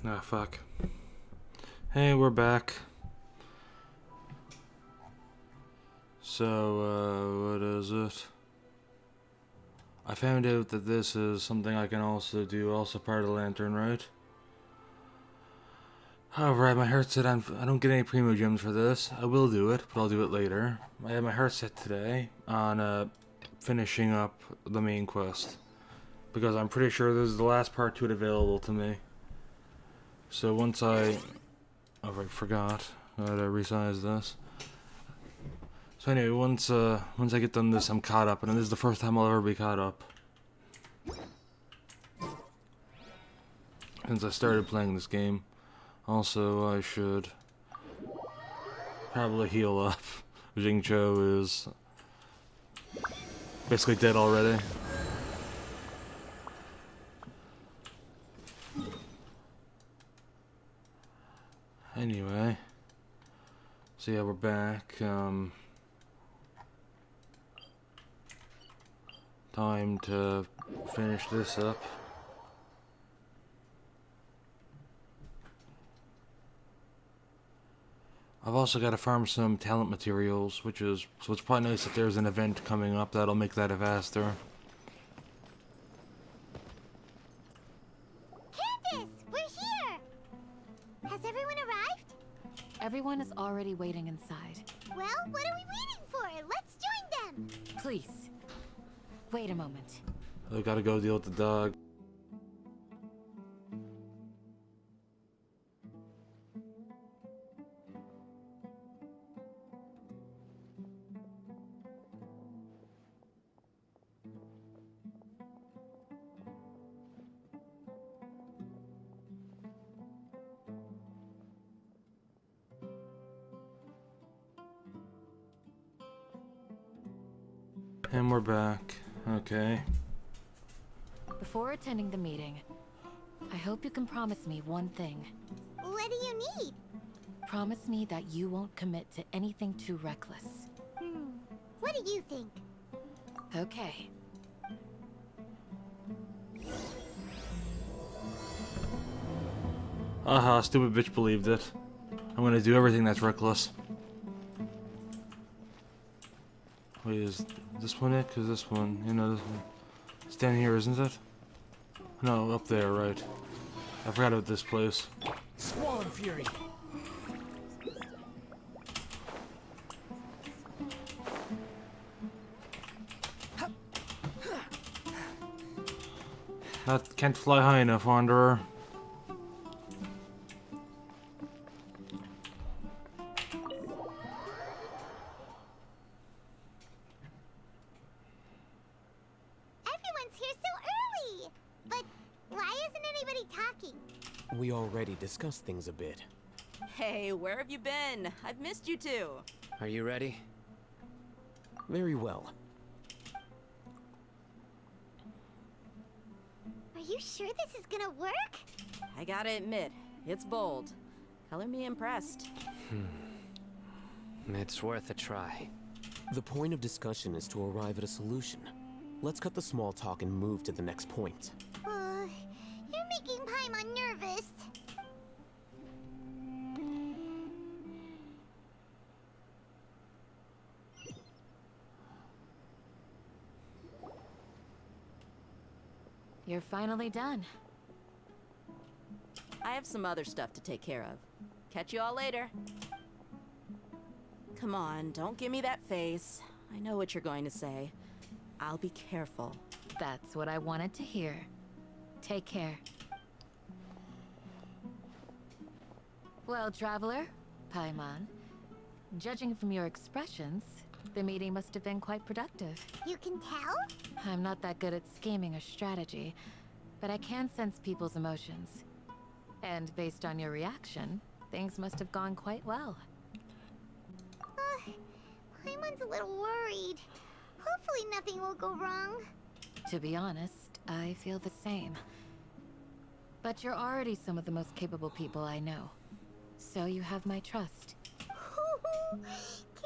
Ah, fuck. Hey, we're back. So, what is it? I found out that this is something I can also do, also part of the lantern, right? However, I have my heart set on. I don't get any primo gems for this. I will do it, but I'll do it later. I have my heart set today on finishing up the main quest. Because I'm pretty sure this is the last part to it available to me. So once I... Oh, I forgot. I gotta resize this. So anyway, once I get done this, I'm caught up. And this is the first time I'll ever be caught up. Since I started playing this game. Also, I should probably heal up. Jingcho is basically dead already. Anyway, so yeah, we're back. Time to finish this up. I've also got to farm some talent materials, so it's probably nice that there's an event coming up that'll make that faster. Candace, we're here! Has everyone arrived? Everyone is already waiting inside. Well, what are we waiting for? Let's join them! Please, wait a moment. I gotta go deal with the dog. And we're back. Okay. Before attending the meeting, I hope you can promise me one thing. What do you need? Promise me that you won't commit to anything too reckless. What do you think? Okay. Aha, stupid bitch believed it. I'm gonna do everything that's reckless. Wait, is this one it? Cause this one, you know, this one. It's down here, isn't it? No, up there, right. I forgot about this place. Squallen Fury. Can't fly high enough, Wanderer. Everyone's here so early! But why isn't anybody talking? We already discussed things a bit. Hey, where have you been? I've missed you too. Are you ready? Very well. Are you sure this is gonna work? I gotta admit, it's bold. Color me impressed. It's worth a try. The point of discussion is to arrive at a solution. Let's cut the small talk and move to the next point. You're making Paimon nervous. You're finally done. I have some other stuff to take care of. Catch you all later. Come on, don't give me that face. I know what you're going to say. I'll be careful. That's what I wanted to hear. Take care. Well, Traveler, Paimon, judging from your expressions, the meeting must have been quite productive. You can tell? I'm not that good at scheming or strategy, but I can sense people's emotions. And based on your reaction, things must have gone quite well. Paimon's a little worried. Hopefully nothing will go wrong. To be honest, I feel the same. But you're already some of the most capable people I know. So you have my trust.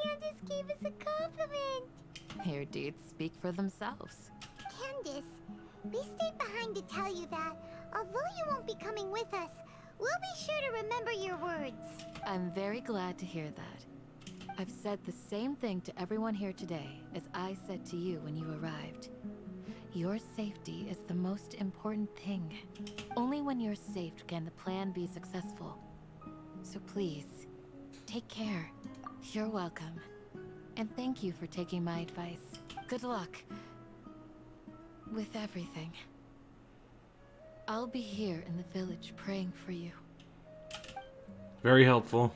Candace gave us a compliment. Your deeds speak for themselves. Candace, we stayed behind to tell you that, although you won't be coming with us, We'll be sure to remember your words. I'm very glad to hear that. I've said the same thing to everyone here today as I said to you when you arrived. Your safety is the most important thing. Only when you're safe can the plan be successful. So please, take care. You're welcome. And thank you for taking my advice. Good luck with everything. I'll be here in the village praying for you. Very helpful.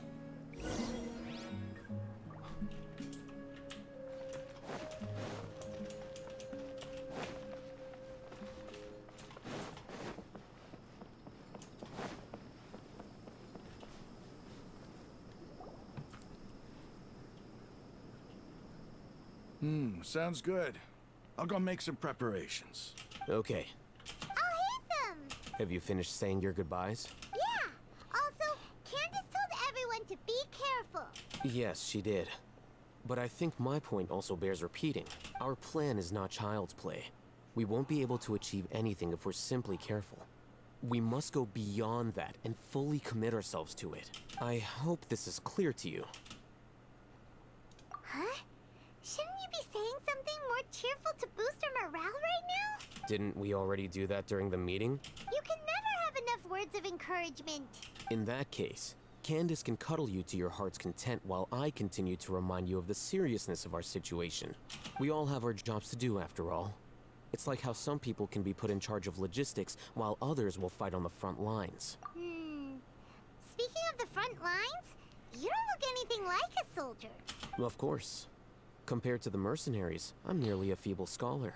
Sounds good. I'll go make some preparations. Okay. I'll hate them! Have you finished saying your goodbyes? Yeah! Also, Candace told everyone to be careful. Yes, she did. But I think my point also bears repeating. Our plan is not child's play. We won't be able to achieve anything if we're simply careful. We must go beyond that and fully commit ourselves to it. I hope this is clear to you. Huh? Shouldn't you be saying something more cheerful to boost our morale right now? Didn't we already do that during the meeting? You can never have enough words of encouragement. In that case, Candace can cuddle you to your heart's content while I continue to remind you of the seriousness of our situation. We all have our jobs to do after all. It's like how some people can be put in charge of logistics while others will fight on the front lines. Speaking of the front lines, you don't look anything like a soldier. Of course. Compared to the mercenaries, I'm merely a feeble scholar.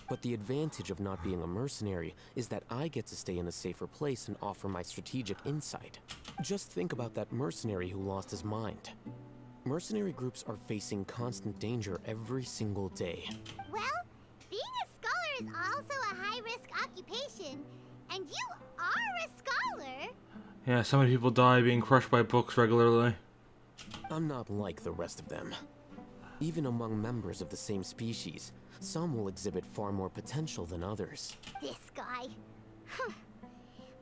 But the advantage of not being a mercenary is that I get to stay in a safer place and offer my strategic insight. Just think about that mercenary who lost his mind. Mercenary groups are facing constant danger every single day. Well, being a scholar is also a high-risk occupation, and you are a scholar. Yeah, so many people die being crushed by books regularly. I'm not like the rest of them. Even among members of the same species, some will exhibit far more potential than others. This guy.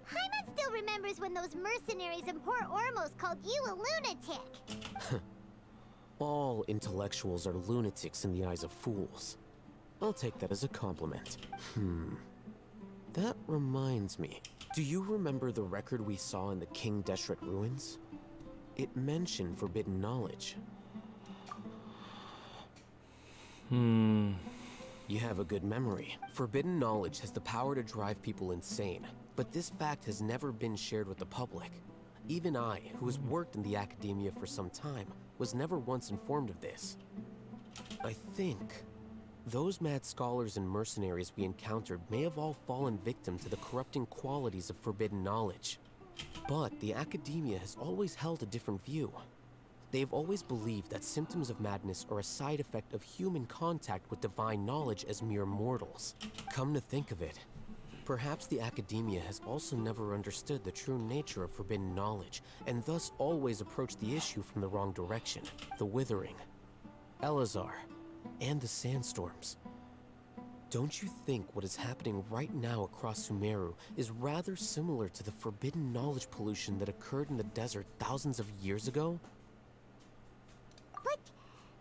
Paimon still remembers when those mercenaries in Port Ormos called you a lunatic. All intellectuals are lunatics in the eyes of fools. I'll take that as a compliment. That reminds me. Do you remember the record we saw in the King Deshret ruins? It mentioned forbidden knowledge. You have a good memory. Forbidden knowledge has the power to drive people insane, but this fact has never been shared with the public. Even I, who has worked in the academia for some time, was never once informed of this. I think those mad scholars and mercenaries we encountered may have all fallen victim to the corrupting qualities of forbidden knowledge. But the academia has always held a different view. They have always believed that symptoms of madness are a side effect of human contact with divine knowledge as mere mortals. Come to think of it, perhaps the academia has also never understood the true nature of forbidden knowledge, and thus always approached the issue from the wrong direction. The Withering, Elazar, and the Sandstorms. Don't you think what is happening right now across Sumeru is rather similar to the forbidden knowledge pollution that occurred in the desert thousands of years ago? But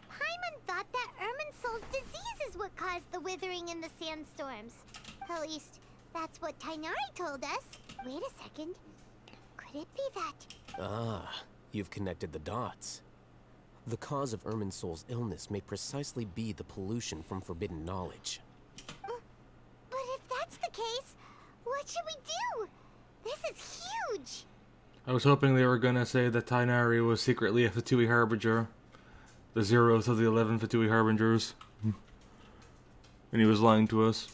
Paimon thought that Irminsul's disease is what caused the withering in the sandstorms. At least, that's what Tainari told us. Wait a second. Could it be that? Ah, you've connected the dots. The cause of Irminsul's illness may precisely be the pollution from forbidden knowledge. But if that's the case, what should we do? This is huge! I was hoping they were gonna say that Tainari was secretly a Fatui Harbinger. The 0th of the 11 Fatui Harbingers. And he was lying to us.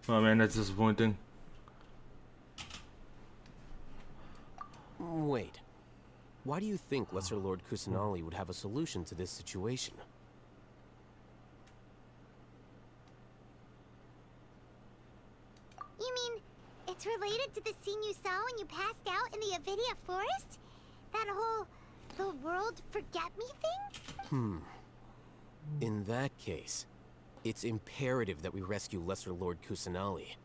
Oh man, that's disappointing. Wait. Why do you think Lesser Lord Kusanali would have a solution to this situation? You mean, it's related to the scene you saw when you passed out in the Avidia forest? That whole, the world forget me thing? In that case, it's imperative that we rescue Lesser Lord Kusanali.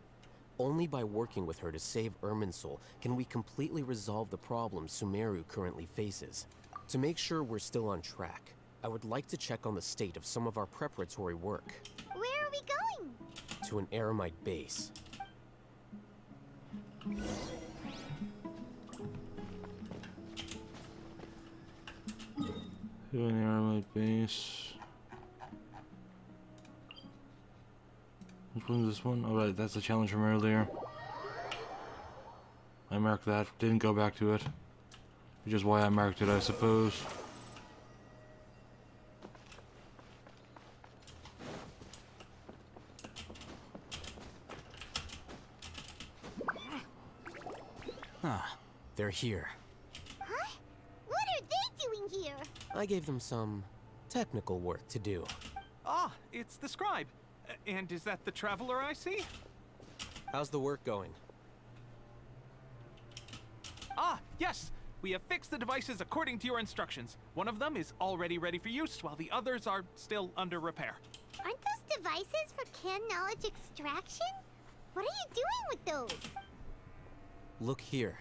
Only by working with her to save Irminsul can we completely resolve the problems Sumeru currently faces. To make sure we're still on track, I would like to check on the state of some of our preparatory work. Where are we going? To an Eremite base. To an Eremite base. Which one's this one? Oh, right, that's the challenge from earlier. I marked that. Didn't go back to it. Which is why I marked it, I suppose. Ah, they're here. Huh? What are they doing here? I gave them some technical work to do. Ah, it's the scribe. And is that the traveler I see? How's the work going? Ah, yes! We have fixed the devices according to your instructions. One of them is already ready for use, while the others are still under repair. Aren't those devices for can knowledge extraction? What are you doing with those? Look here.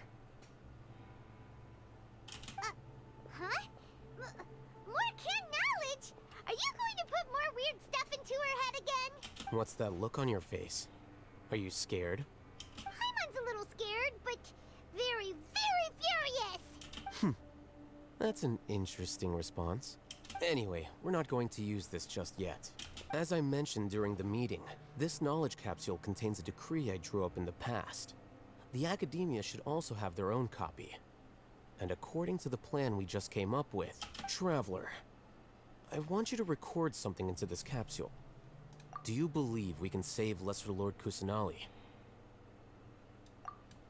Huh? More can knowledge? Are you going to put more weird stuff into her head again? What's that look on your face? Are you scared? Paimon's a little scared, but very, very furious. That's an interesting response. Anyway, we're not going to use this just yet. As I mentioned during the meeting, this knowledge capsule contains a decree I drew up in the past. The academia should also have their own copy. And according to the plan we just came up with, Traveler, I want you to record something into this capsule. Do you believe we can save Lesser Lord Kusanali?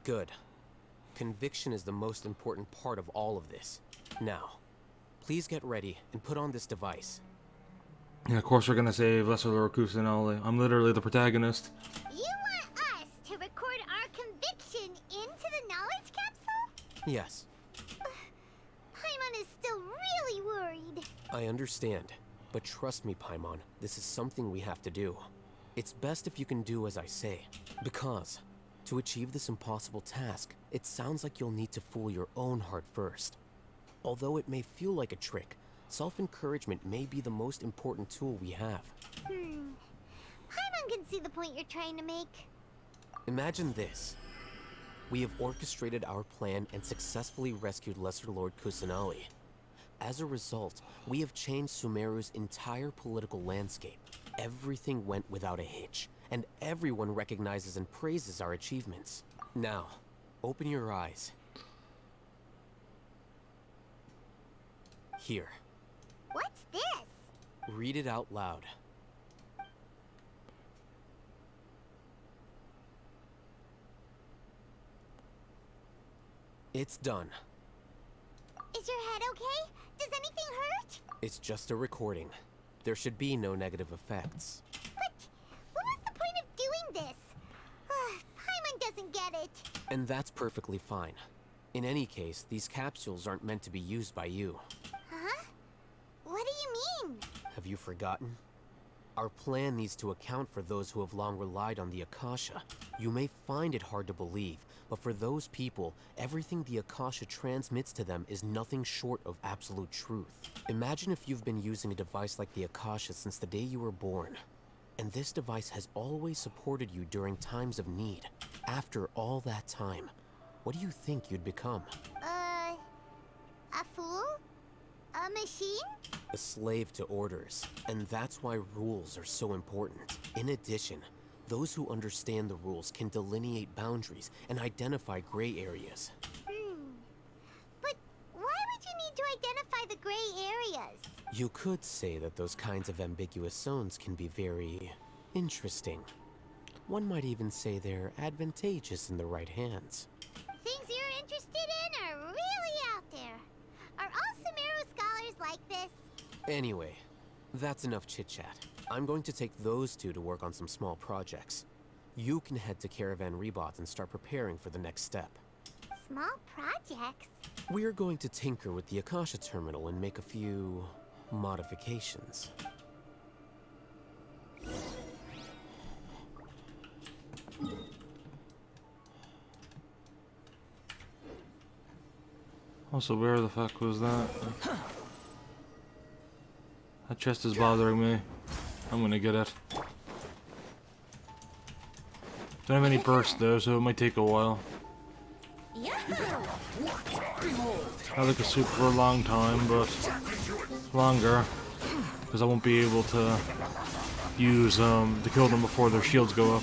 Good. Conviction is the most important part of all of this. Now, please get ready and put on this device. Yeah, of course we're gonna save Lesser Lord Kusanali. I'm literally the protagonist. You want us to record our conviction into the knowledge capsule? Yes, Paimon is still really worried. I understand. But trust me, Paimon, this is something we have to do. It's best if you can do as I say. Because, to achieve this impossible task, it sounds like you'll need to fool your own heart first. Although it may feel like a trick, self-encouragement may be the most important tool we have. Paimon can see the point you're trying to make. Imagine this. We have orchestrated our plan and successfully rescued Lesser Lord Kusanali. As a result, we have changed Sumeru's entire political landscape. Everything went without a hitch, and everyone recognizes and praises our achievements. Now, open your eyes. Here, What's this? read it out loud. It's done. Is your head okay? Does anything hurt? It's just a recording. There should be no negative effects. But what was the point of doing this? Paimon doesn't get it. And that's perfectly fine. In any case, these capsules aren't meant to be used by you. Huh? What do you mean? Have you forgotten? Our plan needs to account for those who have long relied on the Akasha. You may find it hard to believe, but for those people, everything the Akasha transmits to them is nothing short of absolute truth. Imagine if you've been using a device like the Akasha since the day you were born. And this device has always supported you during times of need. After all that time, what do you think you'd become? A fool? A machine? A slave to orders. And that's why rules are so important. In addition, those who understand the rules can delineate boundaries and identify gray areas. But why would you need to identify the gray areas? You could say that those kinds of ambiguous zones can be very interesting. One might even say they're advantageous in the right hands. Things you're interested in are really out there. Are all Sumeru scholars like this? Anyway, that's enough chit-chat. I'm going to take those two to work on some small projects. You can head to Caravan Rebot and start preparing for the next step. Small projects? We're going to tinker with the Akasha terminal and make a few modifications. Also, where the fuck was that? That chest is bothering me. I'm gonna get it. Don't have any burst though, so it might take a while. I like a soup for a long time, but longer, because I won't be able to use to kill them before their shields go up.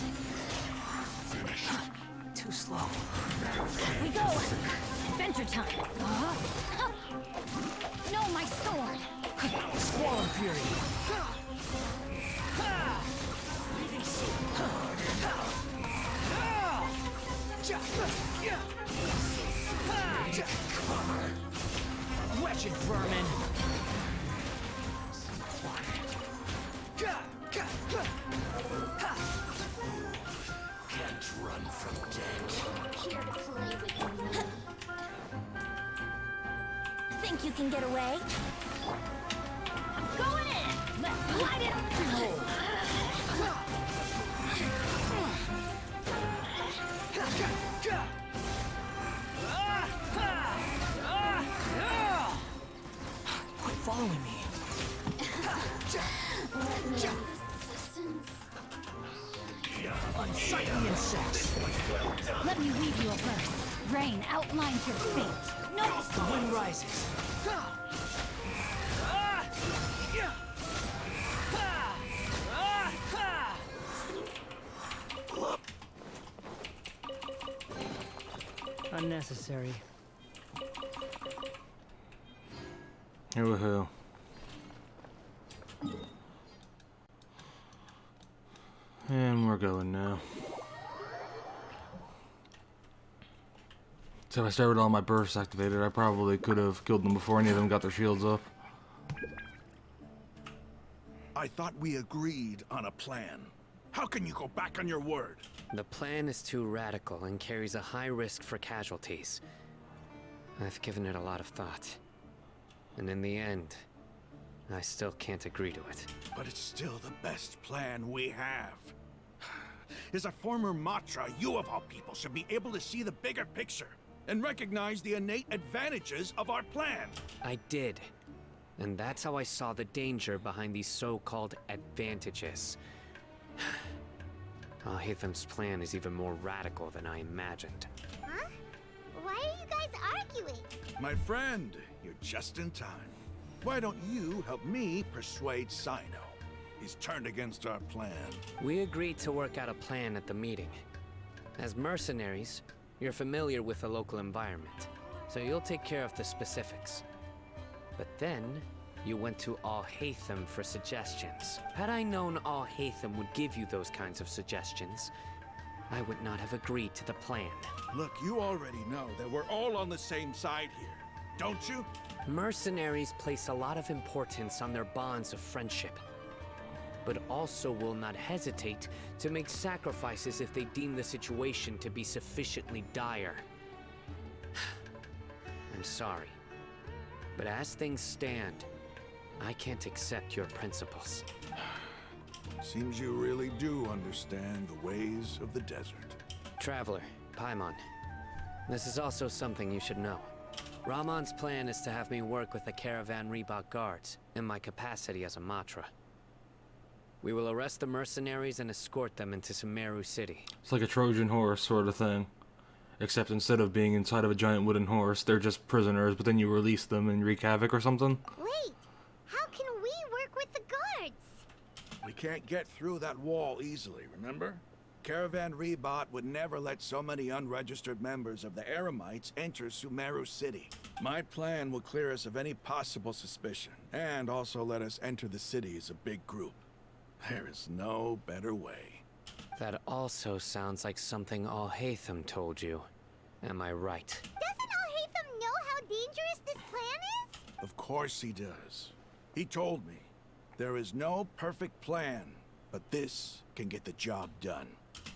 Too slow. We go! Adventure time! No, my sword! Squall Fury. Wretched vermin. Can't run from death. Here to play with you. Think you can get away? I'm going in! Let's light it up! Quit following me. Unsightly insects. Let me weave you a verse. Rain outlines your fate. No! The wind rises. Unnecessary. Woohoo. And we're going now. So if I started all my bursts activated, I probably could have killed them before any of them got their shields up. I thought we agreed on a plan. How can you go back on your word? The plan is too radical and carries a high risk for casualties. I've given it a lot of thought. And in the end, I still can't agree to it. But it's still the best plan we have. As a former Matra, you of all people should be able to see the bigger picture and recognize the innate advantages of our plan. I did. And that's how I saw the danger behind these so-called advantages. Al-Haytham's plan is even more radical than I imagined. Huh? Why are you guys arguing? My friend, you're just in time. Why don't you help me persuade Sino? He's turned against our plan. We agreed to work out a plan at the meeting. As mercenaries, you're familiar with the local environment, so you'll take care of the specifics. But then, you went to Al-Haytham for suggestions. Had I known Al-Haytham would give you those kinds of suggestions, I would not have agreed to the plan. Look, you already know that we're all on the same side here, don't you? Mercenaries place a lot of importance on their bonds of friendship, but also will not hesitate to make sacrifices if they deem the situation to be sufficiently dire. I'm sorry, but as things stand, I can't accept your principles. Seems you really do understand the ways of the desert. Traveler, Paimon, this is also something you should know. Rahman's plan is to have me work with the Caravan Reebok guards in my capacity as a Matra. We will arrest the mercenaries and escort them into Sumeru City. It's like a Trojan horse sort of thing. Except instead of being inside of a giant wooden horse, they're just prisoners, but then you release them and wreak havoc or something. Wait, how can we work with the guards? We can't get through that wall easily, remember? Caravan Rebot would never let so many unregistered members of the Eremites enter Sumeru City. My plan will clear us of any possible suspicion, and also let us enter the city as a big group. There is no better way. That also sounds like something Al-Haytham told you. Am I right? Doesn't Al-Haytham know how dangerous this plan is? Of course he does. He told me, there is no perfect plan, but this can get the job done.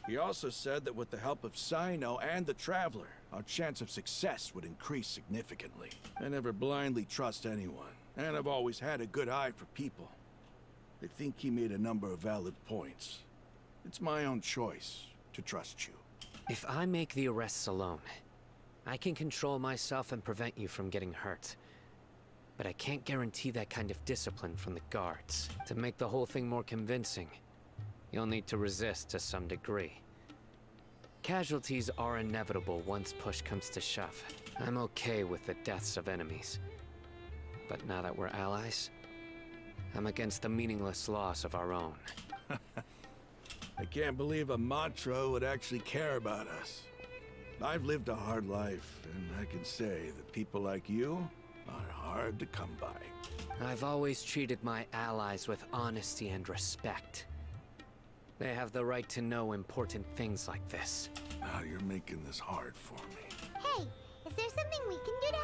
He also said that with the help of Sino and the Traveler, our chance of success would increase significantly. I never blindly trust anyone, and I've always had a good eye for people. I think he made a number of valid points. It's my own choice to trust you. If I make the arrests alone, I can control myself and prevent you from getting hurt. But I can't guarantee that kind of discipline from the guards. To make the whole thing more convincing, you'll need to resist to some degree. Casualties are inevitable once push comes to shove. I'm okay with the deaths of enemies. But now that we're allies, I'm against the meaningless loss of our own. I can't believe a Matra would actually care about us. I've lived a hard life, and I can say that people like you are hard to come by. I've always treated my allies with honesty and respect. They have the right to know important things like this. Now you're making this hard for me. Hey, is there something we can do to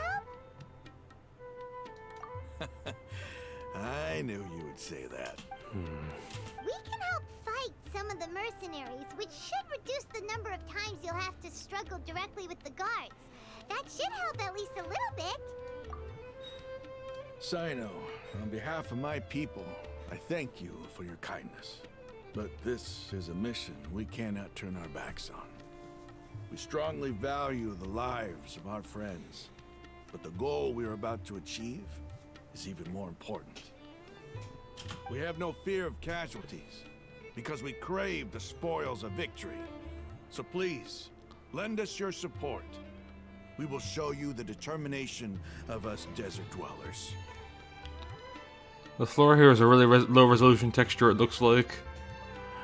help? I knew you would say that. We can help fight some of the mercenaries, which should reduce the number of times you'll have to struggle directly with the guards. That should help at least a little bit. Sino, on behalf of my people, I thank you for your kindness. But this is a mission we cannot turn our backs on. We strongly value the lives of our friends, but the goal we are about to achieve is even more important. We have no fear of casualties, because we crave the spoils of victory. So please, lend us your support. We will show you the determination of us desert dwellers. The floor here is a really low resolution texture, it looks like.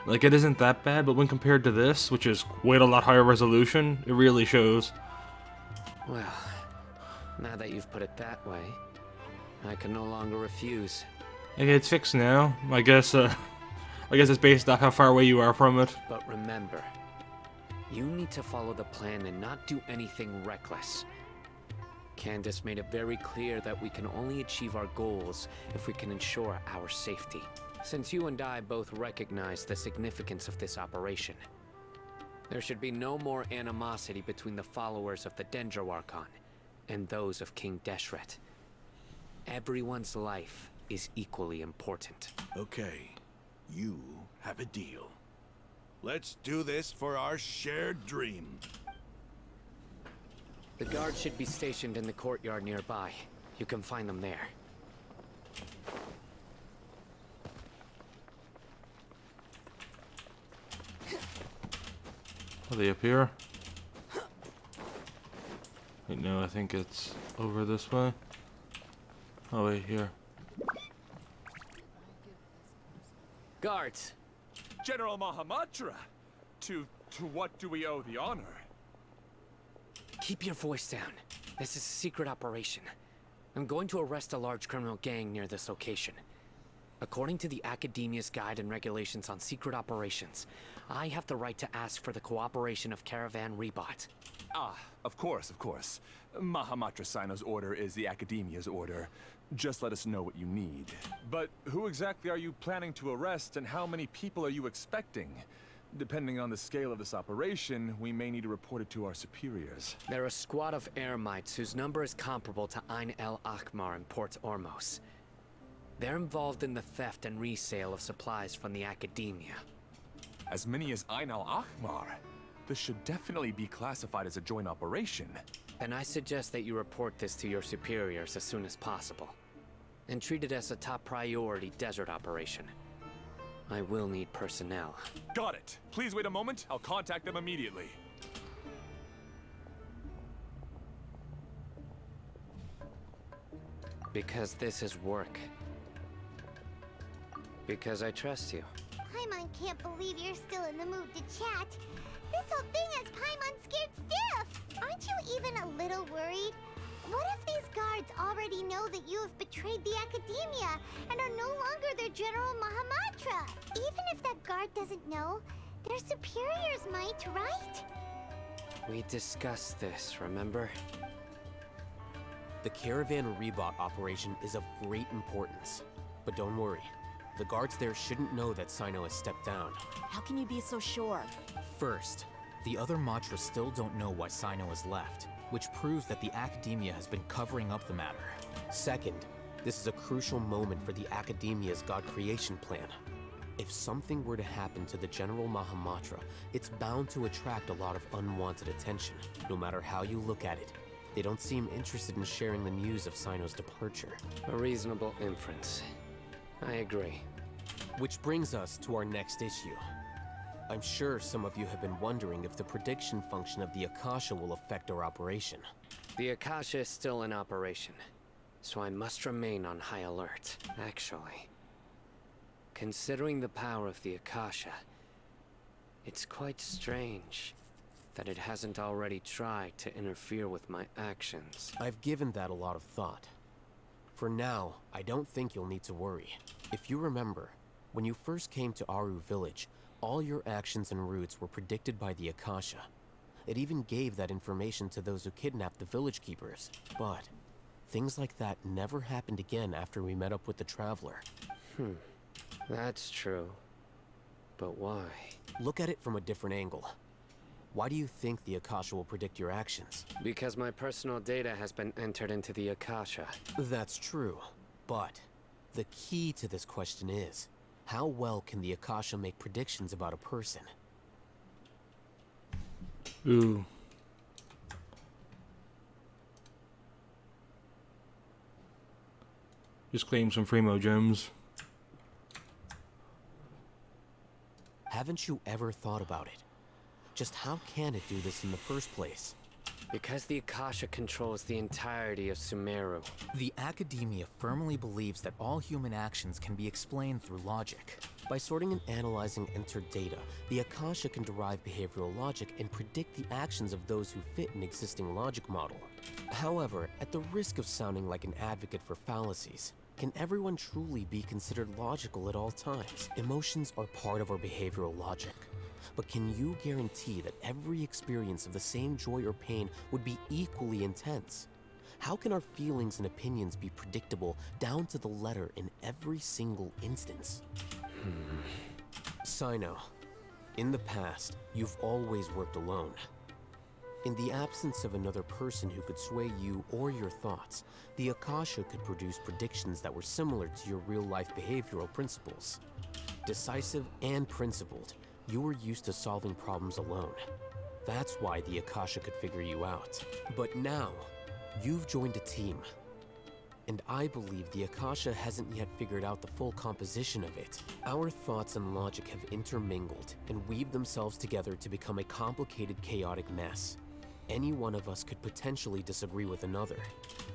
Like, it isn't that bad, but when compared to this, which is quite a lot higher resolution, it really shows. Well, now that you've put it that way, I can no longer refuse. Okay, it's fixed now. I guess it's based off how far away you are from it. But remember, you need to follow the plan and not do anything reckless. Candace made it very clear that we can only achieve our goals if we can ensure our safety. Since you and I both recognize the significance of this operation, there should be no more animosity between the followers of the Dendro Archon and those of King Deshret. Everyone's life is equally important. Okay, you have a deal. Let's do this for our shared dream. The guards should be stationed in the courtyard nearby. You can find them there. Are they up here? Wait, no, I think it's over this way. Oh, wait, here. Guards! General Mahamatra! To what do we owe the honor? Keep your voice down. This is a secret operation. I'm going to arrest a large criminal gang near this location. According to the Academia's Guide and Regulations on Secret Operations, I have the right to ask for the cooperation of Caravan Rebot. Ah, of course, of course. Mahamatra Sino's order is the Academia's order. Just let us know what you need. But who exactly are you planning to arrest, and how many people are you expecting? Depending on the scale of this operation, we may need to report it to our superiors. They're a squad of Eremites whose number is comparable to Ain El Akmar in Port Ormos. They're involved in the theft and resale of supplies from the Academia. As many as Ain Al Akmar? This should definitely be classified as a joint operation. Then I suggest that you report this to your superiors as soon as possible, and treat it as a top priority desert operation. I will need personnel. Got it. Please wait a moment. I'll contact them immediately. Because this is work. Because I trust you. Paimon can't believe you're still in the mood to chat. This whole thing has Paimon scared stiff. Aren't you even a little worried? What if these guards already know that you have betrayed the Academia and are no longer their General Mahamatra? Even if that guard doesn't know, their superiors might, right? We discussed this, remember? The Caravan Rebot operation is of great importance. But don't worry, the guards there shouldn't know that Sino has stepped down. How can you be so sure? First, the other Matras still don't know why Sino has left, which proves that the Academia has been covering up the matter. Second, this is a crucial moment for the Academia's God creation plan. If something were to happen to the General Mahamatra, it's bound to attract a lot of unwanted attention, no matter how you look at it. They don't seem interested in sharing the news of Sino's departure. A reasonable inference. I agree. Which brings us to our next issue. I'm sure some of you have been wondering if the prediction function of the Akasha will affect our operation. The Akasha is still in operation, so I must remain on high alert. Actually, considering the power of the Akasha, it's quite strange that it hasn't already tried to interfere with my actions. I've given that a lot of thought. For now, I don't think you'll need to worry. If you remember, when you first came to Aru Village, all your actions and routes were predicted by the Akasha. It even gave that information to those who kidnapped the village keepers. But things like that never happened again after we met up with the Traveler. That's true. But why? Look at it from a different angle. Why do you think the Akasha will predict your actions? Because my personal data has been entered into the Akasha. That's true. But the key to this question is, how well can the Akasha make predictions about a person? Ooh. Just claim some Fremo gems. Haven't you ever thought about it? Just how can it do this in the first place? Because the Akasha controls the entirety of Sumeru. The Academia firmly believes that all human actions can be explained through logic. By sorting and analyzing entered data, the Akasha can derive behavioral logic and predict the actions of those who fit an existing logic model. However, at the risk of sounding like an advocate for fallacies, can everyone truly be considered logical at all times? Emotions are part of our behavioral logic. But can you guarantee that every experience of the same joy or pain would be equally intense? How can our feelings and opinions be predictable down to the letter in every single instance? Sino, in the past, you've always worked alone. In the absence of another person who could sway you or your thoughts, the Akasha could produce predictions that were similar to your real-life behavioral principles. Decisive and principled, you were used to solving problems alone. That's why the Akasha could figure you out. But now, you've joined a team. And I believe the Akasha hasn't yet figured out the full composition of it. Our thoughts and logic have intermingled and weaved themselves together to become a complicated, chaotic mess. Any one of us could potentially disagree with another.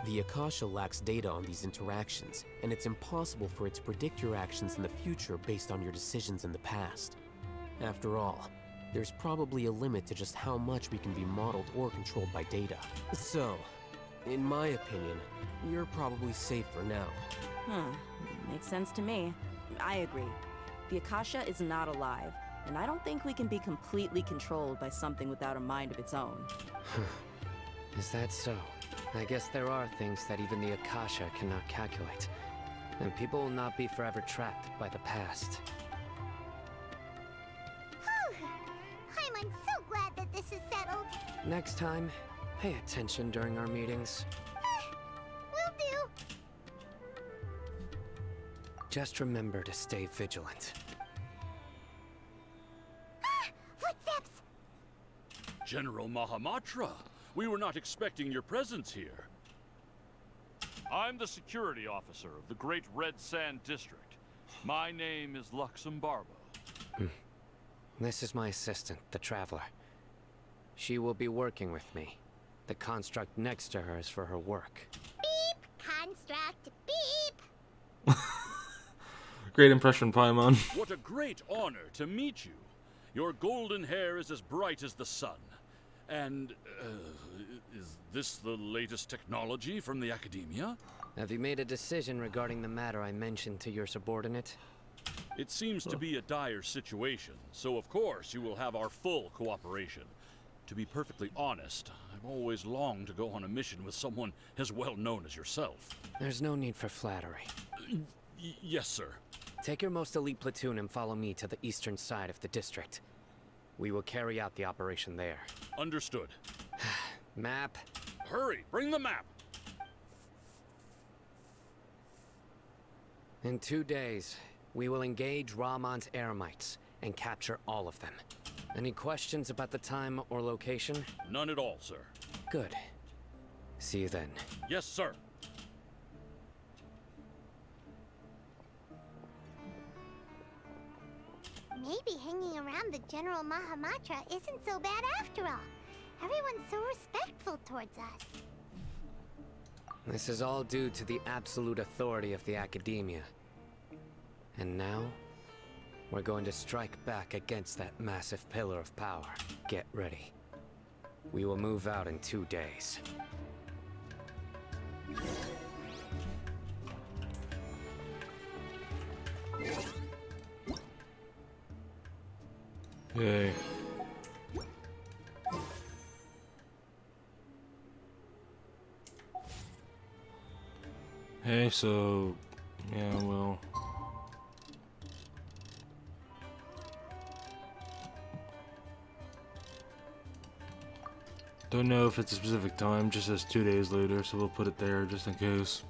The Akasha lacks data on these interactions, and it's impossible for it to predict your actions in the future based on your decisions in the past. After all, there's probably a limit to just how much we can be modeled or controlled by data. So, in my opinion, you're probably safe for now. Makes sense to me. I agree. The Akasha is not alive, and I don't think we can be completely controlled by something without a mind of its own. Is that so? I guess there are things that even the Akasha cannot calculate, and people will not be forever trapped by the past. I'm so glad that this is settled. Next time, pay attention during our meetings. Will do. Just remember to stay vigilant. Footsteps! General Mahamatra, we were not expecting your presence here. I'm the security officer of the Great Red Sand District. My name is Luxembarbo. This is my assistant, the Traveler. She will be working with me. The construct next to her is for her work. Beep! Construct, beep! Great impression, Paimon. What a great honor to meet you. Your golden hair is as bright as the sun. And, is this the latest technology from the Academia? Have you made a decision regarding the matter I mentioned to your subordinate? It seems to be a dire situation, so of course you will have our full cooperation. To be perfectly honest, I've always longed to go on a mission with someone as well known as yourself. There's no need for flattery. Yes, sir. Take your most elite platoon and follow me to the eastern side of the district. We will carry out the operation there. Understood. Map. Hurry, bring the map! In 2 days, We will engage Rahman's Eremites and capture all of them. Any questions about the time or location? None at all, sir. Good. See you then. Yes, sir. Maybe hanging around the General Mahamatra isn't so bad after all. Everyone's so respectful towards us. This is all due to the absolute authority of the Academia. And now, we're going to strike back against that massive pillar of power. Get ready. We will move out in 2 days. Yay. Hey, so... yeah, well... don't know if it's a specific time, just says 2 days later, so we'll put it there just in case.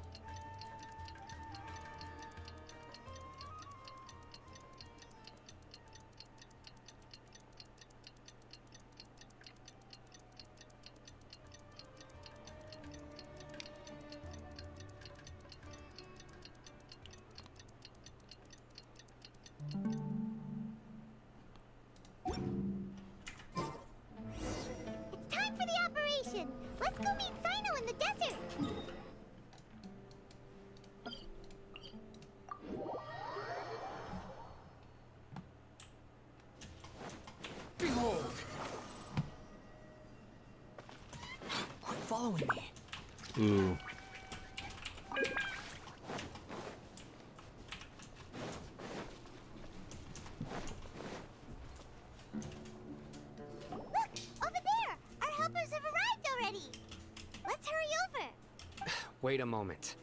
It's time for the operation! Let's go meet Sino in the desert! Behold! Quit following me. Ooh. Look! Over there! Our helpers have arrived already! Let's hurry over! Wait a moment.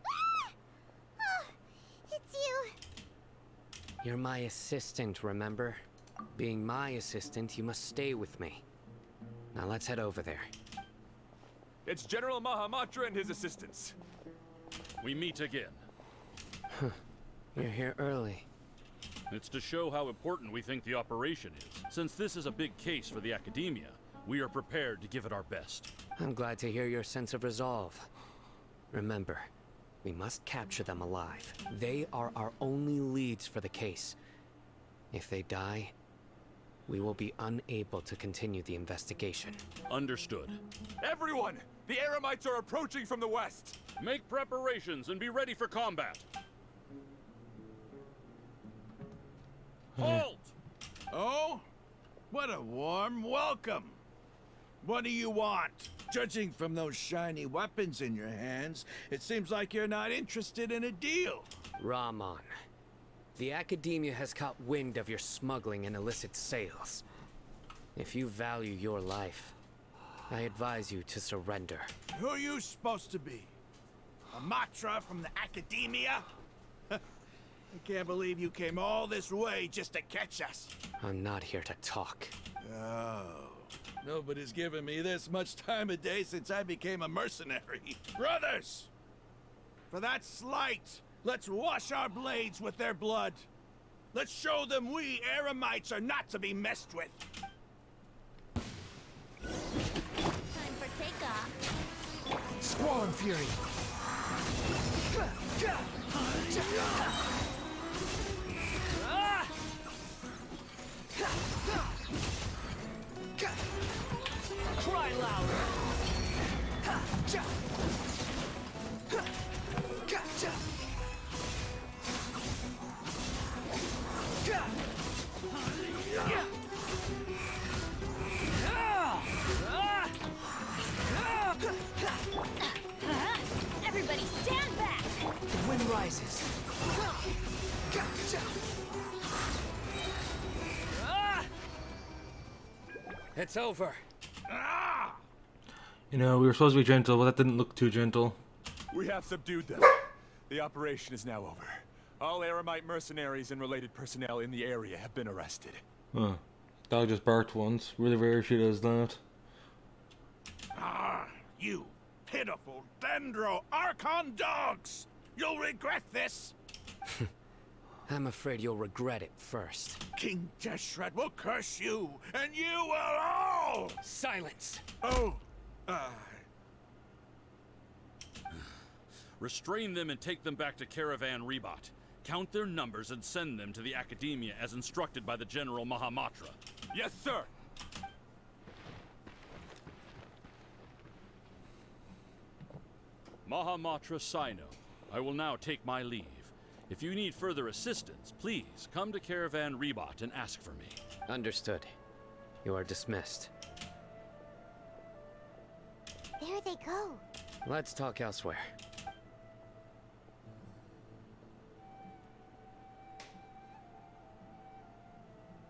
Ah! Oh, it's you! You're my assistant, remember? Being my assistant, you must stay with me. Now let's head over there. It's General Mahamatra and his assistants. We meet again. You're here early. It's to show how important we think the operation is. Since this is a big case for the Academia, we are prepared to give it our best. I'm glad to hear your sense of resolve. Remember, we must capture them alive. They are our only leads for the case. If they die, we will be unable to continue the investigation. Understood. Everyone! The Eremites are approaching from the west! Make preparations and be ready for combat. Halt! Oh? What a warm welcome! What do you want? Judging from those shiny weapons in your hands, it seems like you're not interested in a deal. Rahman, the Academia has caught wind of your smuggling and illicit sales. If you value your life, I advise you to surrender. Who are you supposed to be? A Matra from the Academia? I can't believe you came all this way just to catch us. I'm not here to talk. Oh. Nobody's given me this much time of day since I became a mercenary. Brothers! For that slight, let's wash our blades with their blood. Let's show them we Eremites are not to be messed with. Time for takeoff. Squall Fury! Cry louder! Everybody stand back! The wind rises. It's over. You know, we were supposed to be gentle, but that didn't look too gentle. We have subdued them. The operation is now over. All Eremite mercenaries and related personnel in the area have been arrested. Huh. Dog just barked once. Really rare she does that. Ah, you pitiful Dendro Archon dogs! You'll regret this! I'm afraid you'll regret it first. King Deshret will curse you, and you will all! Silence! Oh, Restrain them and take them back to Caravan Rebot. Count their numbers and send them to the Academia as instructed by the General Mahamatra. Yes, sir. Mahamatra Sino, I will now take my leave. If you need further assistance, please come to Caravan Rebot and ask for me. Understood. You are dismissed. There they go. Let's talk elsewhere.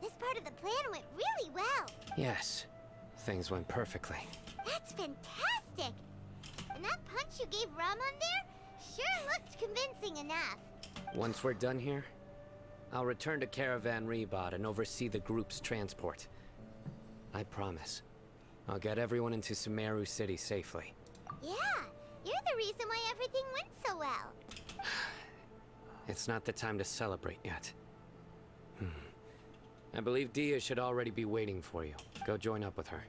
This part of the plan went really well. Yes. Things went perfectly. That's fantastic! And that punch you gave Raman there sure looked convincing enough. Once we're done here, I'll return to Caravan Rebot and oversee the group's transport. I promise. I'll get everyone into Sumeru City safely. Yeah, you're the reason why everything went so well. It's not the time to celebrate yet. I believe Dia should already be waiting for you. Go join up with her.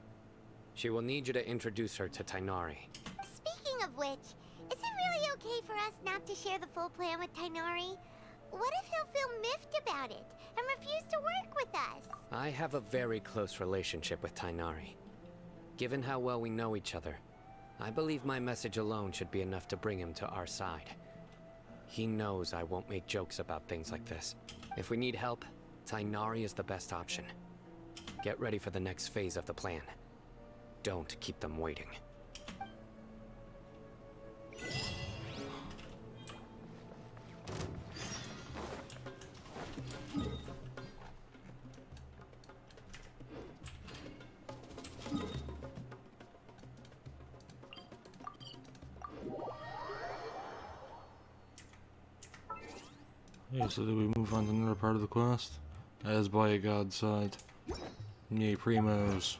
She will need you to introduce her to Tainari. Speaking of which, is it really okay for us not to share the full plan with Tainari? What if he'll feel miffed about it and refuse to work with us? I have a very close relationship with Tainari. Given how well we know each other, I believe my message alone should be enough to bring him to our side. He knows I won't make jokes about things like this. If we need help, Tainari is the best option. Get ready for the next phase of the plan. Don't keep them waiting. Yeah, so do we move on to another part of the quest? As by a god's side. Yay, primos.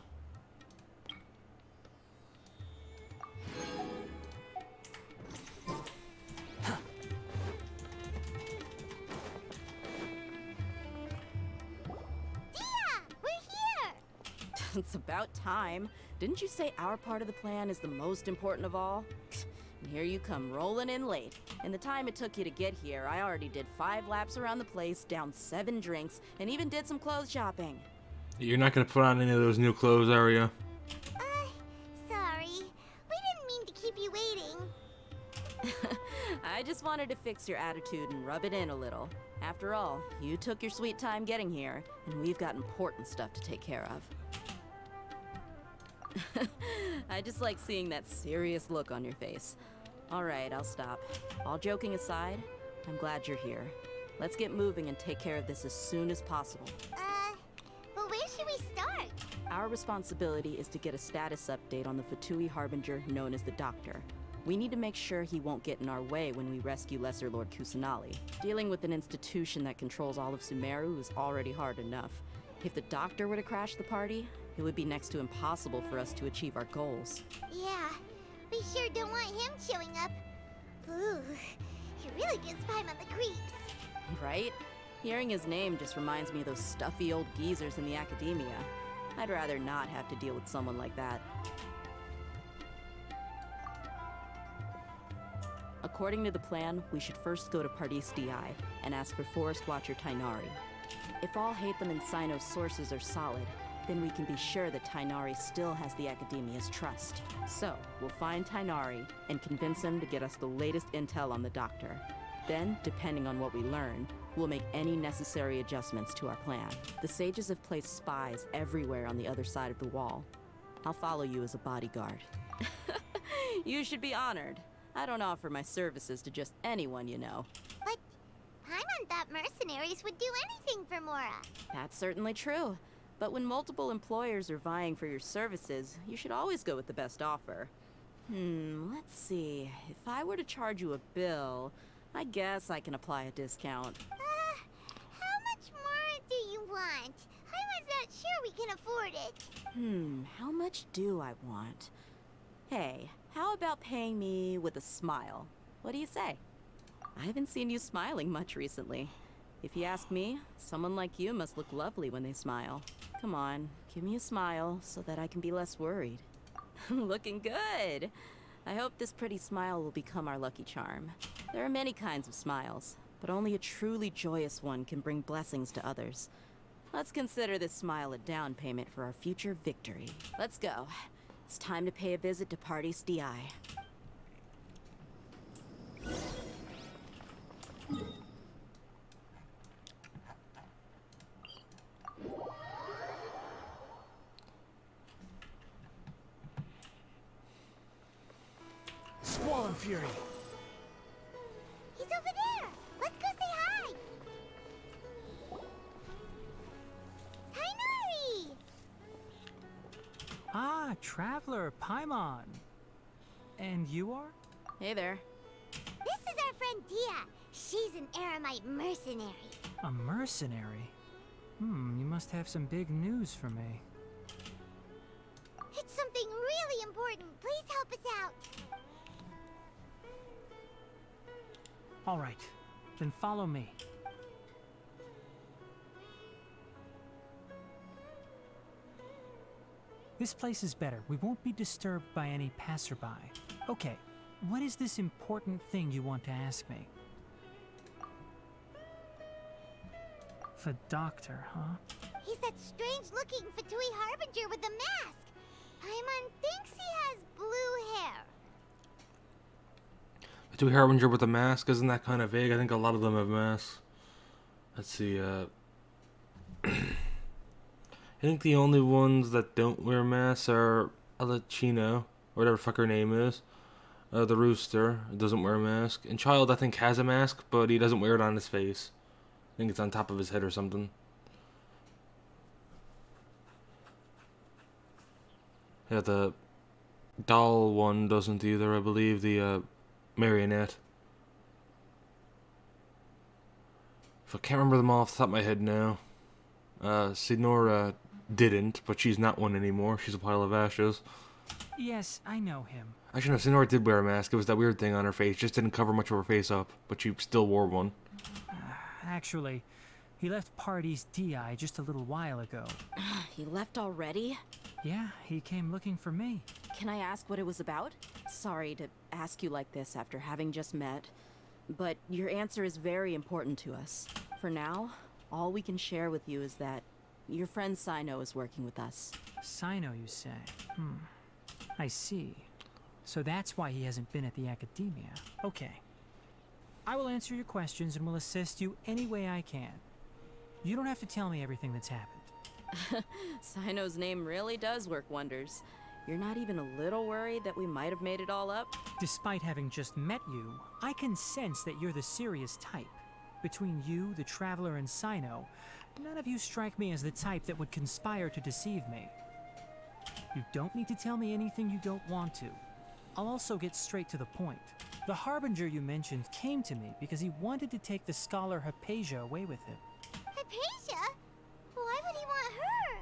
It's about time. Didn't you say our part of the plan is the most important of all? And here you come rolling in late. In the time it took you to get here, I already did 5 laps around the place, downed 7 drinks, and even did some clothes shopping. You're not gonna put on any of those new clothes, are you? Sorry. We didn't mean to keep you waiting. I just wanted to fix your attitude and rub it in a little. After all, you took your sweet time getting here, and we've got important stuff to take care of. I just like seeing that serious look on your face. All right, I'll stop. All joking aside, I'm glad you're here. Let's get moving and take care of this as soon as possible. But where should we start? Our responsibility is to get a status update on the Fatui Harbinger known as the Doctor. We need to make sure he won't get in our way when we rescue Lesser Lord Kusanali. Dealing with an institution that controls all of Sumeru is already hard enough. If the Doctor were to crash the party, it would be next to impossible for us to achieve our goals. Yeah, we sure don't want him showing up. Ooh, he really gives Paimon the creeps. Right? Hearing his name just reminds me of those stuffy old geezers in the Academia. I'd rather not have to deal with someone like that. According to the plan, we should first go to Pardis Di and ask for Forest Watcher Tainari. If all Hatham and Sino's sources are solid, then we can be sure that Tainari still has the Academia's trust. So, we'll find Tainari and convince him to get us the latest intel on the Doctor. Then, depending on what we learn, we'll make any necessary adjustments to our plan. The sages have placed spies everywhere on the other side of the wall. I'll follow you as a bodyguard. You should be honored. I don't offer my services to just anyone you know. But Paimon thought mercenaries would do anything for Mora. That's certainly true. But when multiple employers are vying for your services, you should always go with the best offer. Let's see. If I were to charge you a bill, I guess I can apply a discount. How much more do you want? Paimon's not sure we can afford it. How much do I want? Hey, how about paying me with a smile? What do you say? I haven't seen you smiling much recently. If you ask me, someone like you must look lovely when they smile. Come on, give me a smile so that I can be less worried. Looking good! I hope this pretty smile will become our lucky charm. There are many kinds of smiles, but only a truly joyous one can bring blessings to others. Let's consider this smile a down payment for our future victory. Let's go. It's time to pay a visit to Party's DI. Squall Fury! He's over there! Let's go say hi! Tainari! Ah, Traveler, Paimon. And you are? Hey there. This is our friend Dia. She's an Aramite mercenary. A mercenary? You must have some big news for me. It's something really important. Please help us out. All right, then follow me. This place is better. We won't be disturbed by any passerby. Okay, what is this important thing you want to ask me? The doctor, huh? He's that strange-looking Fatui Harbinger with the mask. Paimon thinks he has blue hair. Do we Harbinger with a mask? Isn't that kind of vague? I think a lot of them have masks. Let's see, I think the only ones that don't wear masks are Alachino, or whatever the fuck her name is. The rooster doesn't wear a mask. And Child, I think, has a mask, but he doesn't wear it on his face. I think it's on top of his head or something. Yeah, the doll one doesn't either, I believe. The, marionette. If I can't remember them all off the top of my head now. Sinora didn't, but she's not one anymore. She's a pile of ashes. Yes, I know him. Actually, no, Sinora did wear a mask. It was that weird thing on her face. Just didn't cover much of her face up, but she still wore one. Actually, he left Party's DI just a little while ago. He left already? Yeah, he came looking for me. Can I ask what it was about? Sorry to ask you like this after having just met, but your answer is very important to us. For now, all we can share with you is that your friend Sino is working with us. Sino, you say? I see. So that's why he hasn't been at the academia. Okay. I will answer your questions and will assist you any way I can. You don't have to tell me everything that's happened. Sino's name really does work wonders. You're not even a little worried that we might have made it all up? Despite having just met you, I can sense that you're the serious type. Between you, the Traveler, and Sino, none of you strike me as the type that would conspire to deceive me. You don't need to tell me anything you don't want to. I'll also get straight to the point. The Harbinger you mentioned came to me because he wanted to take the scholar Hypatia away with him. Hypatia? Why would he want her?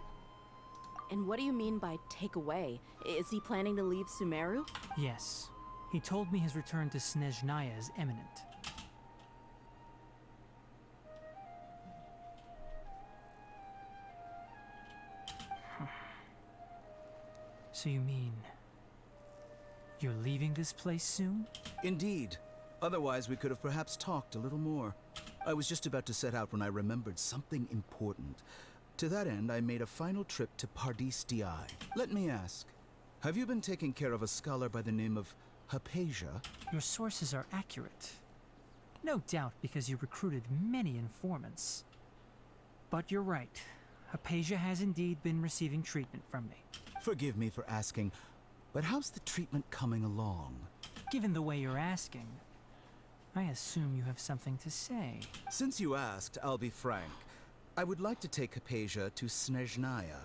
And what do you mean by take away? Is he planning to leave Sumeru? Yes. He told me his return to Snezhnaya is imminent. So you mean you're leaving this place soon? Indeed. Otherwise, we could have perhaps talked a little more. I was just about to set out when I remembered something important. To that end, I made a final trip to Pardis DI. Let me ask, have you been taking care of a scholar by the name of Hypatia? Your sources are accurate. No doubt because you recruited many informants. But you're right. Hypatia has indeed been receiving treatment from me. Forgive me for asking, but how's the treatment coming along? Given the way you're asking, I assume you have something to say. Since you asked, I'll be frank. I would like to take Hypatia to Snezhnaya.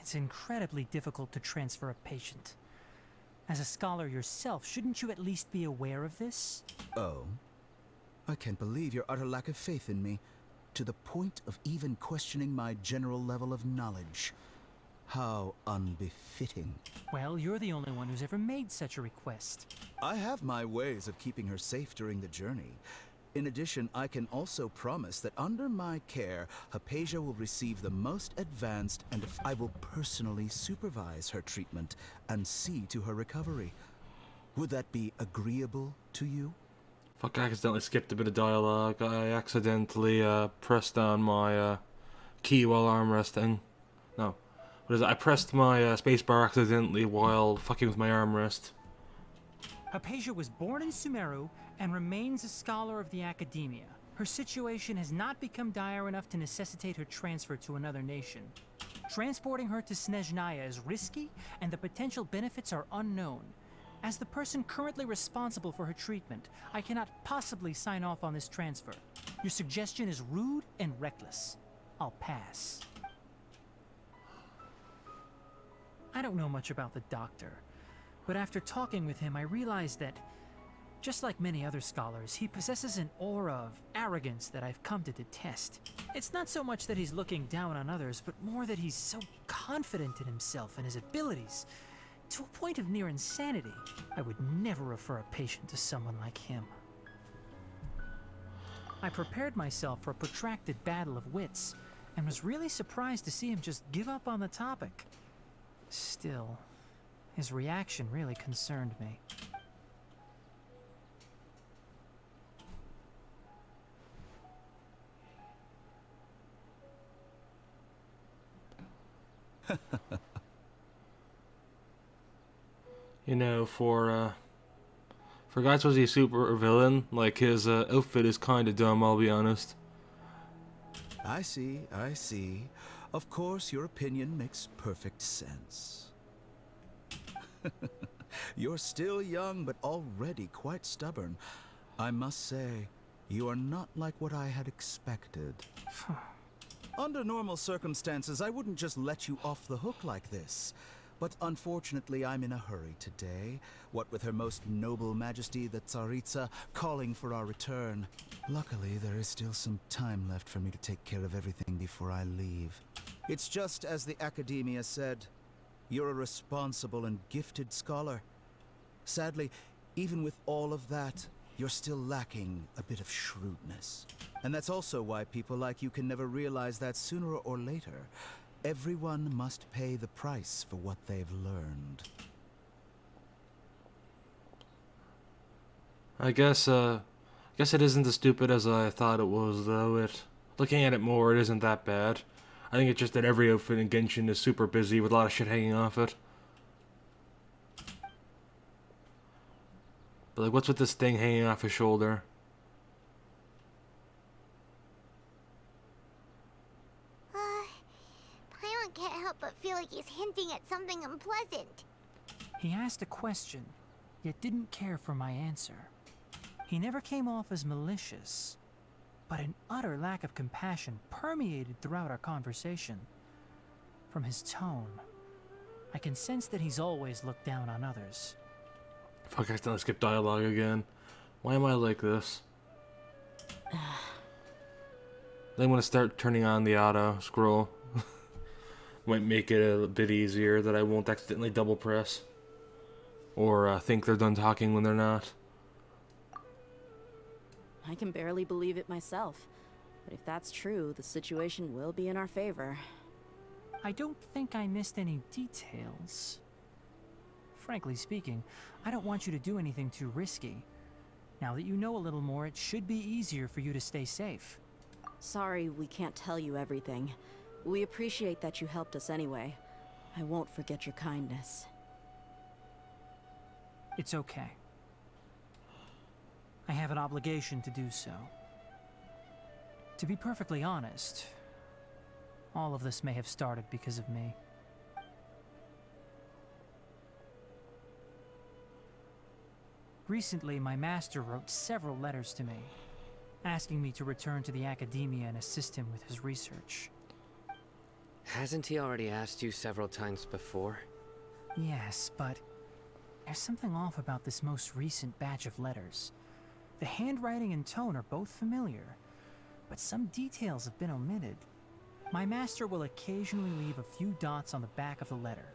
It's incredibly difficult to transfer a patient. As a scholar yourself, shouldn't you at least be aware of this? Oh? I can't believe your utter lack of faith in me, to the point of even questioning my general level of knowledge. How unbefitting. Well, you're the only one who's ever made such a request. I have my ways of keeping her safe during the journey. In addition, I can also promise that under my care, Hypatia will receive the most advanced, and I will personally supervise her treatment and see to her recovery. Would that be agreeable to you? Fuck, I accidentally skipped a bit of dialogue. I accidentally pressed on my key while arm resting. No. What is it? I pressed my spacebar accidentally while fucking with my armrest. Hypatia was born in Sumeru and remains a scholar of the Academia. Her situation has not become dire enough to necessitate her transfer to another nation. Transporting her to Snezhnaya is risky, and the potential benefits are unknown. As the person currently responsible for her treatment, I cannot possibly sign off on this transfer. Your suggestion is rude and reckless. I'll pass. I don't know much about the doctor, but after talking with him, I realized that, just like many other scholars, he possesses an aura of arrogance that I've come to detest. It's not so much that he's looking down on others, but more that he's so confident in himself and his abilities, to a point of near insanity. I would never refer a patient to someone like him. I prepared myself for a protracted battle of wits, and was really surprised to see him just give up on the topic. Still, his reaction really concerned me. You know, for a guy supposed to be a super villain, like his outfit is kind of dumb, I'll be honest. I see, I see. Of course, your opinion makes perfect sense. You're still young, but already quite stubborn. I must say, you are not like what I had expected. Under normal circumstances, I wouldn't just let you off the hook like this. But unfortunately, I'm in a hurry today, what with Her Most Noble Majesty the Tsaritsa calling for our return. Luckily, there is still some time left for me to take care of everything before I leave. It's just as the Academia said, you're a responsible and gifted scholar. Sadly, even with all of that, you're still lacking a bit of shrewdness. And that's also why people like you can never realize that sooner or later, everyone must pay the price for what they've learned. I guess it isn't as stupid as I thought it was, though. Looking at it more, it isn't that bad. I think it's just that every outfit in Genshin is super busy with a lot of shit hanging off it. But like, what's with this thing hanging off his shoulder? Paimon can't help but feel like he's hinting at something unpleasant. He asked a question, yet didn't care for my answer. He never came off as malicious, but an utter lack of compassion permeated throughout our conversation. From his tone, I can sense that he's always looked down on others. Fuck, I accidentally skipped dialogue again. Why am I like this? I'm gonna start turning on the auto scroll. Might make it a bit easier that I won't accidentally double press. Or think they're done talking when they're not. I can barely believe it myself. But if that's true, the situation will be in our favor. I don't think I missed any details. Frankly speaking, I don't want you to do anything too risky. Now that you know a little more, it should be easier for you to stay safe. Sorry we can't tell you everything. We appreciate that you helped us anyway. I won't forget your kindness. It's okay. I have an obligation to do so. To be perfectly honest, all of this may have started because of me. Recently, my master wrote several letters to me, asking me to return to the Academia and assist him with his research. Hasn't he already asked you several times before? Yes, but there's something off about this most recent batch of letters. The handwriting and tone are both familiar, but some details have been omitted. My master will occasionally leave a few dots on the back of the letter.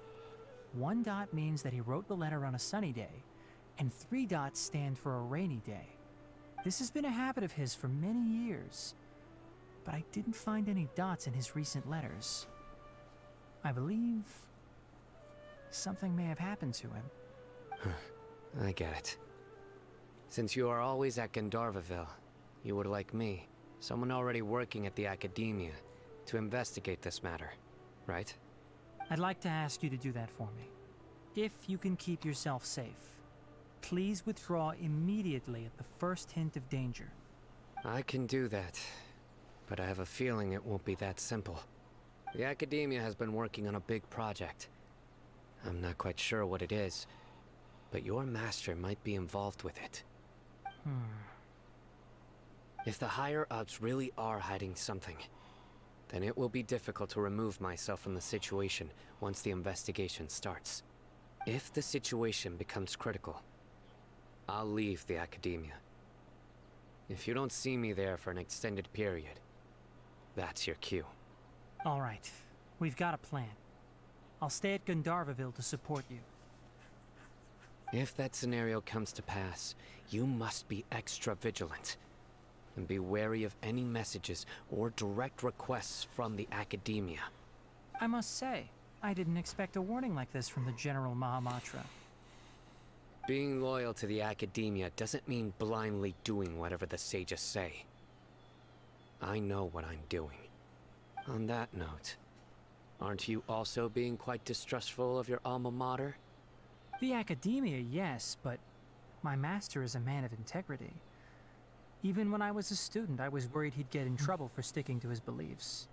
1 dot means that he wrote the letter on a sunny day, and 3 dots stand for a rainy day. This has been a habit of his for many years, but I didn't find any dots in his recent letters. I believe something may have happened to him. I get it. Since you are always at Gandharvaville, you would like me, someone already working at the Academia, to investigate this matter, right? I'd like to ask you to do that for me. If you can keep yourself safe, please withdraw immediately at the first hint of danger. I can do that, but I have a feeling it won't be that simple. The Academia has been working on a big project. I'm not quite sure what it is, but your master might be involved with it. If the higher-ups really are hiding something, then it will be difficult to remove myself from the situation once the investigation starts. If the situation becomes critical, I'll leave the Academia. If you don't see me there for an extended period, that's your cue. All right, we've got a plan. I'll stay at Gandharvaville to support you. If that scenario comes to pass, you must be extra vigilant. And be wary of any messages or direct requests from the Academia. I must say, I didn't expect a warning like this from the General Mahamatra. Being loyal to the Academia doesn't mean blindly doing whatever the sages say. I know what I'm doing. On that note, aren't you also being quite distrustful of your alma mater? The Academia, yes, but my master is a man of integrity. Even when I was a student, I was worried he'd get in trouble for sticking to his beliefs.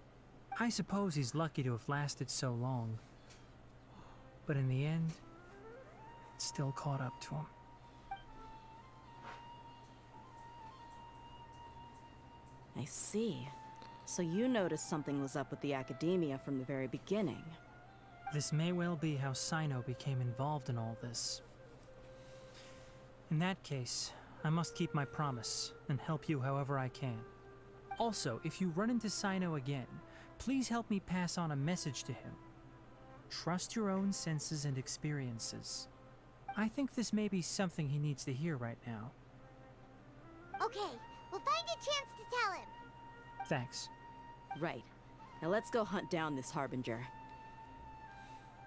I suppose he's lucky to have lasted so long. But in the end, it still caught up to him. I see. So you noticed something was up with the Academia from the very beginning. This may well be how Sino became involved in all this. In that case, I must keep my promise and help you however I can. Also, if you run into Sino again, please help me pass on a message to him. Trust your own senses and experiences. I think this may be something he needs to hear right now. Okay, we'll find a chance to tell him. Thanks. Right. Now let's go hunt down this Harbinger.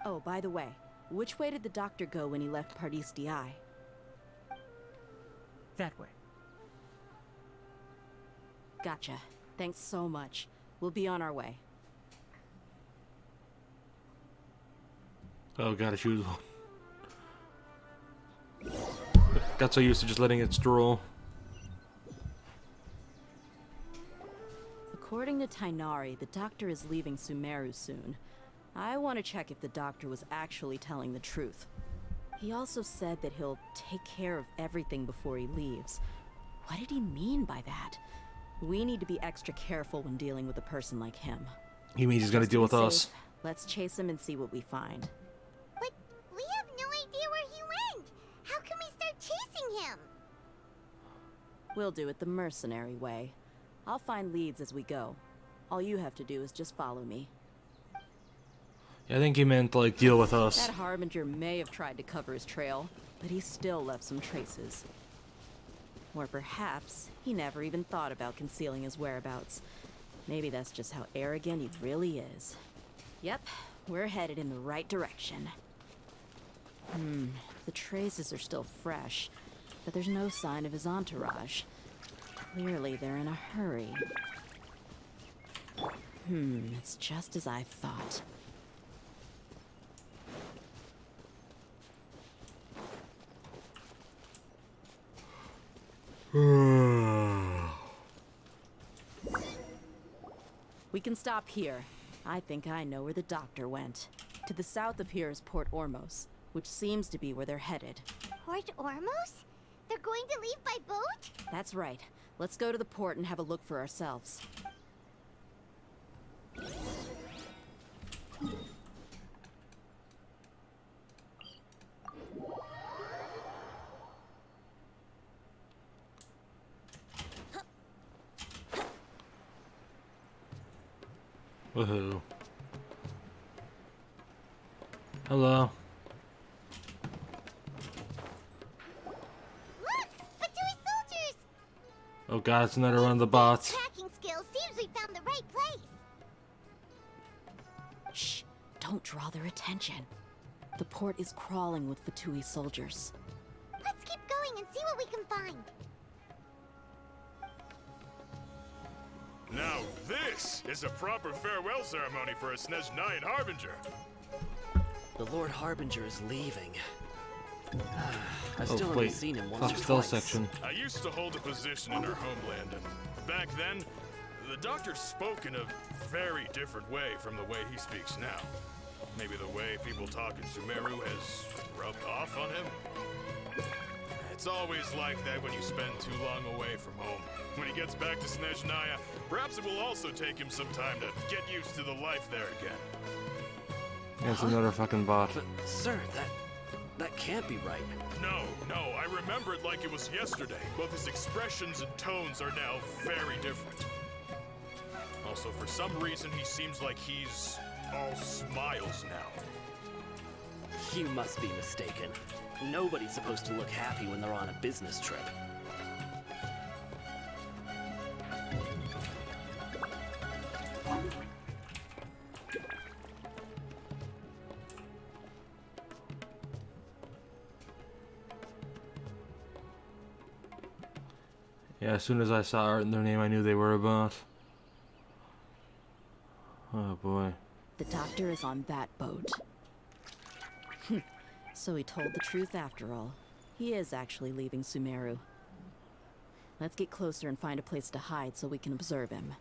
Oh, by the way, which way did the doctor go when he left Pardis DI? That way. Gotcha. Thanks so much. We'll be on our way. Oh, gotta choose one. Got so used to just letting it stroll. According to Tainari, the doctor is leaving Sumeru soon. I want to check if the doctor was actually telling the truth. He also said that he'll take care of everything before he leaves. What did he mean by that? We need to be extra careful when dealing with a person like him. He means he's gonna deal with us. Let's chase him and see what we find. But we have no idea where he went. How can we start chasing him? We'll do it the mercenary way. I'll find leads as we go. All you have to do is just follow me. Yeah, I think he meant, like, deal with us. That Harbinger may have tried to cover his trail, but he still left some traces. Or perhaps he never even thought about concealing his whereabouts. Maybe that's just how arrogant he really is. Yep, we're headed in the right direction. The traces are still fresh, but there's no sign of his entourage. Clearly they're in a hurry. It's just as I thought. We can stop here. I think I know where the doctor went. To the south of here is Port Ormos, which seems to be where they're headed. Port Ormos? They're going to leave by boat? That's right. Let's go to the port and have a look for ourselves. Woohoo. Hello. Look! Fatui soldiers! Oh god, it's another one of the bots. Tracking skills seems we found the right place. Shh! Don't draw their attention. The port is crawling with Fatui soldiers. Let's keep going and see what we can find. Now this is a proper farewell ceremony for a Snezhnayan Harbinger. The Lord Harbinger is leaving. I Oh, still haven't wait. seen him once or Stealth twice. section. I used to hold a position in our homeland, and back then, the doctor spoke in a very different way from the way he speaks now. Maybe the way people talk in Sumeru has rubbed off on him? It's always like that when you spend too long away from home. When he gets back to Snezhnaya, perhaps it will also take him some time to get used to the life there again. That's another fucking bot. But, sir, that can't be right. No, I remember it like it was yesterday. Both his expressions and tones are now very different. Also, for some reason, he seems like he's all smiles now. You must be mistaken. Nobody's supposed to look happy when they're on a business trip. Yeah, as soon as I saw art in their name, I knew they were a bot. Oh boy. The doctor is on that boat. So he told the truth after all. He is actually leaving Sumeru. Let's get closer and find a place to hide so we can observe him.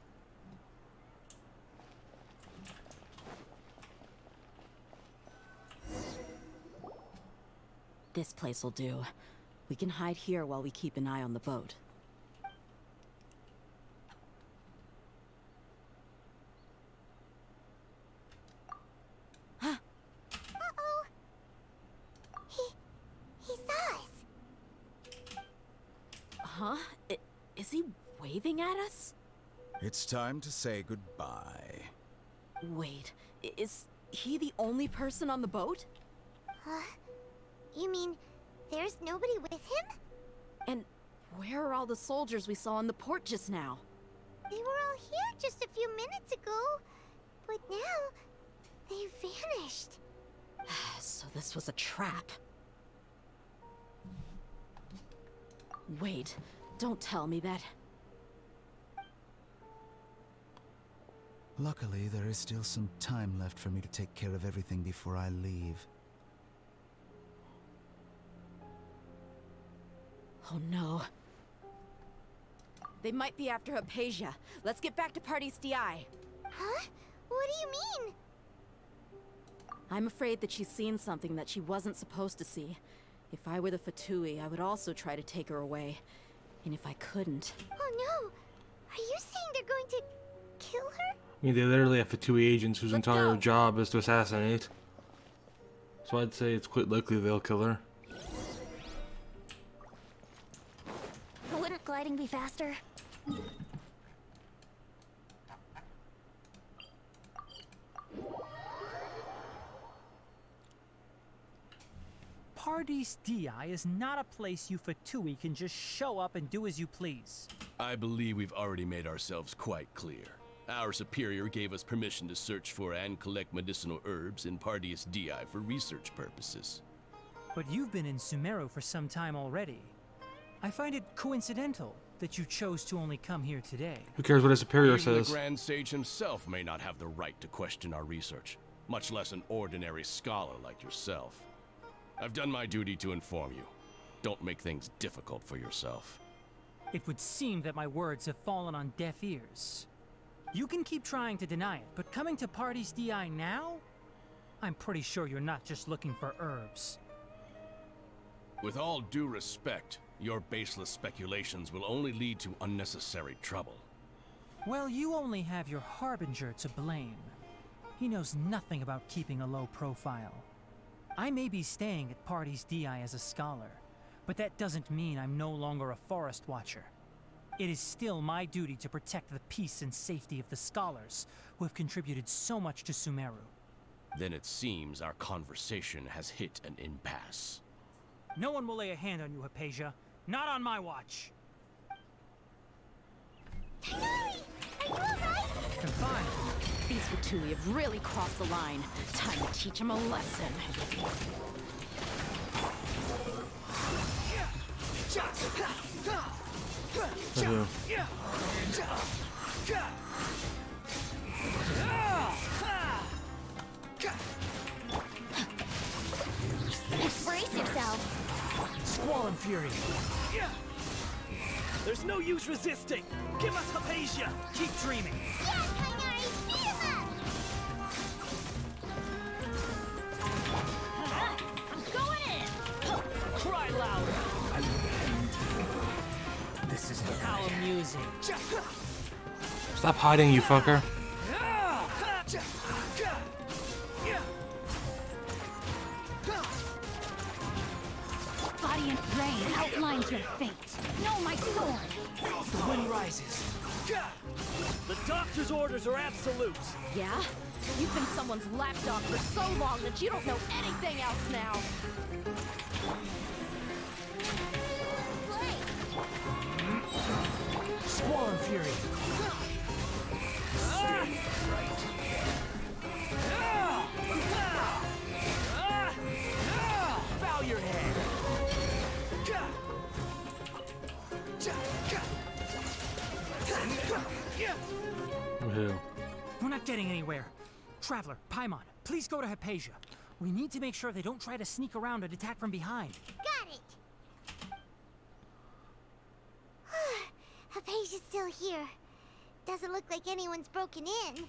This place will do. We can hide here while we keep an eye on the boat. Uh-oh. He saw us. Huh? Is he waving at us? It's time to say goodbye. Wait, is he the only person on the boat? You mean there's nobody with him? And where are all the soldiers we saw in the port just now? They were all here just a few minutes ago, but now they vanished. So this was a trap. Wait, don't tell me that. Luckily, there is still some time left for me to take care of everything before I leave. Oh no. They might be after Hypatia. Let's get back to Party's DI. Huh? What do you mean? I'm afraid that she's seen something that she wasn't supposed to see. If I were the Fatui, I would also try to take her away. And if I couldn't... Oh no! Are you saying they're going to kill her? I mean, they literally have Fatui agents whose Let's entire go. job is to assassinate. So I'd say it's quite likely they'll kill her. Wouldn't gliding be faster? Pardees DI is not a place you Fatui can just show up and do as you please. I believe we've already made ourselves quite clear. Our superior gave us permission to search for and collect medicinal herbs in Pardees DI for research purposes. But you've been in Sumeru for some time already. I find it coincidental that you chose to only come here today. Who cares what a superior Even says? the Grand Sage himself may not have the right to question our research, much less an ordinary scholar like yourself. I've done my duty to inform you. Don't make things difficult for yourself. It would seem that my words have fallen on deaf ears. You can keep trying to deny it, but coming to Pardees DI now? I'm pretty sure you're not just looking for herbs. With all due respect, your baseless speculations will only lead to unnecessary trouble. Well, you only have your Harbinger to blame. He knows nothing about keeping a low profile. I may be staying at Pardees DI as a scholar, but that doesn't mean I'm no longer a forest watcher. It is still my duty to protect the peace and safety of the scholars who have contributed so much to Sumeru. Then it seems our conversation has hit an impasse. No one will lay a hand on you, Hypatia. Not on my watch. Tighnari, are you alright? I'm fine. These Fatui have really crossed the line. Time to teach them a lesson. Brace yourself. Squall and fury. There's no use resisting. Give us Hypatia. Keep dreaming. Yeah, Tighnari, beat him up! I'm going in! Cry louder. This is how amusing. Stop hiding, you fucker. Body and rain outlines your fate. Know my sword. The wind rises. The doctor's orders are absolute. Yeah? You've been someone's lapdog for so long that you don't know anything else now. Squall and fury. Bow your head. Woohoo. We're not getting anywhere. Traveler, Paimon, please go to Hypatia. We need to make sure they don't try to sneak around and attack from behind. Got it! Hypatia's still here. Doesn't look like anyone's broken in.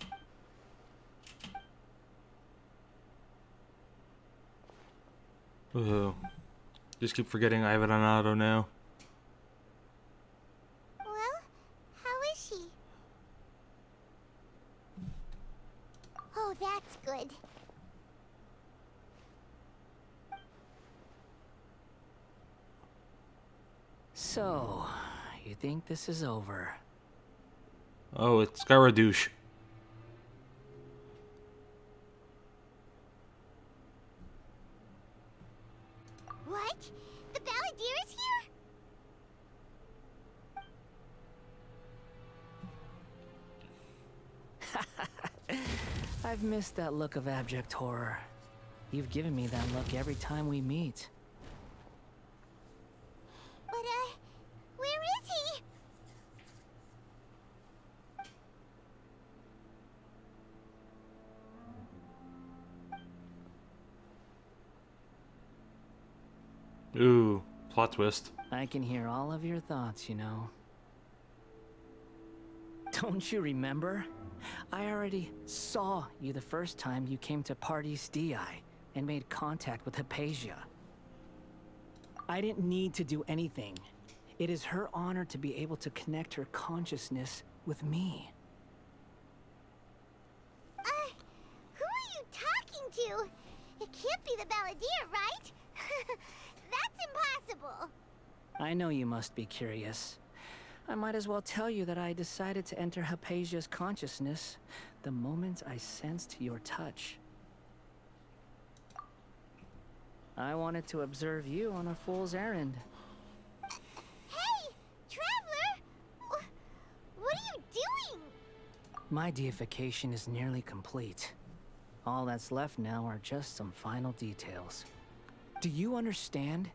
Woohoo. Just keep forgetting I have it on auto now. Well, how is she? Oh, that's good. So, you think this is over? Oh, it's Garadouche. What? The Balladeer is here? I've missed that look of abject horror. You've given me that look every time we meet. But, where is he? Ooh, plot twist. I can hear all of your thoughts, you know. Don't you remember? I already saw you the first time you came to Party's DI and made contact with Hypatia. I didn't need to do anything. It is her honor to be able to connect her consciousness with me. Who are you talking to? It can't be the Balladeer, right? That's impossible. I know you must be curious. I might as well tell you that I decided to enter Hypatia's consciousness the moment I sensed your touch. I wanted to observe you on a fool's errand. Hey, Traveler! What are you doing? My deification is nearly complete. All that's left now are just some final details. Do you understand?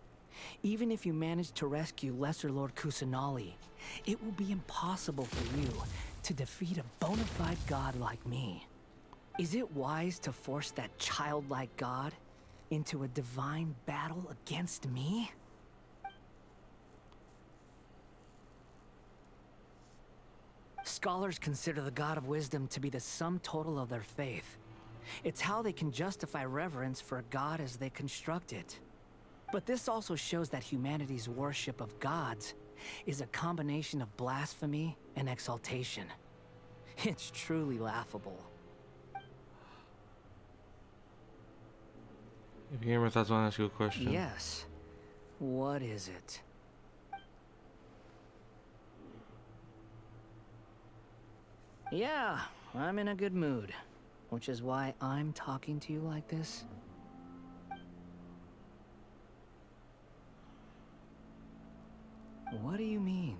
Even if you manage to rescue Lesser Lord Kusanali, it will be impossible for you to defeat a bona fide god like me. Is it wise to force that childlike god into a divine battle against me? Scholars consider the god of wisdom to be the sum total of their faith. It's how they can justify reverence for a god as they construct it. But this also shows that humanity's worship of gods is a combination of blasphemy and exaltation. It's truly laughable. If you hear my thoughts, I want to ask you a question. Yes. What is it? Yeah, I'm in a good mood. Which is why I'm talking to you like this. What do you mean?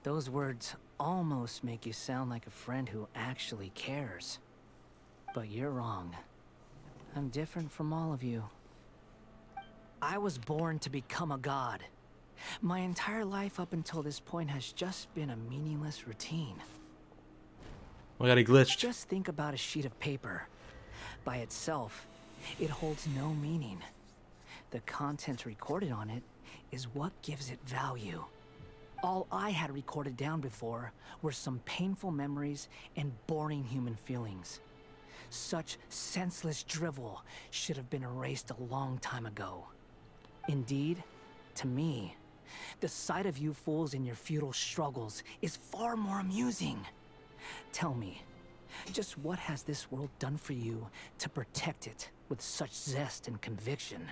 Those words almost make you sound like a friend who actually cares. But you're wrong. I'm different from all of you. I was born to become a god. My entire life up until this point has just been a meaningless routine. I got it glitched. Just think about a sheet of paper. By itself, it holds no meaning. The content recorded on it is what gives it value. All I had recorded down before were some painful memories and boring human feelings. Such senseless drivel should have been erased a long time ago. Indeed, to me, the sight of you fools in your futile struggles is far more amusing. Tell me, just what has this world done for you to protect it with such zest and conviction?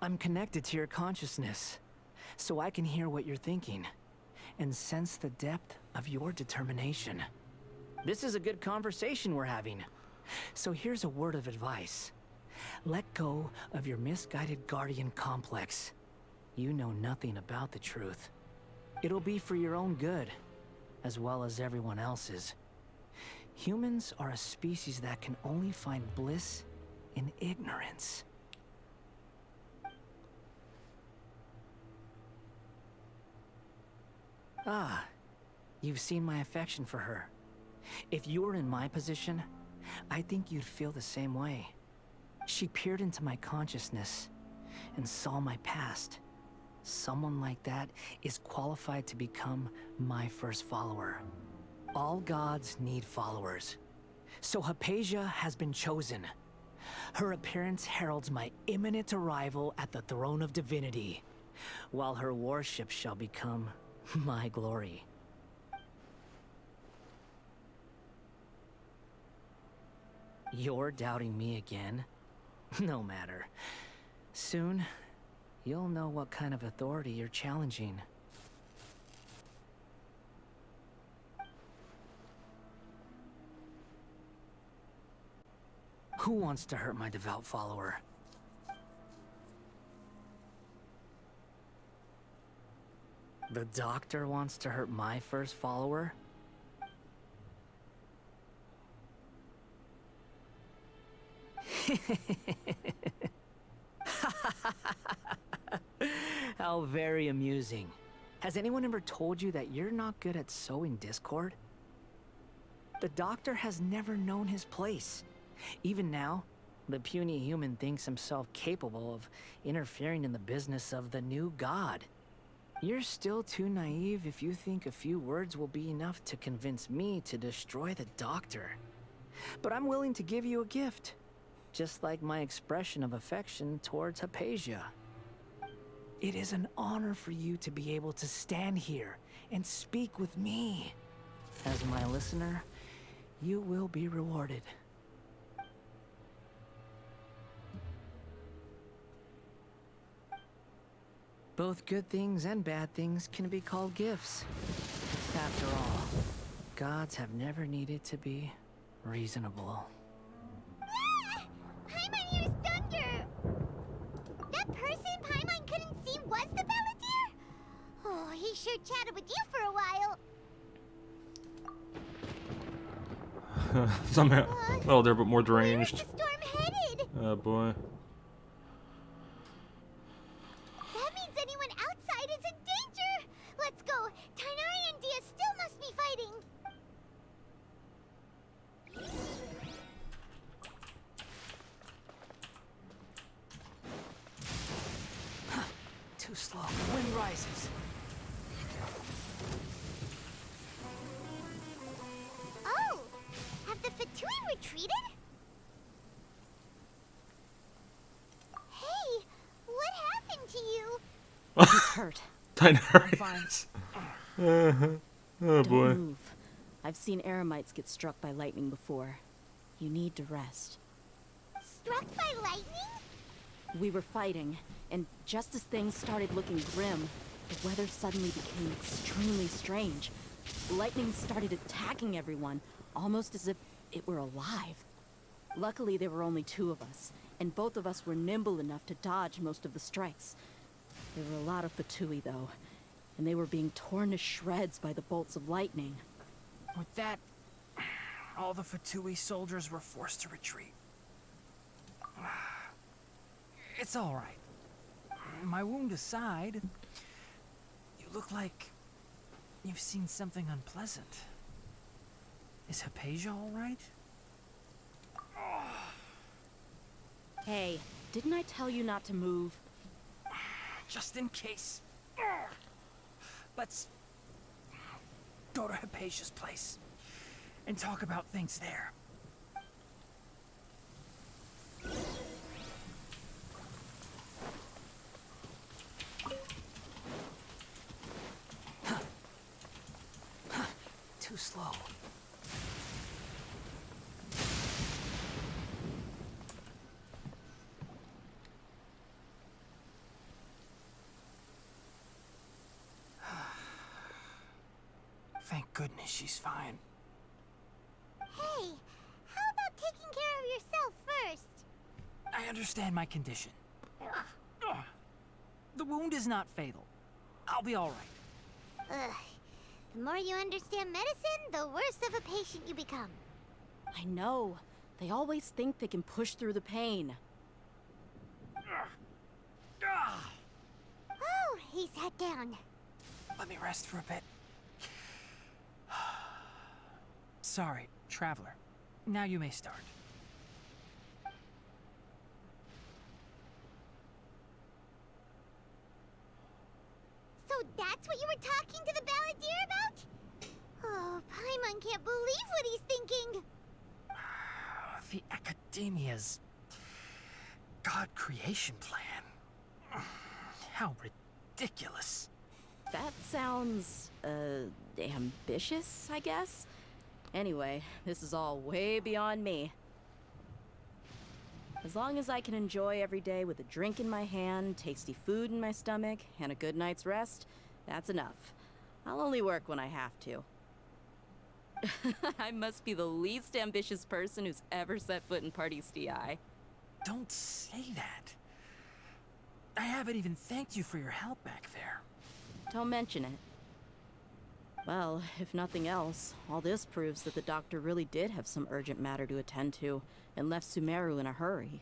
I'm connected to your consciousness, so I can hear what you're thinking and sense the depth of your determination. This is a good conversation we're having. So here's a word of advice. Let go of your misguided guardian complex. You know nothing about the truth. It'll be for your own good, as well as everyone else's. Humans are a species that can only find bliss in ignorance. Ah, you've seen my affection for her. If you were in my position, I think you'd feel the same way. She peered into my consciousness and saw my past. Someone like that is qualified to become my first follower. All gods need followers. So Hypatia has been chosen. Her appearance heralds my imminent arrival at the throne of divinity, while her worship shall become my glory. You're doubting me again? No matter. Soon, you'll know what kind of authority you're challenging. Who wants to hurt my devout follower? The doctor wants to hurt my first follower? How very amusing. Has anyone ever told you that you're not good at sowing discord? The doctor has never known his place. Even now, the puny human thinks himself capable of interfering in the business of the new god. You're still too naive if you think a few words will be enough to convince me to destroy the doctor. But I'm willing to give you a gift, just like my expression of affection towards Hypatia. It is an honor for you to be able to stand here and speak with me. As my listener, you will be rewarded. Both good things and bad things can be called gifts. After all, gods have never needed to be reasonable. Ah! Paimon hears thunder! That person Paimon couldn't see was the Balladeer? Oh, he sure chatted with you for a while. Somehow. Well, they're but more deranged. Where's the storm headed? Oh boy. That means anyone outside is in danger! Let's go! Tainari and Dia still must be fighting! Too slow. Wind rises. Oh! Have the Fatui retreated? Hey! What happened to you? He's hurt. Tynarius. Oh Don't boy. move. I've seen eremites get struck by lightning before. You need to rest. Struck by lightning? We were fighting, and just as things started looking grim, the weather suddenly became extremely strange. Lightning started attacking everyone, almost as if it were alive. Luckily, there were only 2 of us, and both of us were nimble enough to dodge most of the strikes. There were a lot of Fatui, though, and they were being torn to shreds by the bolts of lightning. With that, all the Fatui soldiers were forced to retreat. It's all right. My wound aside, you look like you've seen something unpleasant. Is Hypatia all right? Hey, didn't I tell you not to move? Just in case. Let's go to Hypatia's place and talk about things there. Too slow. Thank goodness she's fine. Hey, how about taking care of yourself first? I understand my condition. The wound is not fatal. I'll be all right. Ugh. The more you understand medicine, the worse of a patient you become. I know. They always think they can push through the pain. Oh, he sat down. Let me rest for a bit. Sorry, traveler. Now you may start. So that's what you were talking to the balladeer about? Oh, Paimon can't believe what he's thinking. The Academia's God creation plan. How ridiculous. That sounds, ambitious, I guess? Anyway, this is all way beyond me. As long as I can enjoy every day with a drink in my hand, tasty food in my stomach, and a good night's rest, that's enough. I'll only work when I have to. I must be the least ambitious person who's ever set foot in Party SDI. Don't say that. I haven't even thanked you for your help back there. Don't mention it. Well, if nothing else, all this proves that the doctor really did have some urgent matter to attend to, and left Sumeru in a hurry.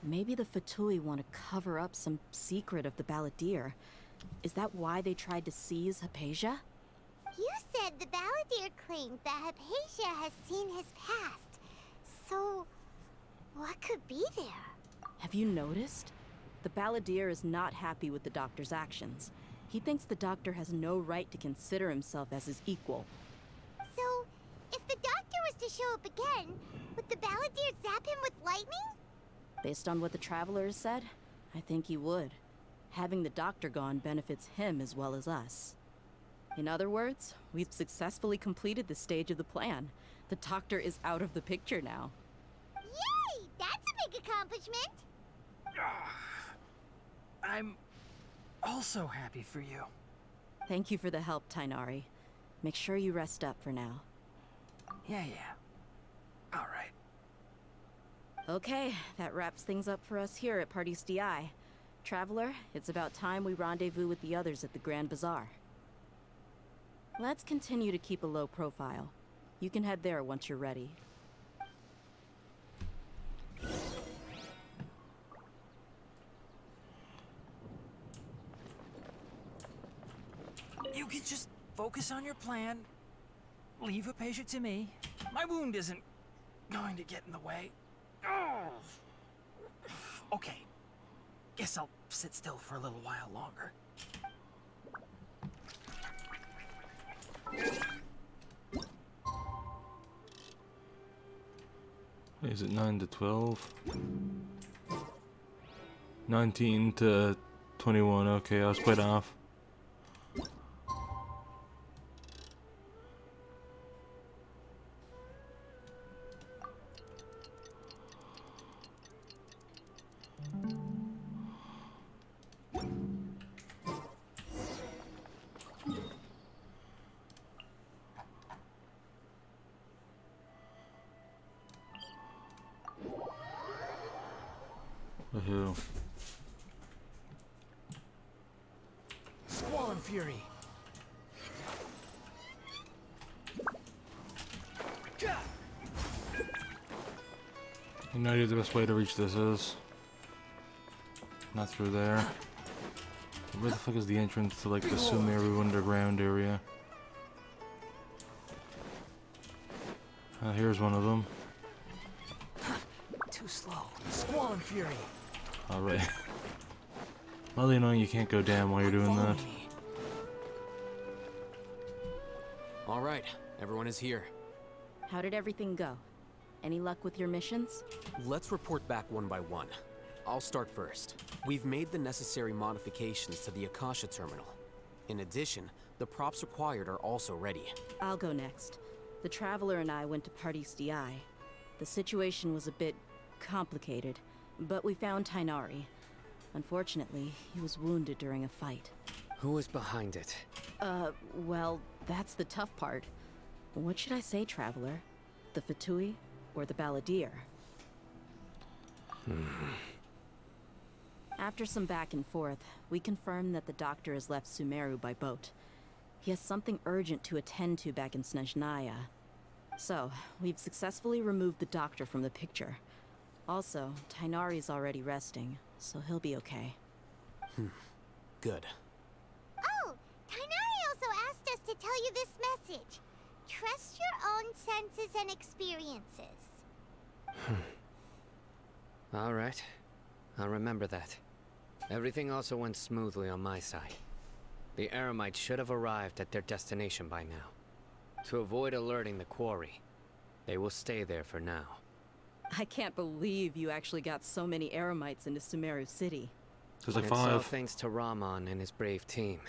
Maybe the Fatui want to cover up some secret of the balladeer. Is that why they tried to seize Hypatia? You said the balladeer claimed that Hypatia has seen his past. So, what could be there? Have you noticed? The balladeer is not happy with the doctor's actions. He thinks the doctor has no right to consider himself as his equal. So, if the doctor was to show up again, would the balladeer zap him with lightning? Based on what the traveler has said, I think he would. Having the doctor gone benefits him as well as us. In other words, we've successfully completed this stage of the plan. The doctor is out of the picture now. Yay! That's a big accomplishment! I'm also happy for you. Thank you for the help, Tainari. Make sure you rest up for now. Yeah. All right. Okay, that wraps things up for us here at Party SDI. Traveler, it's about time we rendezvous with the others at the Grand Bazaar. Let's continue to keep a low profile. You can head there once you're ready. You can just focus on your plan. Leave Hypatia to me. My wound isn't going to get in the way. Okay. Guess I'll sit still for a little while longer. Is it 9 to 12? 19 to 21. Okay, I was quite off. Woohoo. Squall and Fury. No idea the best way to reach this is. Not through there. Where the fuck is the entrance to like the Sumeru underground area? Here's one of them. Too slow. Squall and Fury. Alright. Well, you know you can't go down while you're doing that. Alright, everyone is here. How did everything go? Any luck with your missions? Let's report back one by one. I'll start first. We've made the necessary modifications to the Akasha terminal. In addition, the props required are also ready. I'll go next. The Traveler and I went to Party's DI. The situation was a bit complicated, but we found Tainari. Unfortunately, he was wounded during a fight. Who was behind it? Well, that's the tough part. What should I say, Traveler? The Fatui or the Balladeer? After some back and forth, we confirmed that the doctor has left Sumeru by boat. He has something urgent to attend to back in Snezhnaya. So, we've successfully removed the doctor from the picture. Also, Tainari's already resting, so he'll be okay. Good. Oh, Tainari also asked us to tell you this message. Trust your own senses and experiences. Alright. I'll remember that. Everything also went smoothly on my side. The Eremites should have arrived at their destination by now. To avoid alerting the quarry, they will stay there for now. I can't believe you actually got so many Eremites into Sumeru City. There's like It's all 5. thanks to Rahman and his brave team.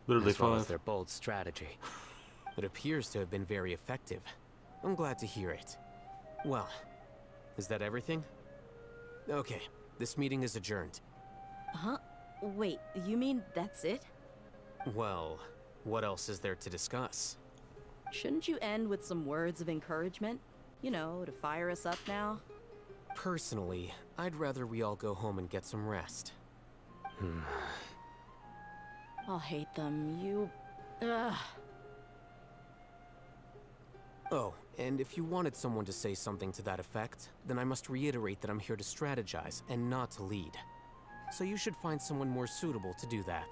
Literally as well 5. as their bold strategy. It appears to have been very effective. I'm glad to hear it. Well, is that everything? Okay, this meeting is adjourned. Huh? Wait, you mean that's it? Well, what else is there to discuss? Shouldn't you end with some words of encouragement? You know, to fire us up now? Personally, I'd rather we all go home and get some rest. I'll hate them. You... Ugh. Oh, and if you wanted someone to say something to that effect, then I must reiterate that I'm here to strategize and not to lead. So you should find someone more suitable to do that.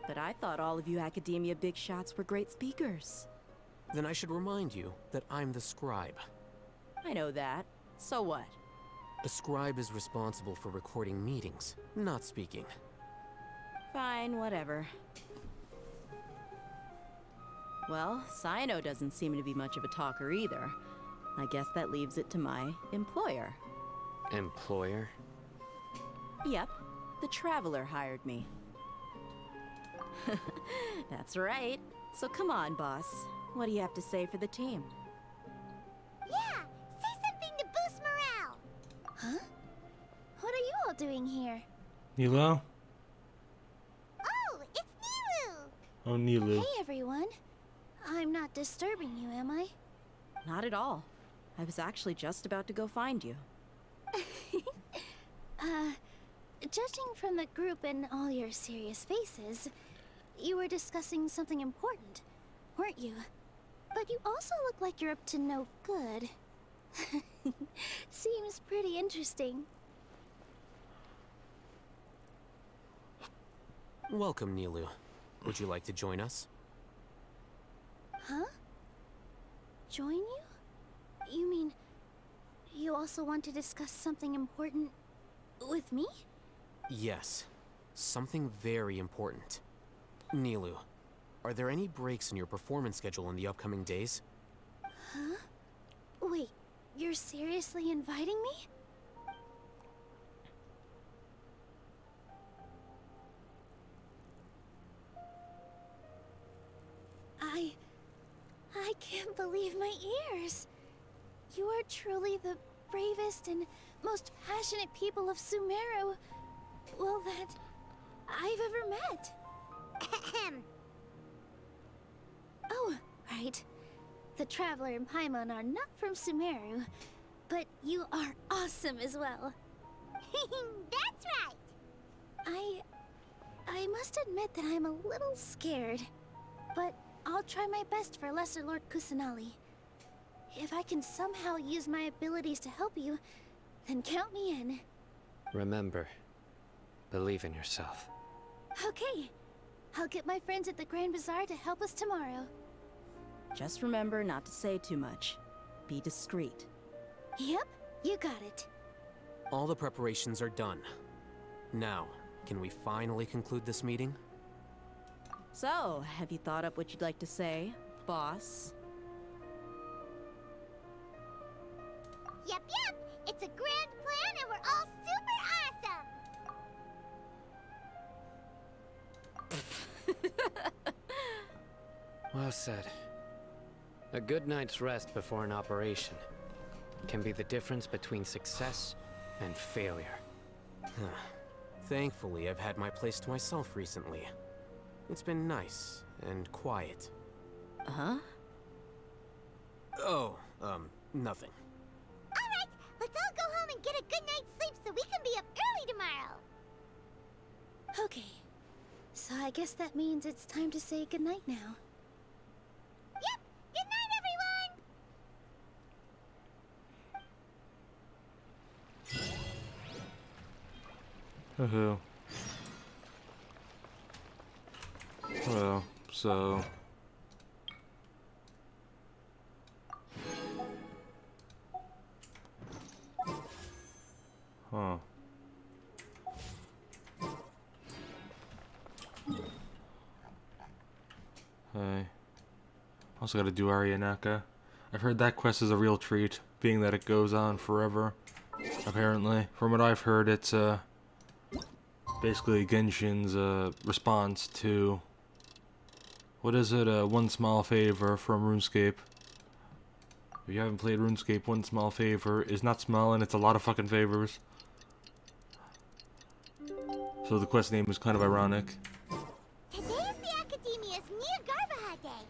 But I thought all of you Academia big shots were great speakers. Then I should remind you that I'm the scribe. I know that. So what? A scribe is responsible for recording meetings, not speaking. Fine, whatever. Well, Cyno doesn't seem to be much of a talker either. I guess that leaves it to my employer. Employer? Yep, the Traveler hired me. That's right. So come on, boss. What do you have to say for the team? Yeah, say something to boost morale. Huh? What are you all doing here? Nilo? Oh, it's Nilu. Oh, Nilu. Hey, everyone. I'm not disturbing you, am I? Not at all. I was actually just about to go find you. Judging from the group and all your serious faces, you were discussing something important, weren't you? But you also look like you're up to no good. Seems pretty interesting. Welcome, Nilu. Would you like to join us? Huh? Join you? You mean you also want to discuss something important with me? Yes. Something very important. Nilu, are there any breaks in your performance schedule in the upcoming days? Huh? Wait, You're seriously inviting me? I can't believe my ears. You are truly the bravest and most passionate people of Sumeru, well, that I've ever met. Ahem. Oh, right. The Traveler and Paimon are not from Sumeru, but you are awesome as well. That's right. I must admit that I'm a little scared, but I'll try my best for Lesser Lord Kusanali. If I can somehow use my abilities to help you, then count me in. Remember, believe in yourself. Okay. I'll get my friends at the Grand Bazaar to help us tomorrow. Just remember not to say too much. Be discreet. Yep, you got it. All the preparations are done. Now, can we finally conclude this meeting? So, have you thought up what you'd like to say, boss? Yep. It's a grand plan and we're all super awesome. Well said. A good night's rest before an operation can be the difference between success and failure. Thankfully, I've had my place to myself recently. It's been nice and quiet. Huh? Oh, nothing. Alright, let's all go home and get a good night's sleep so we can be up early tomorrow. Okay. So I guess that means it's time to say goodnight now. Yep, good night everyone! Well, so... Huh. Hey. Also gotta do Arianaka. I've heard that quest is a real treat, being that it goes on forever. Apparently. From what I've heard, it's, basically Genshin's, response to... What is it? One small favor from RuneScape. If you haven't played RuneScape, one small favor is not small, and it's a lot of fucking favors. So the quest name is kind of ironic. Today is the Academia's Nia Garbaha Day.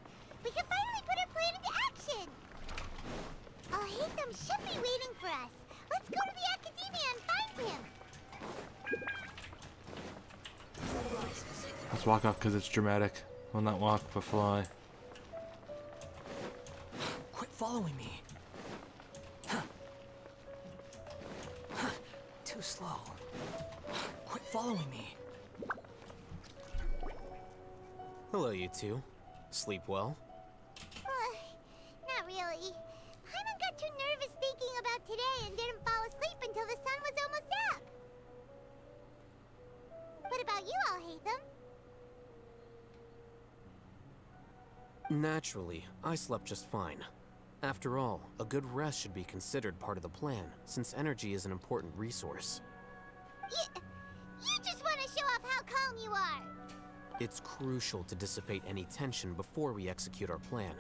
We can finally put our plan into action. I'll hate them should be waiting for us. Let's go to the Academia and find him. Let's walk up because it's dramatic. Well, not walk, but fly. Quit following me. Too slow. Quit following me. Hello, you two. Sleep well? Not really. Paimon got too nervous thinking about today and didn't fall asleep until the sun was almost up. What about you, all hate them? Naturally, I slept just fine. After all, a good rest should be considered part of the plan, since energy is an important resource. You just want to show off how calm you are. It's crucial to dissipate any tension before we execute our plan.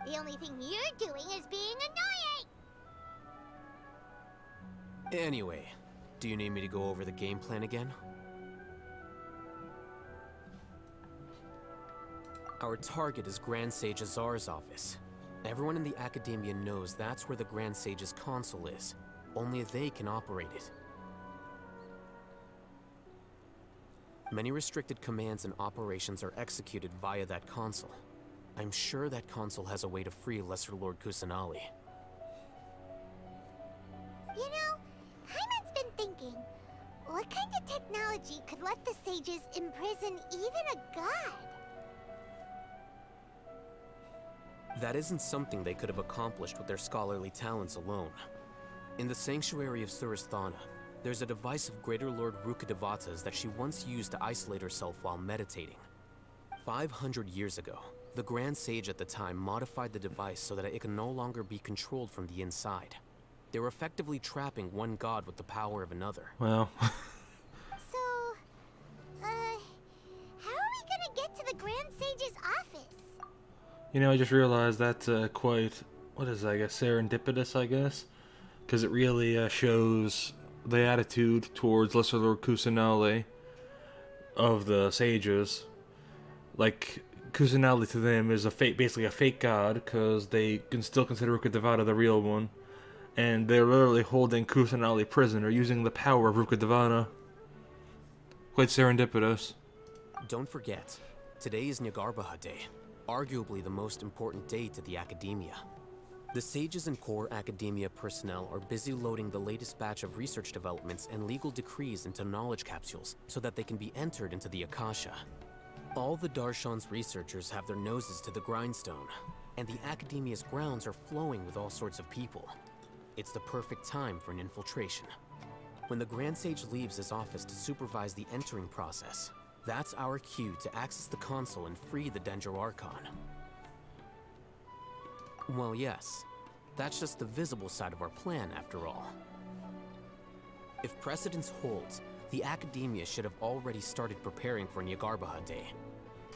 The only thing you're doing is being annoying. Anyway, do you need me to go over the game plan again? Our target is Grand Sage Azar's office. Everyone in the Academia knows that's where the Grand Sage's console is. Only they can operate it. Many restricted commands and operations are executed via that console. I'm sure that console has a way to free Lesser Lord Kusanali. You know, Paimon's been thinking, what kind of technology could let the sages imprison even a god? That isn't something they could have accomplished with their scholarly talents alone. In the Sanctuary of Surasthana, there's a device of Greater Lord Rukkhadevata's that she once used to isolate herself while meditating. 500 years ago, the Grand Sage at the time modified the device so that it can no longer be controlled from the inside. They're effectively trapping one god with the power of another. Well. So, how are we gonna get to the Grand Sage's office? You know, I just realized that's quite, what is that, I guess, serendipitous, I guess? Because it really shows the attitude towards Lesser Lord Kusanali of the sages. Like, Kusanali to them is basically a fake god, because they can still consider Ruka Devata the real one. And they're literally holding Kusanali prisoner using the power of Ruka Devata. Quite serendipitous. Don't forget, today is Nagarbaha Day, arguably the most important day to the Academia. The sages and core Academia personnel are busy loading the latest batch of research developments and legal decrees into knowledge capsules so that they can be entered into the Akasha. All the Darshan's researchers have their noses to the grindstone, and the Academia's grounds are flowing with all sorts of people. It's the perfect time for an infiltration. When the Grand Sage leaves his office to supervise the entering process, that's our cue to access the console and free the Dendro Archon. Well, yes. That's just the visible side of our plan, after all. If precedence holds, the Academia should have already started preparing for Nagarbaha Day.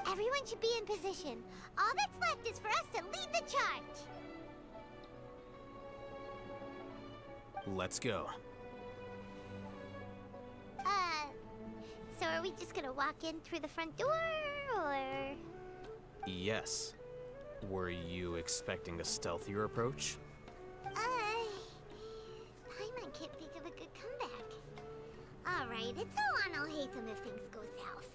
Everyone should be in position. All that's left is for us to lead the charge. Let's go. So are we just gonna walk in through the front door, or...? Yes. Were you expecting a stealthier approach? Paimon can't think of a good comeback. Alright, it's all on Alhaitham if things go south.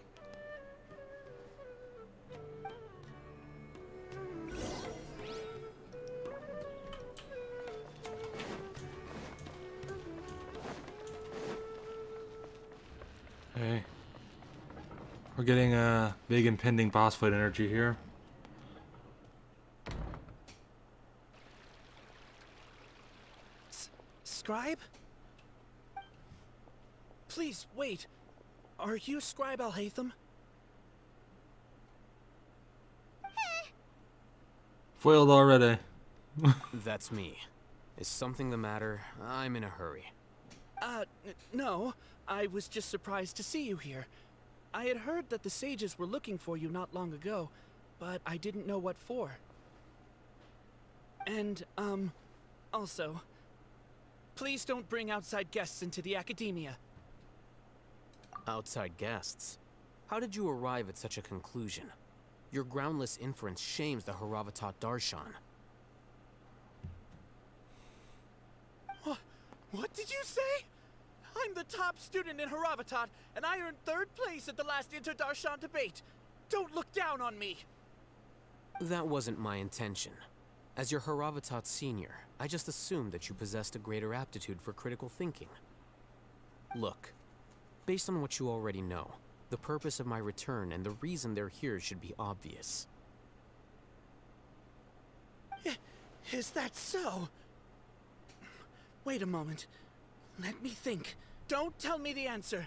Hey. We're getting a big impending boss fight energy here. Scribe? Please, wait. Are you Scribe Alhaitham? Foiled already. That's me. Is something the matter? I'm in a hurry. No. I was just surprised to see you here. I had heard that the sages were looking for you not long ago, but I didn't know what for. And, also, please don't bring outside guests into the Academia. Outside guests? How did you arrive at such a conclusion? Your groundless inference shames the Haravatat Darshan. What did you say? I'm the top student in Haravatat, and I earned 3rd place at the last Inter-Darshan debate. Don't look down on me! That wasn't my intention. As your Haravatat senior, I just assumed that you possessed a greater aptitude for critical thinking. Look, based on what you already know, the purpose of my return and the reason they're here should be obvious. Is that so? Wait a moment. Let me think. Don't tell me the answer.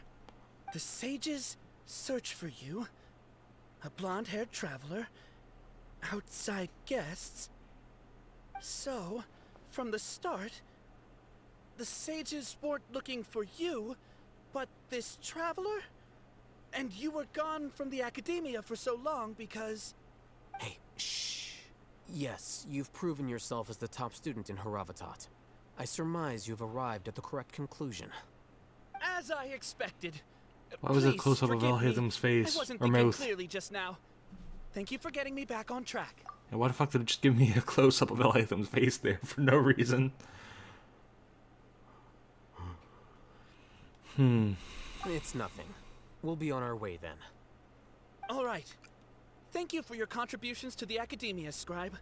The sages search for you. A blonde-haired traveler. Outside guests. So, from the start, the sages weren't looking for you, but this traveler? And you were gone from the Academia for so long because... Hey, shh. Yes, you've proven yourself as the top student in Haravatat. I surmise you've arrived at the correct conclusion. As I expected. Why was it Please close up of forgive me. Alhaitham's face I wasn't or thinking mouth? clearly just now. Thank you for getting me back on track. And why the fuck did it just give me a close up of Alhaitham's face there for no reason? It's nothing. We'll be on our way then. All right. Thank you for your contributions to the Academia, Scribe.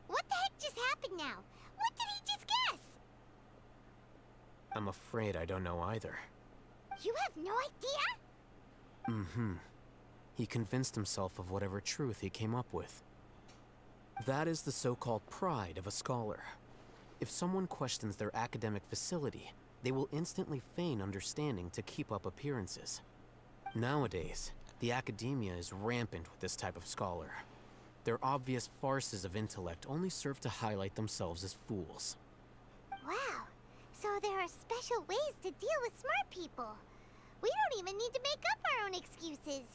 What the heck just happened now? What did he just guess? I'm afraid I don't know either. You have no idea? Mm-hmm. He convinced himself of whatever truth he came up with. That is the so-called pride of a scholar. If someone questions their academic facility, they will instantly feign understanding to keep up appearances. Nowadays, the academia is rampant with this type of scholar. Their obvious farces of intellect only serve to highlight themselves as fools. Wow, so there are special ways to deal with smart people. We don't even need to make up our own excuses.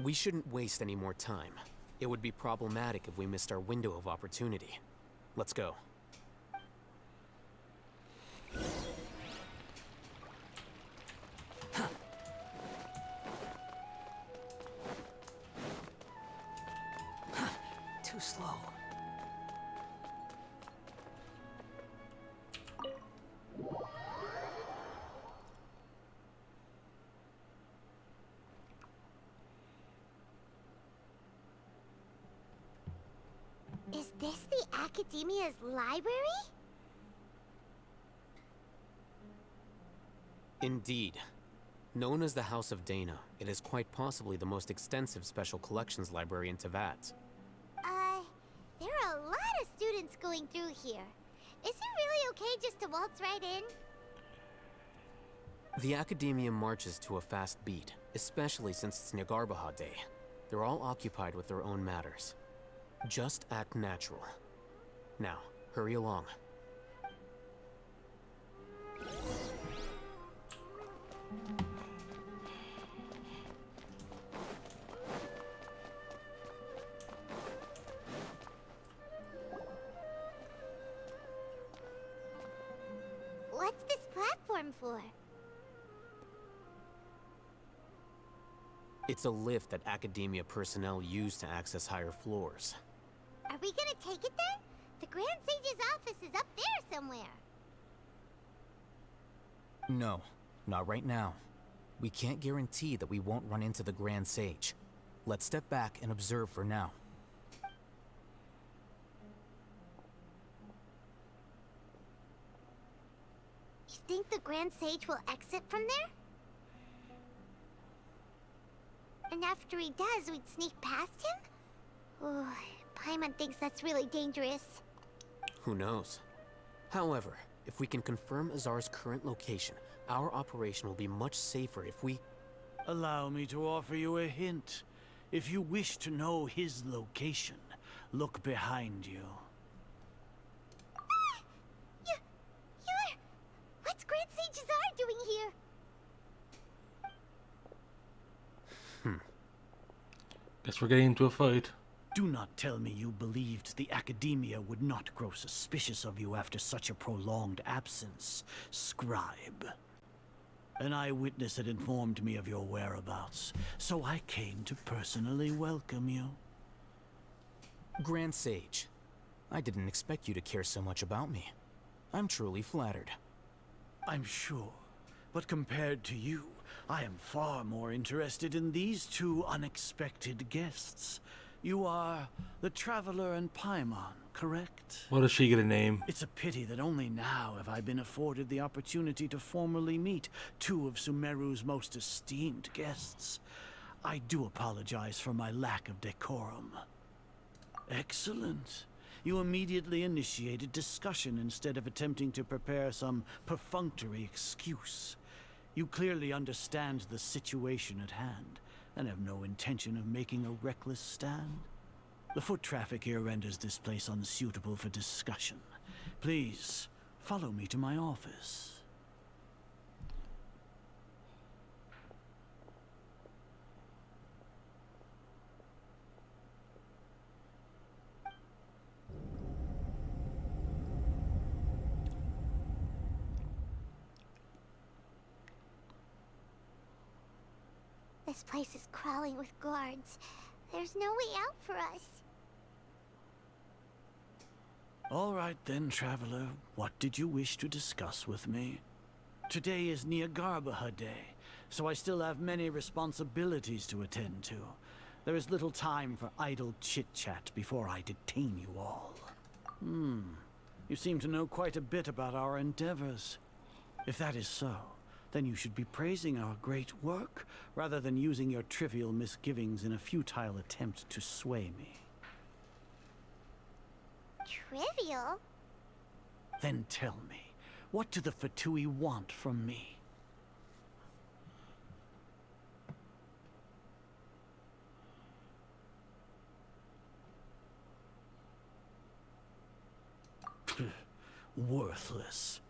We shouldn't waste any more time. It would be problematic if we missed our window of opportunity. Let's go. Too slow. Is this the Academia's library? Indeed. Known as the House of Dana, it is quite possibly the most extensive special collections library in Teyvat. There are a lot of students going through here. Is it really okay just to waltz right in? The Academia marches to a fast beat, especially since it's Nagarbaha Day. They're all occupied with their own matters. Just act natural. Now, hurry along. What's this platform for? It's a lift that Academia personnel use to access higher floors. Are we gonna take it then? The Grand Sage's office is up there somewhere. No, not right now. We can't guarantee that we won't run into the Grand Sage. Let's step back and observe for now. You think the Grand Sage will exit from there? And after he does, we'd sneak past him? Oh, Paimon thinks that's really dangerous. Who knows? However, if we can confirm Azar's current location, our operation will be much safer if we... Allow me to offer you a hint. If you wish to know his location, look behind you. You're... What's Grand Sage Azar doing here? Guess we're getting into a fight. Do not tell me you believed the Academia would not grow suspicious of you after such a prolonged absence, scribe. An eyewitness had informed me of your whereabouts, so I came to personally welcome you. Grand Sage, I didn't expect you to care so much about me. I'm truly flattered. I'm sure, but compared to you, I am far more interested in these two unexpected guests. You are the Traveler and Paimon, correct? What does she get a name? It's a pity that only now have I been afforded the opportunity to formally meet two of Sumeru's most esteemed guests. I do apologize for my lack of decorum. Excellent. You immediately initiated discussion instead of attempting to prepare some perfunctory excuse. You clearly understand the situation at hand, and have no intention of making a reckless stand. The foot traffic here renders this place unsuitable for discussion. Please, follow me to my office. This place is crawling with guards. There's no way out for us. All right then, Traveler. What did you wish to discuss with me? Today is Nagarbaha Day, so I still have many responsibilities to attend to. There is little time for idle chit-chat before I detain you all. You seem to know quite a bit about our endeavors. If that is so, then you should be praising our great work, rather than using your trivial misgivings in a futile attempt to sway me. Trivial? Then tell me, what do the Fatui want from me? worthless.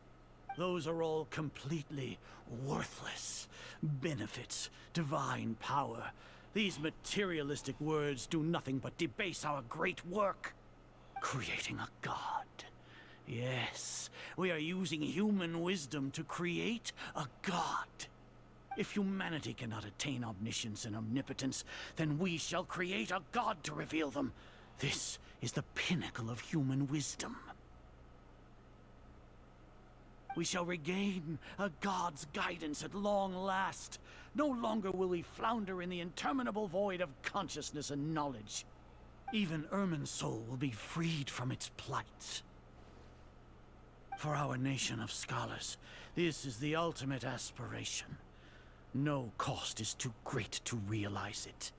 Those are all completely worthless. Benefits, divine power. These materialistic words do nothing but debase our great work. Creating a god. Yes, we are using human wisdom to create a god. If humanity cannot attain omniscience and omnipotence, then we shall create a god to reveal them. This is the pinnacle of human wisdom. We shall regain a god's guidance at long last. No longer will we flounder in the interminable void of consciousness and knowledge. Even Ermin's soul will be freed from its plight. For our nation of scholars, this is the ultimate aspiration. No cost is too great to realize it.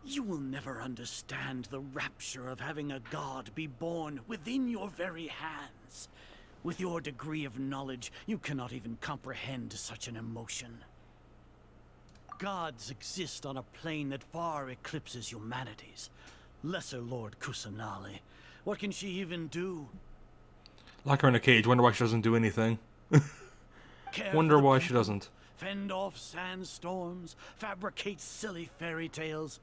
You will never understand the rapture of having a god be born within your very hands. With your degree of knowledge, you cannot even comprehend such an emotion. Gods exist on a plane that far eclipses humanity's. Lesser Lord Kusanali, what can she even do? Lock her in a cage. Wonder why she doesn't do anything. Wonder why she doesn't. Fend off sandstorms, fabricate silly fairy tales.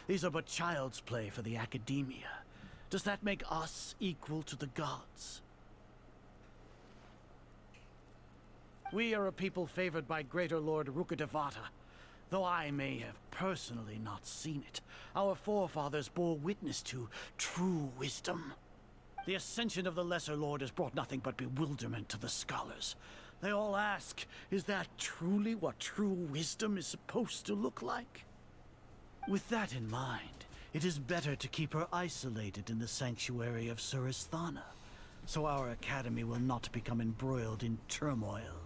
These are but child's play for the academia. Does that make us equal to the gods? We are a people favored by Greater Lord Rukkhadevata. Though I may have personally not seen it, our forefathers bore witness to true wisdom. The ascension of the Lesser Lord has brought nothing but bewilderment to the scholars. They all ask, is that truly what true wisdom is supposed to look like? With that in mind, it is better to keep her isolated in the sanctuary of Suristhana, so our academy will not become embroiled in turmoil.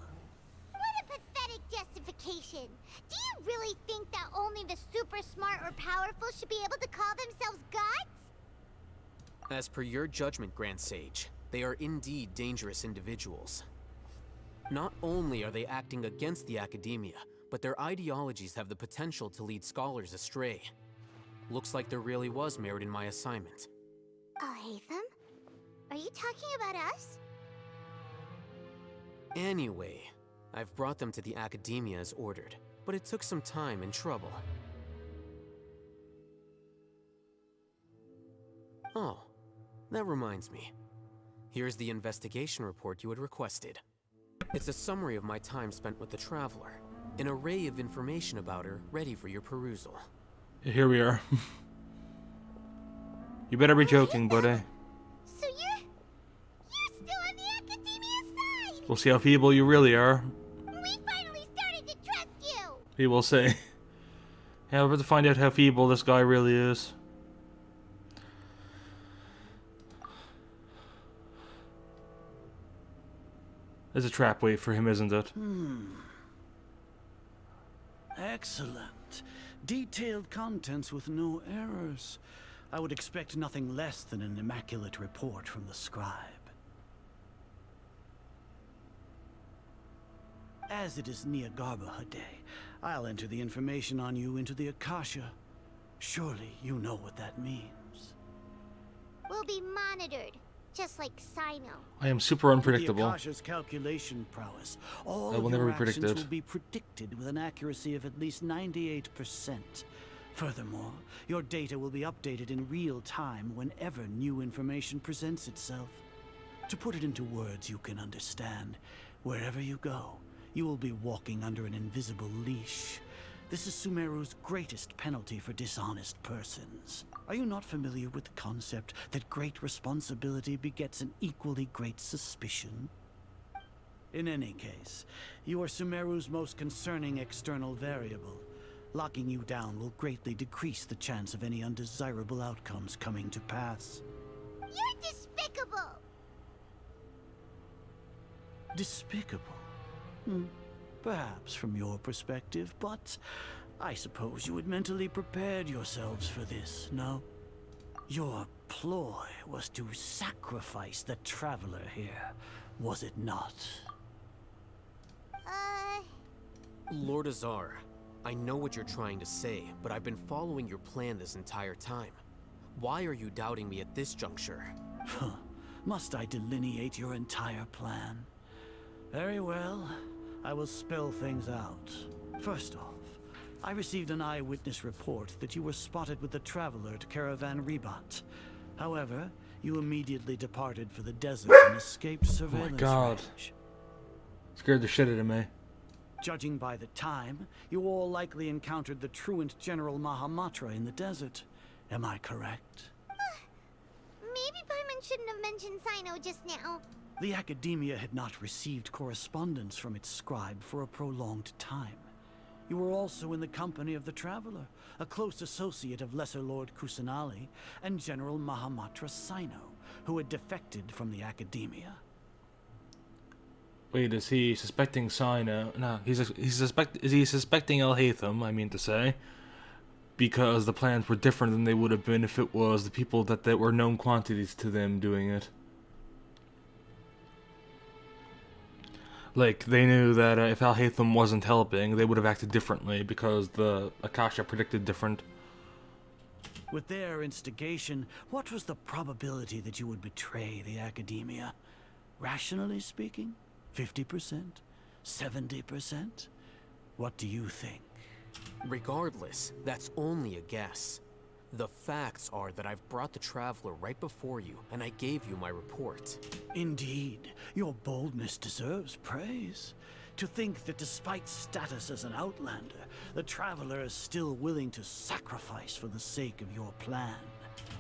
What a pathetic justification! Do you really think that only the super smart or powerful should be able to call themselves gods? As per your judgment, Grand Sage, they are indeed dangerous individuals. Not only are they acting against the academia, but their ideologies have the potential to lead scholars astray. Looks like there really was merit in my assignment. Oh, Hatham? Are you talking about us? Anyway, I've brought them to the academia as ordered, but it took some time and trouble. Oh, that reminds me. Here's the investigation report you had requested. It's a summary of my time spent with the Traveler. An array of information about her ready for your perusal. Here we are. You better be joking, buddy. So you're still on the academia side! We'll see how feeble you really are. We finally started to trust you! He will say. Yeah, we're about to find out how feeble this guy really is. There's a trap wait for him, isn't it? Excellent. Detailed contents with no errors. I would expect nothing less than an immaculate report from the scribe. As it is Niagarbaha Day, I'll enter the information on you into the Akasha. Surely you know what that means. We'll be monitored, just like Sino. I am super unpredictable. The Akasha's calculation prowess. All I will of never your be predicted. actions will be predicted with an accuracy of at least 98%. Furthermore, your data will be updated in real time whenever new information presents itself. To put it into words you can understand, wherever you go, you will be walking under an invisible leash. This is Sumeru's greatest penalty for dishonest persons. Are you not familiar with the concept that great responsibility begets an equally great suspicion? In any case, you are Sumeru's most concerning external variable. Locking you down will greatly decrease the chance of any undesirable outcomes coming to pass. You're despicable! Despicable? Perhaps from your perspective, but I suppose you had mentally prepared yourselves for this, no? Your ploy was to sacrifice the Traveler here, was it not? Lord Azar, I know what you're trying to say, but I've been following your plan this entire time. Why are you doubting me at this juncture? Must I delineate your entire plan? Very well. I will spell things out. First off, I received an eyewitness report that you were spotted with the Traveler at Caravan Rebat. However, you immediately departed for the desert and escaped surveillance Oh my god. range. Scared the shit out of me. Judging by the time, you all likely encountered the truant General Mahamatra in the desert. Am I correct? Maybe Paimon shouldn't have mentioned Sino just now. The Academia had not received correspondence from its scribe for a prolonged time. You were also in the company of the Traveler, a close associate of Lesser Lord Kusanali and General Mahamatra Sino, who had defected from the Academia. Wait, is he suspecting Sino? No, is he suspecting El Hatham, I mean to say, because the plans were different than they would have been if it was the people that were known quantities to them doing it. Like, they knew that if Al Hatham wasn't helping, they would have acted differently because the Akasha predicted different. With their instigation, what was the probability that you would betray the Academia? Rationally speaking, 50%? 70%? What do you think? Regardless, that's only a guess. The facts are that I've brought the Traveler right before you, and I gave you my report. Indeed, your boldness deserves praise. To think that despite status as an outlander, the Traveler is still willing to sacrifice for the sake of your plan.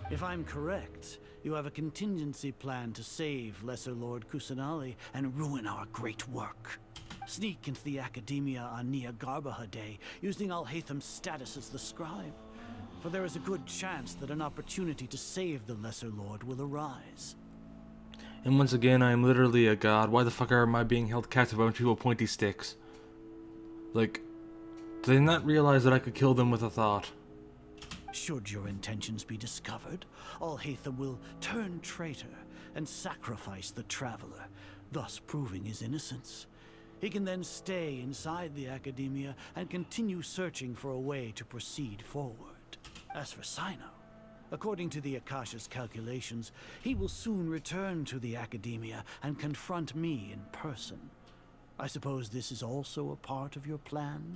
If I'm correct, you have a contingency plan to save Lesser Lord Kusanali and ruin our great work. Sneak into the Academia on Nia Garbaha Day, using Al Hatham's status as the scribe. For there is a good chance that an opportunity to save the Lesser Lord will arise. And once again, I am literally a god. Why the fuck am I being held captive by two pointy sticks? Like, did they not realize that I could kill them with a thought? Should your intentions be discovered, Al Hatham will turn traitor and sacrifice the Traveler, thus proving his innocence. He can then stay inside the Academia and continue searching for a way to proceed forward. As for Sino, according to the Akasha's calculations, he will soon return to the Academia and confront me in person. I suppose this is also a part of your plan?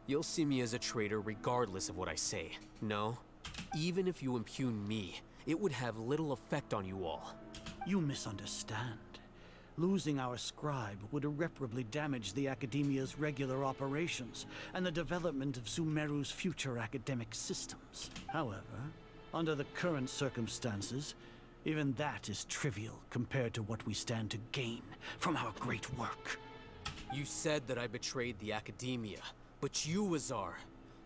You'll see me as a traitor regardless of what I say. No, even if you impugn me, it would have little effect on you all. You misunderstand. Losing our scribe would irreparably damage the Academia's regular operations and the development of Sumeru's future academic systems. However, under the current circumstances, even that is trivial compared to what we stand to gain from our great work. You said that I betrayed the Academia, but you, Azar,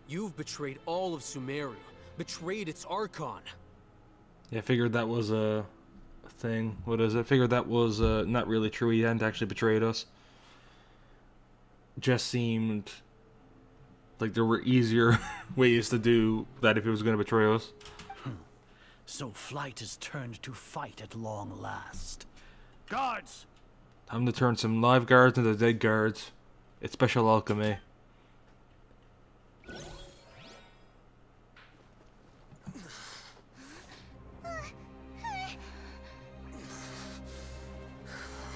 you've betrayed all of Sumeru, betrayed its Archon. Yeah, I figured that was a thing. What is it? Figured that was not really true. He hadn't actually betrayed us. Just seemed like there were easier ways to do that if he was going to betray us. So flight has turned to fight at long last. Guards! Time to turn some live guards into dead guards. It's special alchemy.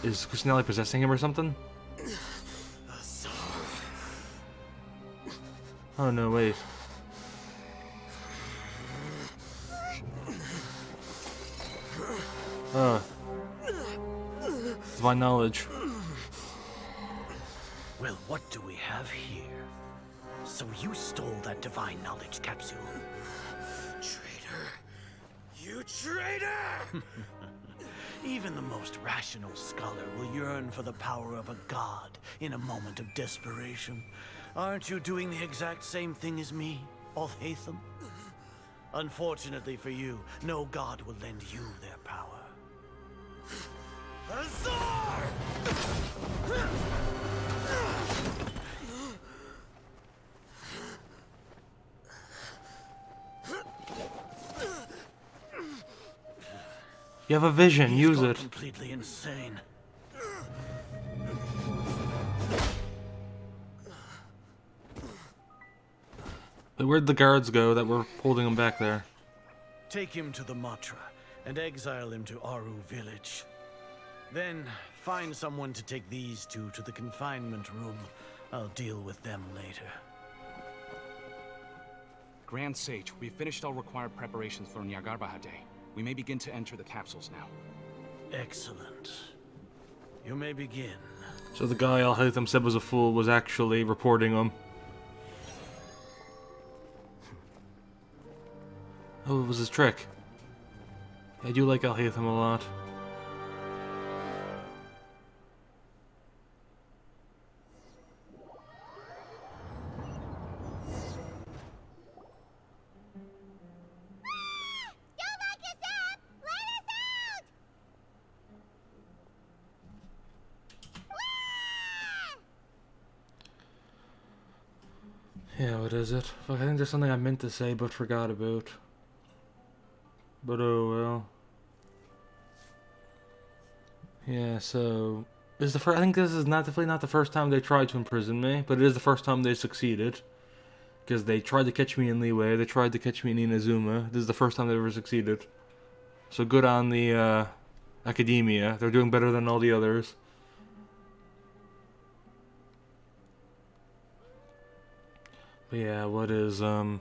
Is Kusanali possessing him or something? Oh no, wait. Divine knowledge. Well, what do we have here? So you stole that divine knowledge capsule. Traitor! You traitor! Even the most rational scholar will yearn for the power of a god in a moment of desperation. Aren't you doing the exact same thing as me, Al Hatham? Unfortunately for you, no god will lend you their power. Azar! You have a vision, use it. Completely insane. Where'd the guards go that were holding him back there? Take him to the Matra and exile him to Aru village. Then, find someone to take these two to the confinement room. I'll deal with them later. Grand Sage, we've finished all required preparations for Nyargarbaha Day. We may begin to enter the capsules now. Excellent. You may begin. So the guy Al-Haytham said was a fool was actually reporting him. Oh, it was his trick. I do like Al-Haytham a lot. Yeah, what is it? Fuck, I think there's something I meant to say but forgot about. But oh well. Yeah, so this is the first. I think this is definitely not the first time they tried to imprison me, but it is the first time they succeeded. Because they tried to catch me in Leeway, they tried to catch me in Inazuma. This is the first time they ever succeeded. So good on the Academia. They're doing better than all the others. But yeah, what is, So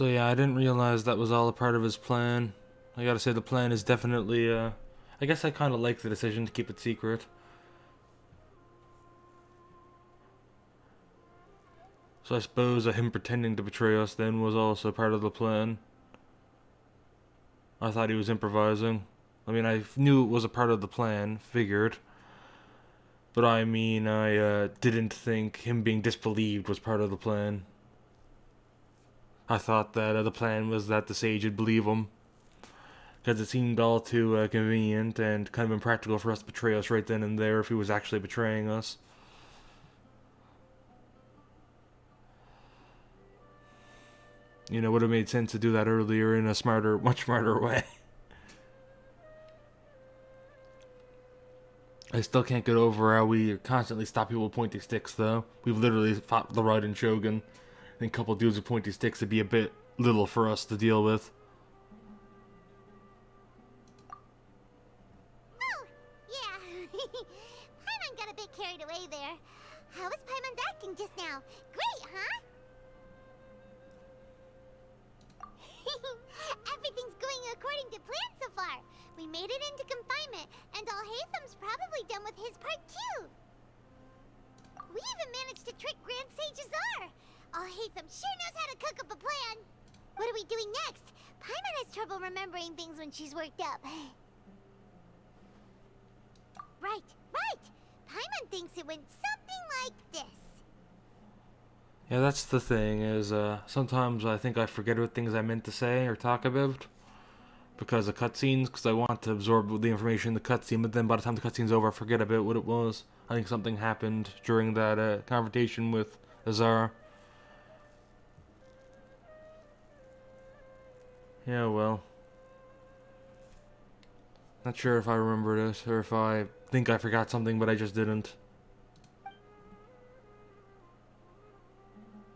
yeah, I didn't realize that was all a part of his plan. I gotta say, the plan is definitely, I guess I kinda like the decision to keep it secret. So I suppose him pretending to betray us then was also part of the plan. I thought he was improvising. I mean, I knew it was a part of the plan, figured. But I mean, I didn't think him being disbelieved was part of the plan. I thought that the plan was that the sage would believe him. Because it seemed all too convenient and kind of impractical for us to betray us right then and there if he was actually betraying us. You know, it would have made sense to do that earlier in a smarter, much smarter way. I still can't get over how we constantly stop people with pointy sticks, though. We've literally fought the Raiden Shogun. I think a couple dudes with pointy sticks would be a bit little for us to deal with. Oh, yeah. Paimon got a bit carried away there. How was Paimon acting just now? Great, huh? Everything's going according to plan so far. We made it into confinement, and Al-Haytham's probably done with his part too. We even managed to trick Grand Sage Azar. Al-Haytham sure knows how to cook up a plan. What are we doing next? Paimon has trouble remembering things when she's worked up. Right. Paimon thinks it went something like this. Yeah, that's the thing, is sometimes I think I forget what things I meant to say or talk about. Because of cutscenes, because I want to absorb the information in the cutscene, but then by the time the cutscene's over, I forget about what it was. I think something happened during that confrontation with Azar. Yeah, well. Not sure if I remember this, or if I think I forgot something, but I just didn't.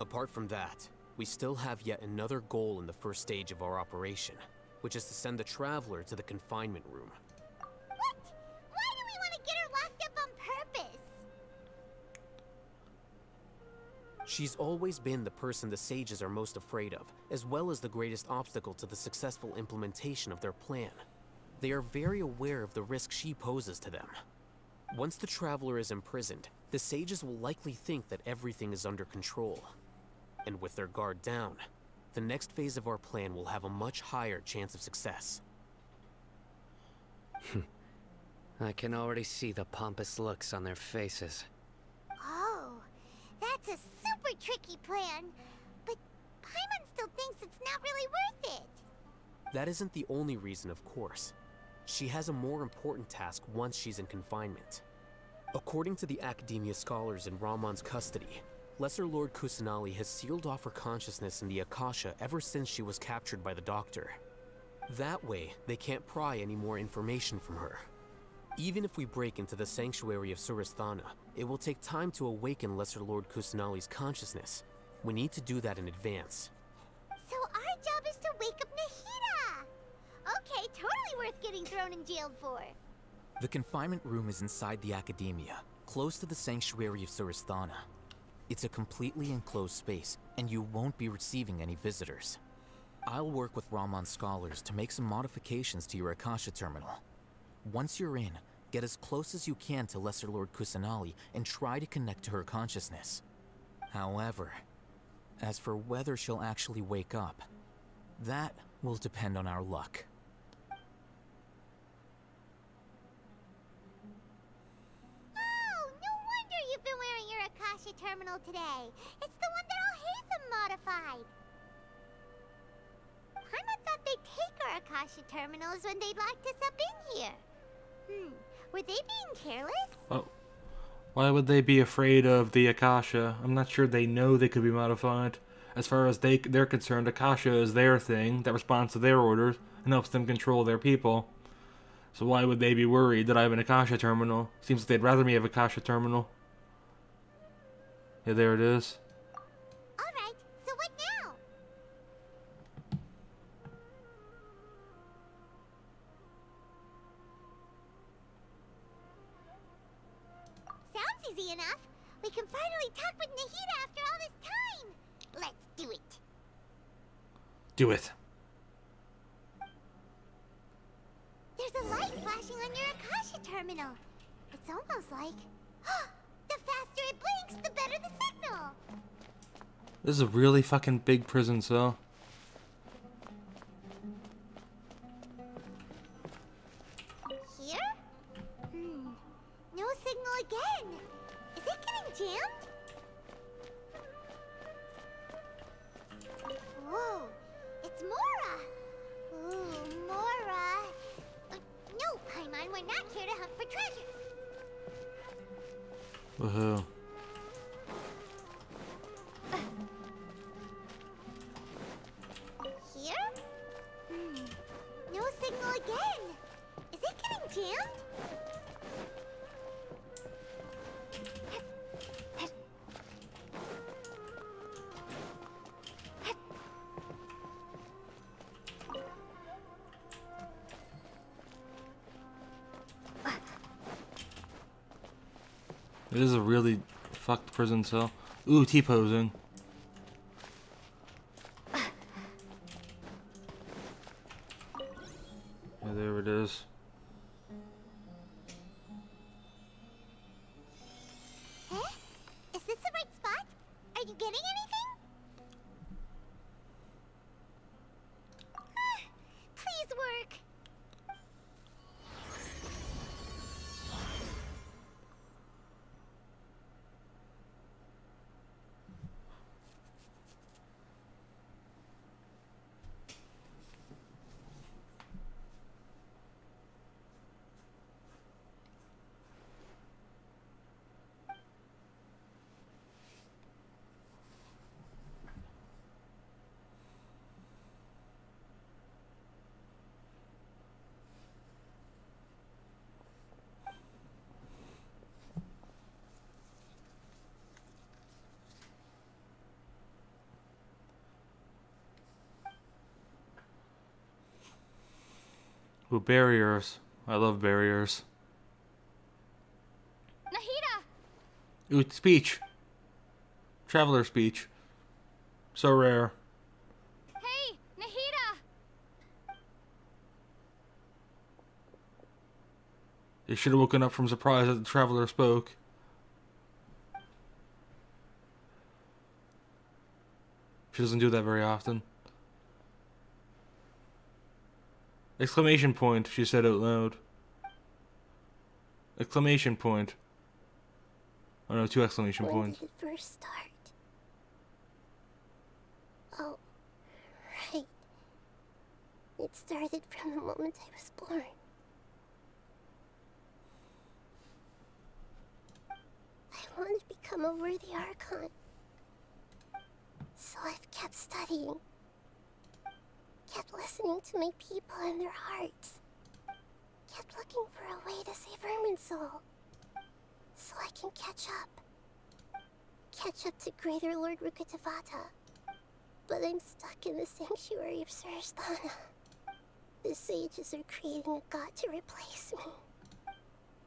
Apart from that, we still have yet another goal in the first stage of our operation, which is to send the Traveler to the confinement room. What? Why do we want to get her locked up on purpose? She's always been the person the sages are most afraid of, as well as the greatest obstacle to the successful implementation of their plan. They are very aware of the risk she poses to them. Once the Traveler is imprisoned, the sages will likely think that everything is under control. And with their guard down, the next phase of our plan will have a much higher chance of success. I can already see the pompous looks on their faces. Oh, that's a super tricky plan. But Paimon still thinks it's not really worth it. That isn't the only reason, of course. She has a more important task once she's in confinement. According to the Academia scholars in Ramon's custody, Lesser Lord Kusanali has sealed off her consciousness in the Akasha ever since she was captured by the Doctor. That way, they can't pry any more information from her. Even if we break into the sanctuary of Surasthana, it will take time to awaken Lesser Lord Kusanali's consciousness. We need to do that in advance. So our job is to wake up Nahida! thrown in jail for? The confinement room is inside the Academia, close to the sanctuary of Surasthana. It's a completely enclosed space, and you won't be receiving any visitors. I'll work with Ramon's scholars to make some modifications to your Akasha terminal. Once you're in, get as close as you can to Lesser Lord Kusanali and try to connect to her consciousness. However, as for whether she'll actually wake up, that will depend on our luck. Oh, no wonder you've been wearing your Akasha terminal today. It's the one that all Hatham modified. Paimon thought they'd take our Akasha terminals when they'd locked us up in here. Were they being careless? Oh. Why would they be afraid of the Akasha? I'm not sure they know they could be modified. As far as they're concerned, Akasha is their thing that responds to their orders and helps them control their people. So why would they be worried that I have an Akasha terminal? Seems like they'd rather me have Akasha terminal. Yeah, there it is. Alright, so what now? Sounds easy enough. We can finally talk with Nahida after all this time. Let's do it. Do it. There's a light flashing on your Akasha terminal. It's almost like... the faster it blinks, the better the signal. This is a really fucking big prison cell. Here? No signal again. Is it getting jammed? Whoa, it's Mora. Ooh, Mora. No, Paimon, we're not here to hunt for treasure. Woohoo. Here? No signal again. Is it getting jammed? It is a really fucked prison cell. Ooh, T-posing. Yeah, there it is. Huh? Is this the right spot? Are you getting anything? Please work. Ooh, barriers. I love barriers. Nahida! Ooh, speech. Traveler speech. So rare. Hey, Nahida! You should have woken up from surprise that the traveler spoke. She doesn't do that very often. Exclamation point, she said out loud. Exclamation point. Oh no, 2 exclamation points. When did it first start? Oh, right. It started from the moment I was born. I want to become a worthy Archon. So I've kept studying. Kept listening to my people and their hearts. Kept looking for a way to save Irminsul. So I can catch up. Catch up to Greater Lord Rukkhadevata. But I'm stuck in the sanctuary of Surasthana. The sages are creating a god to replace me.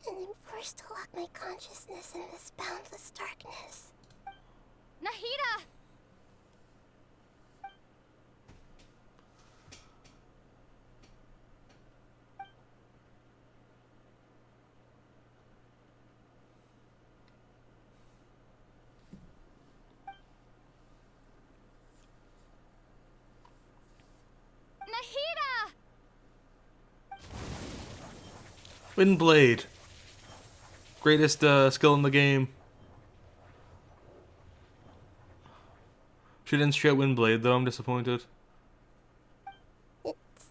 And I'm forced to lock my consciousness in this boundless darkness. Nahida! Nahida! Windblade. Greatest skill in the game. She didn't straight Windblade though, I'm disappointed. It's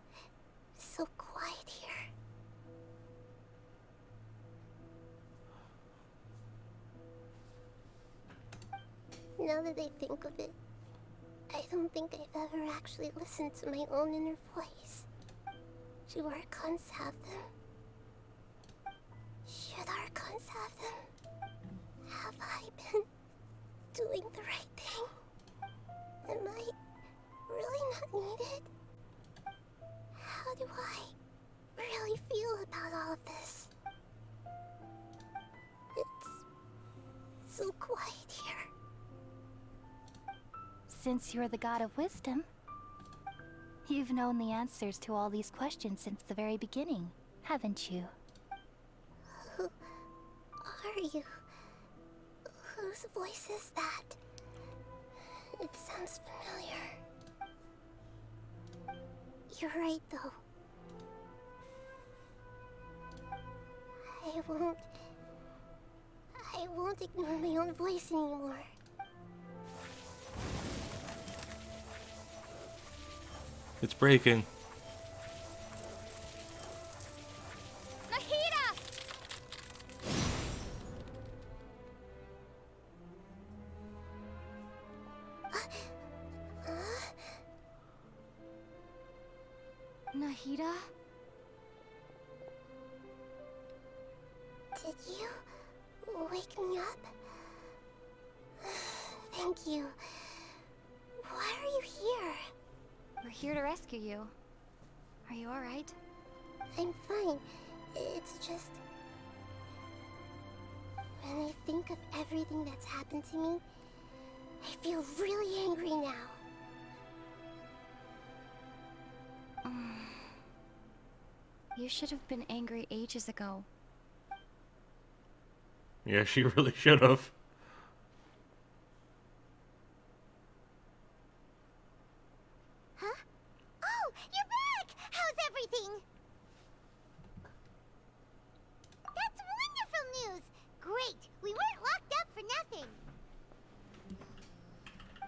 so quiet here. Now that I think of it, I don't think I've ever actually listened to my own inner voice. Do Archons have them? Should Archons have them? Have I been doing the right thing? Am I really not needed? How do I really feel about all of this? It's so quiet here. Since you're the god of wisdom, you've known the answers to all these questions since the very beginning, haven't you? Who are you? Whose voice is that? It sounds familiar. You're right, though. I won't ignore my own voice anymore. It's breaking. Nahida! Nahida? Did you wake me up? Thank you. Why are you here? We're here to rescue you. Are you alright? I'm fine. It's just... when I think of everything that's happened to me, I feel really angry now. You should have been angry ages ago. Yeah, she really should have. Huh? Oh, you're back! How's everything? That's wonderful news! Great! We weren't locked up for nothing.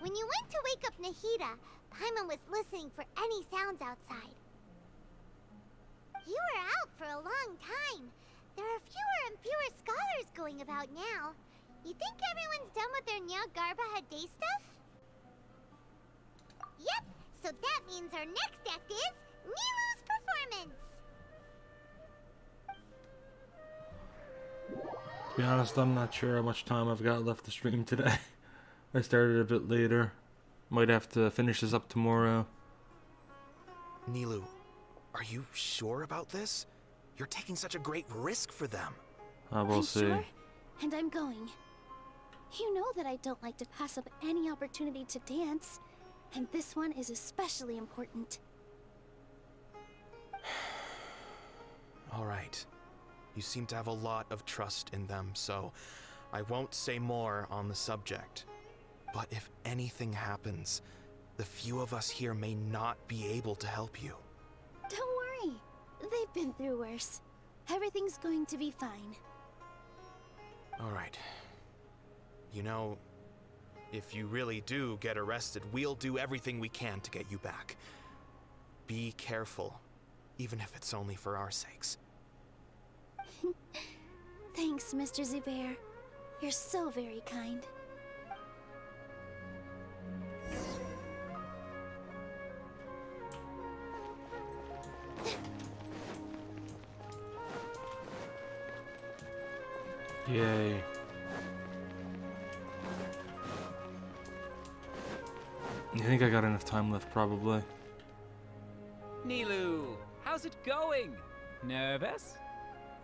When you went to wake up Nahida, Paimon was listening for any sounds outside. You were out for a long time. There are fewer and fewer scholars going about now. You think everyone's done with their Nyargarba Day stuff? Yep, so that means our next act is Nilu's performance. To be honest, I'm not sure how much time I've got left to stream today. I started a bit later. Might have to finish this up tomorrow. Nilu, are you sure about this? You're taking such a great risk for them. We'll see. Sure, and I'm going. You know that I don't like to pass up any opportunity to dance, and this one is especially important. All right. You seem to have a lot of trust in them, so I won't say more on the subject. But if anything happens, the few of us here may not be able to help you. Don't worry. They've been through worse. Everything's going to be fine. All right. You know, if you really do get arrested, we'll do everything we can to get you back. Be careful, even if it's only for our sakes. Thanks, Mr. Zubair. You're so very kind. Yay. I think I got enough time left, probably. Nilu, how How's it going? Nervous?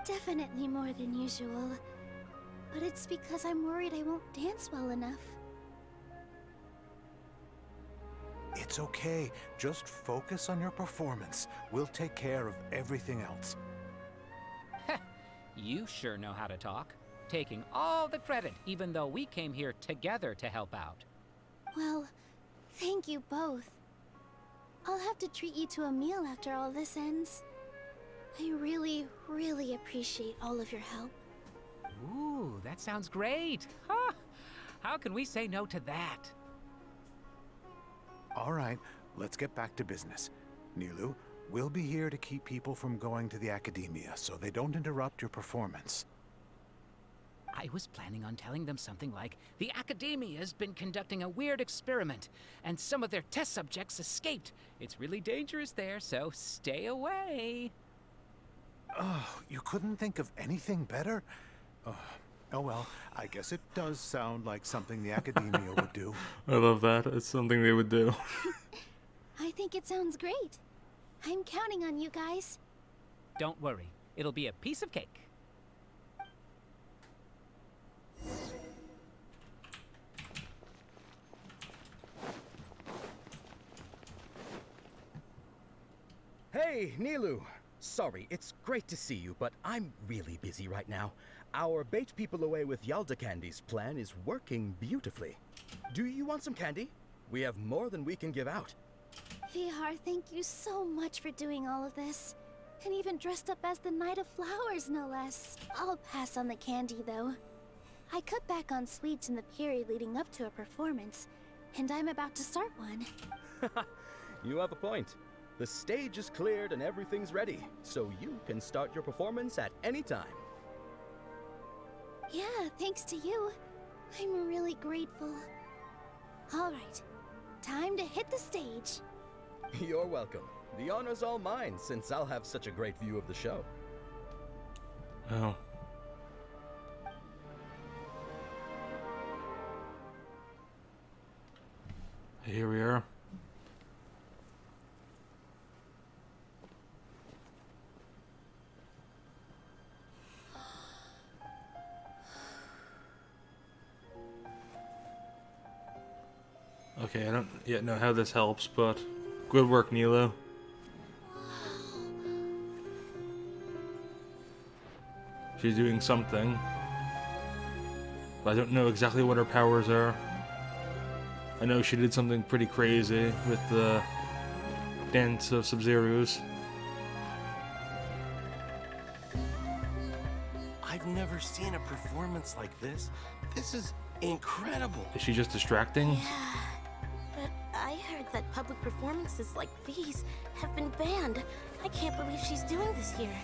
Definitely more than usual. But it's because I'm worried I won't dance well enough. It's okay. Just focus on your performance. We'll take care of everything else. You sure know how to talk. Taking all the credit, even though we came here together to help out. Well, thank you both. I'll have to treat you to a meal after all this ends. I really, really appreciate all of your help. Ooh, that sounds great. Huh? How can we say no to that? All right, let's get back to business. Nilu, we'll be here to keep people from going to the academia so they don't interrupt your performance. I was planning on telling them something like, the Academia's been conducting a weird experiment, and some of their test subjects escaped. It's really dangerous there, so stay away. Oh, you couldn't think of anything better? Oh well, I guess it does sound like something the academia would do. I love that. It's something they would do. I think it sounds great. I'm counting on you guys. Don't worry, it'll be a piece of cake. Hey, Nilu! Sorry, it's great to see you, but I'm really busy right now. Our Bait People Away with Yalda Candies plan is working beautifully. Do you want some candy? We have more than we can give out. Vihar, thank you so much for doing all of this. And even dressed up as the Knight of Flowers, no less. I'll pass on the candy, though. I cut back on sweets in the period leading up to a performance, and I'm about to start one. You have a point. The stage is cleared and everything's ready, so you can start your performance at any time. Yeah, thanks to you. I'm really grateful. All right, time to hit the stage. You're welcome. The honor's all mine, since I'll have such a great view of the show. Oh. Here we are. Okay, I don't yet know how this helps, but good work, Nilo. She's doing something, but I don't know exactly what her powers are. I know she did something pretty crazy with the dance of Sub-Zeros. I've never seen a performance like this. This is incredible. Is she just distracting? But I heard that public performances like these have been banned. I can't believe she's doing this here.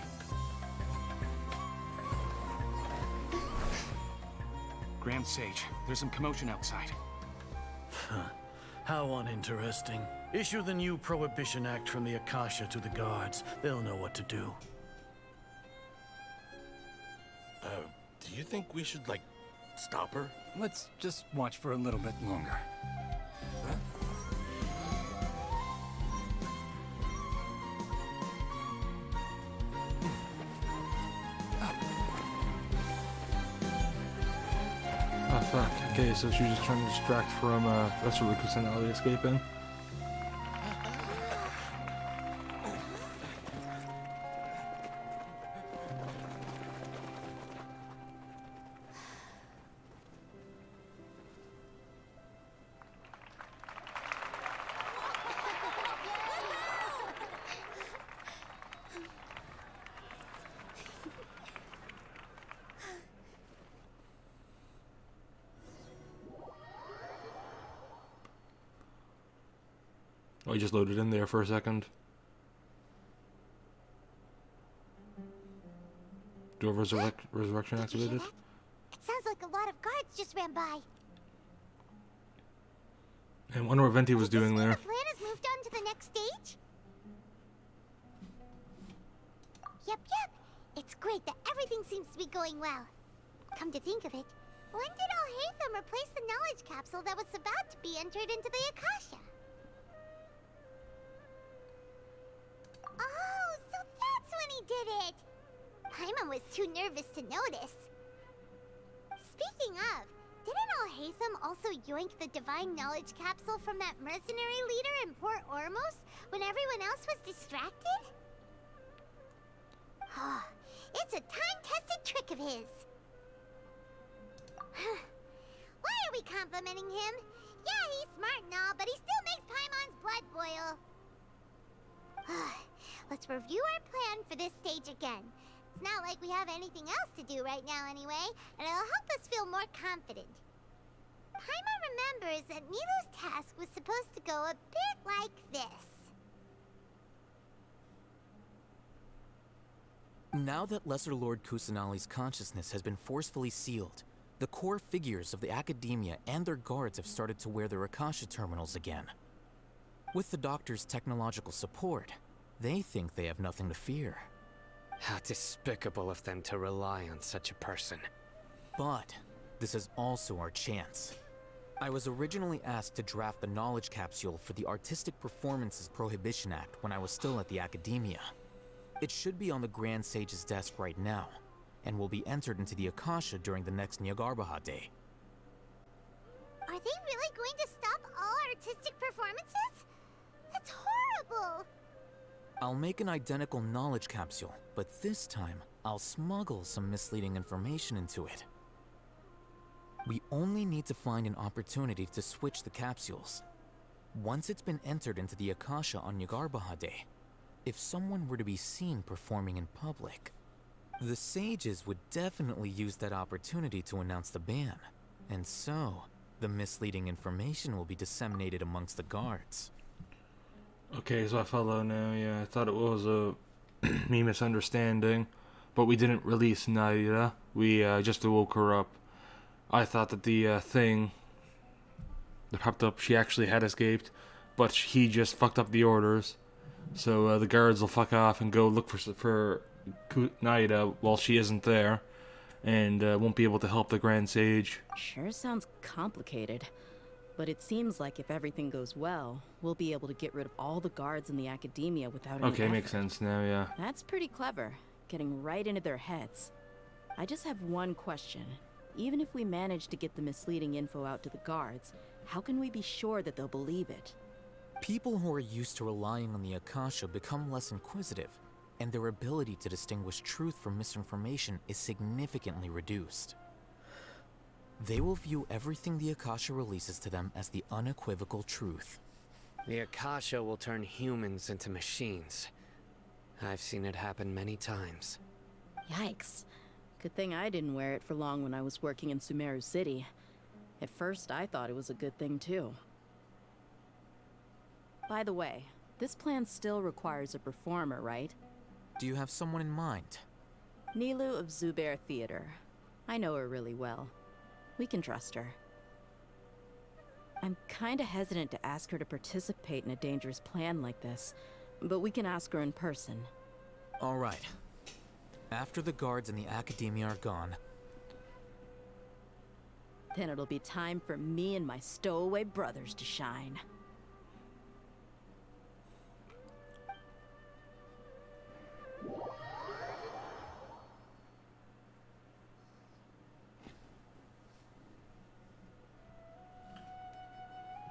Grand Sage, there's some commotion outside. How uninteresting. Issue the new Prohibition Act from the Akasha to the guards. They'll know what to do. Do you think we should, like, stop her? Let's just watch for a little bit longer. Oh fuck, okay, so she was just trying to distract from Lesser Lucas and Ellie escaping. Oh, he just loaded in there for a second. Door resurrection activated. It sounds like a lot of guards just ran by. And I wonder what Venti was doing there. The plan has moved on to the next stage? Yep. It's great that everything seems to be going well. Come to think of it, when did Alhaitham replace the knowledge capsule that was about to be entered into the Akasha? Oh, so Paimon was too nervous to notice. Speaking of, didn't Alhaitham also yoink the divine knowledge capsule from that mercenary leader in Port Ormos when everyone else was distracted? It's a time-tested trick of his. Why are we complimenting him? Yeah, he's smart and all, but he still makes Paimon's blood boil. Let's review our plan for this stage again. It's not like we have anything else to do right now anyway, and it'll help us feel more confident. Paimon remembers that Nilou's task was supposed to go a bit like this. Now that Lesser Lord Kusanali's consciousness has been forcefully sealed, the core figures of the Academia and their guards have started to wear their Akasha terminals again. With the Doctor's technological support, they think they have nothing to fear. How despicable of them to rely on such a person. But this is also our chance. I was originally asked to draft the knowledge capsule for the Artistic Performances Prohibition Act when I was still at the Academia. It should be on the Grand Sage's desk right now, and will be entered into the Akasha during the next Nyagarbha Day. Are they really going to stop all artistic performances? That's horrible! I'll make an identical knowledge capsule, but this time, I'll smuggle some misleading information into it. We only need to find an opportunity to switch the capsules. Once it's been entered into the Akasha on Nyagarbha Day, if someone were to be seen performing in public, the sages would definitely use that opportunity to announce the ban, and so the misleading information will be disseminated amongst the guards. Okay, so I follow now. Yeah, I thought it was a me misunderstanding, but we didn't release Naida. We just woke her up. I thought that the thing that popped up, she actually had escaped, but he just fucked up the orders. So the guards will fuck off and go look for Naida while she isn't there, and won't be able to help the Grand Sage. Sure sounds complicated. But it seems like if everything goes well, we'll be able to get rid of all the guards in the Academia without any Okay, effort. makes sense now, yeah. That's pretty clever, getting right into their heads. I just have one question. Even if we manage to get the misleading info out to the guards, how can we be sure that they'll believe it? People who are used to relying on the Akasha become less inquisitive, and their ability to distinguish truth from misinformation is significantly reduced. They will view everything the Akasha releases to them as the unequivocal truth. The Akasha will turn humans into machines. I've seen it happen many times. Yikes. Good thing I didn't wear it for long when I was working in Sumeru City. At first, I thought it was a good thing too. By the way, this plan still requires a performer, right? Do you have someone in mind? Nilou of Zubair Theater. I know her really well. We can trust her. I'm kinda hesitant to ask her to participate in a dangerous plan like this, but we can ask her in person. All right. After the guards and the Academia are gone, then it'll be time for me and my stowaway brothers to shine.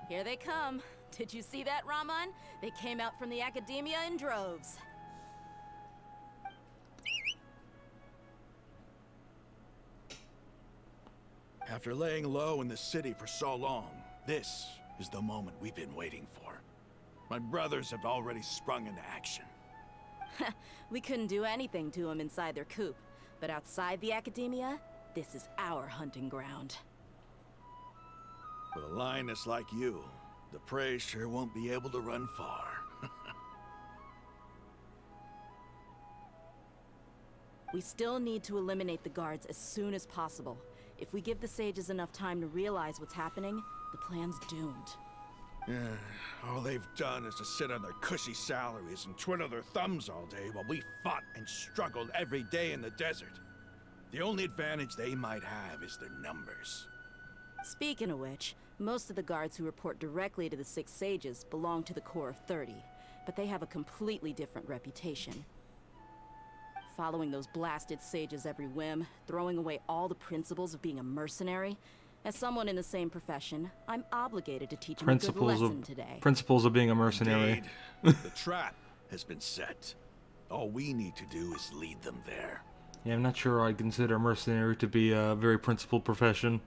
Here they come. Did you see that, Raman? They came out from the Academia in droves. After laying low in the city for so long, this is the moment we've been waiting for. My brothers have already sprung into action. We couldn't do anything to them inside their coop, but outside the Academia, this is our hunting ground. With a lioness like you, the prey sure won't be able to run far. We still need to eliminate the guards as soon as possible. If we give the sages enough time to realize what's happening, the plan's doomed. Yeah, all they've done is to sit on their cushy salaries and twiddle their thumbs all day while we fought and struggled every day in the desert. The only advantage they might have is their numbers. Speaking of which, most of the guards who report directly to the Six Sages belong to the Corps of 30, but they have a completely different reputation. following those blasted sages every whim, throwing away all the principles of being a mercenary. As someone in the same profession, I'm obligated to teach him a good lesson today. Principles of being a mercenary. Indeed. The trap has been set. All we need to do is lead them there. Yeah, I'm not sure I'd consider mercenary to be a very principled profession.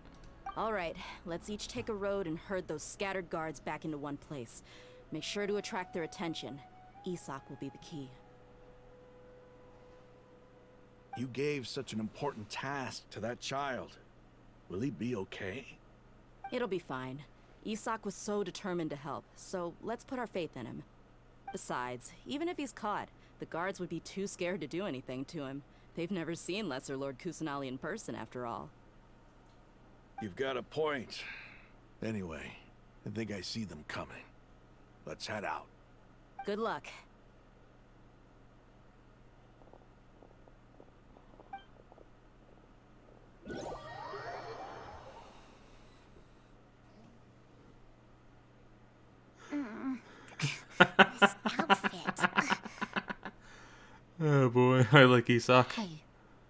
All right, let's each take a road and herd those scattered guards back into one place. Make sure to attract their attention. Isak will be the key. You gave such an important task to that child. Will he be okay? It'll be fine. Isak was so determined to help, so let's put our faith in him. Besides, even if he's caught, the guards would be too scared to do anything to him. They've never seen Lesser Lord Kusanali in person, after all. You've got a point. Anyway, I think I see them coming. Let's head out. Good luck. This outfit. Oh boy, I like Isak. Hey,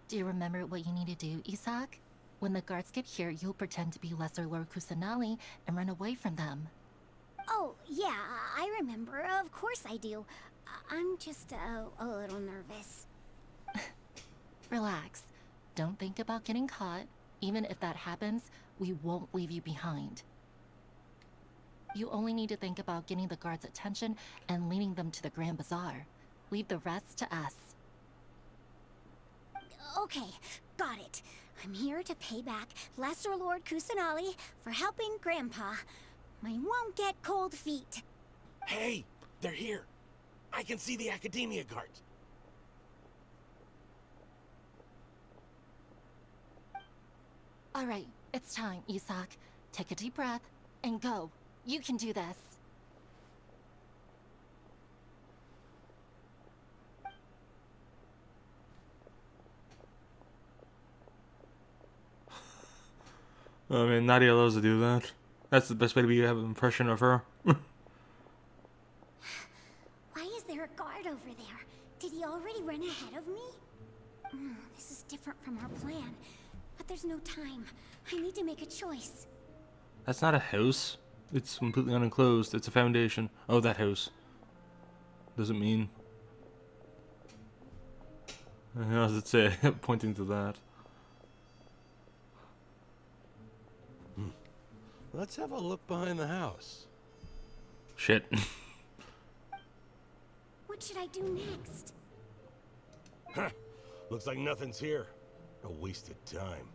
do you remember what you need to do, Isak? When the guards get here, you'll pretend to be Lesser Lord Kusanali and run away from them. Oh, yeah, I remember. Of course I do. I'm just a little nervous. Relax. Don't think about getting caught. Even if that happens, we won't leave you behind. You only need to think about getting the guards' attention and leading them to the Grand Bazaar. Leave the rest to us. Okay, got it. I'm here to pay back Lesser Lord Kusanali for helping Grandpa. I won't get cold feet. Hey, they're here. I can see the Academia guards. All right, it's time, Isak. Take a deep breath and go. You can do this. I mean, Nadia loves to do that. That's the best way to have an impression of her. Why is there a guard over there? Did he already run ahead of me? This is different from our plan. But there's no time. I need to make a choice. That's not a house. It's completely unenclosed. It's a foundation. Oh, that house. Doesn't mean... How does it say? Pointing to that. Let's have a look behind the house. Shit. What should I do next? Huh. Looks like nothing's here. A wasted time.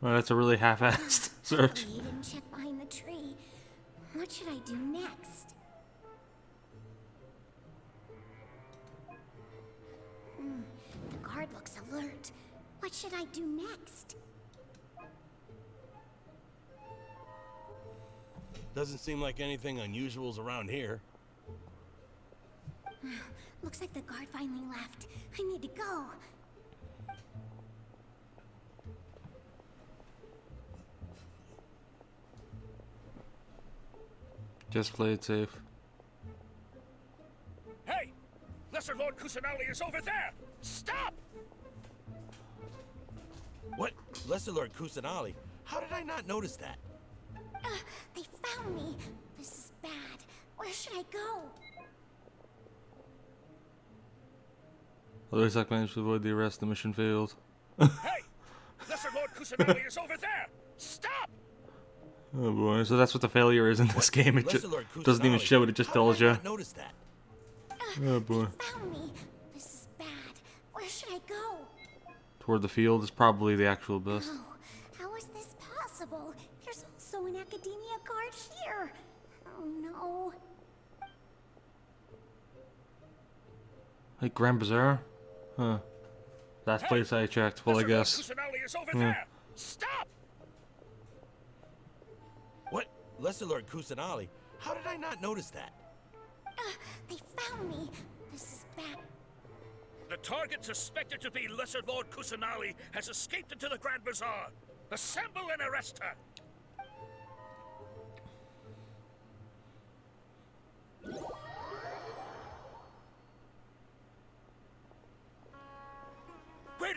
Well, that's a really half-assed search. Wait and check behind the tree. What should I do next? The guard looks alert. What should I do next? Doesn't seem like anything unusual's around here. Looks like the guard finally left. I need to go. Just play it safe. Hey! Lesser Lord Kusanali is over there! Stop! What? Lesser Lord Kusanali? How did I not notice that? They found me. This is bad. Where should I go? Although Isak managed to avoid the arrest, the mission failed. Hey! Lesser Lord Kusanali is over there! Stop! Oh boy, so that's what the failure is in this game. It just doesn't even show it, it just tells you. Notice that. Oh boy. Found me. This is bad. Where should I go? Toward the field is probably the actual best. Oh, how is this possible? There's also an Academia guard here. Oh no. Like Grand Bazaar? Huh. Last place I checked. Well, I guess. Kusanali is over Yeah. there! Stop! What? Lesser Lord Kusanali? How did I not notice that? They found me. This is bad. The target suspected to be Lesser Lord Kusanali has escaped into the Grand Bazaar. Assemble and arrest her.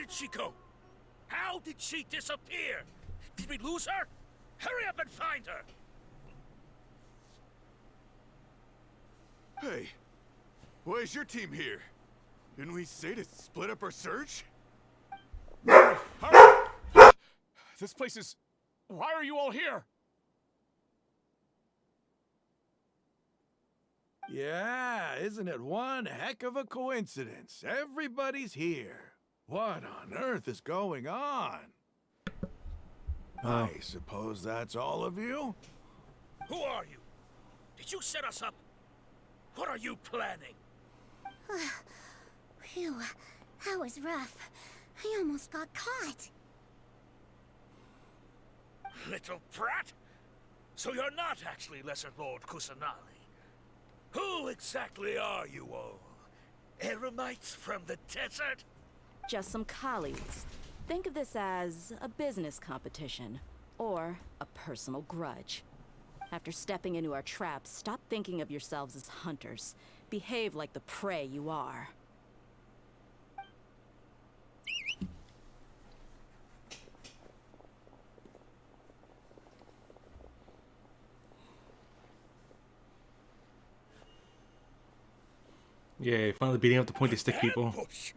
did she go? How did she disappear? Did we lose her? Hurry up and find her! Hey, why is your team here? Didn't we say to split up our search? Hurry! This place is... Why are you all here? Yeah, isn't it one heck of a coincidence? Everybody's here. What on earth is going on? I suppose that's all of you? Who are you? Did you set us up? What are you planning? Phew, that was rough. I almost got caught. Little brat? So you're not actually Lesser Lord Kusanali. Who exactly are you all? Eremites from the desert? Just some colleagues. Think of this as a business competition, or a personal grudge. After stepping into our traps, stop thinking of yourselves as hunters. Behave like the prey you are. Yay, finally beating up the pointy stick people. Ambush?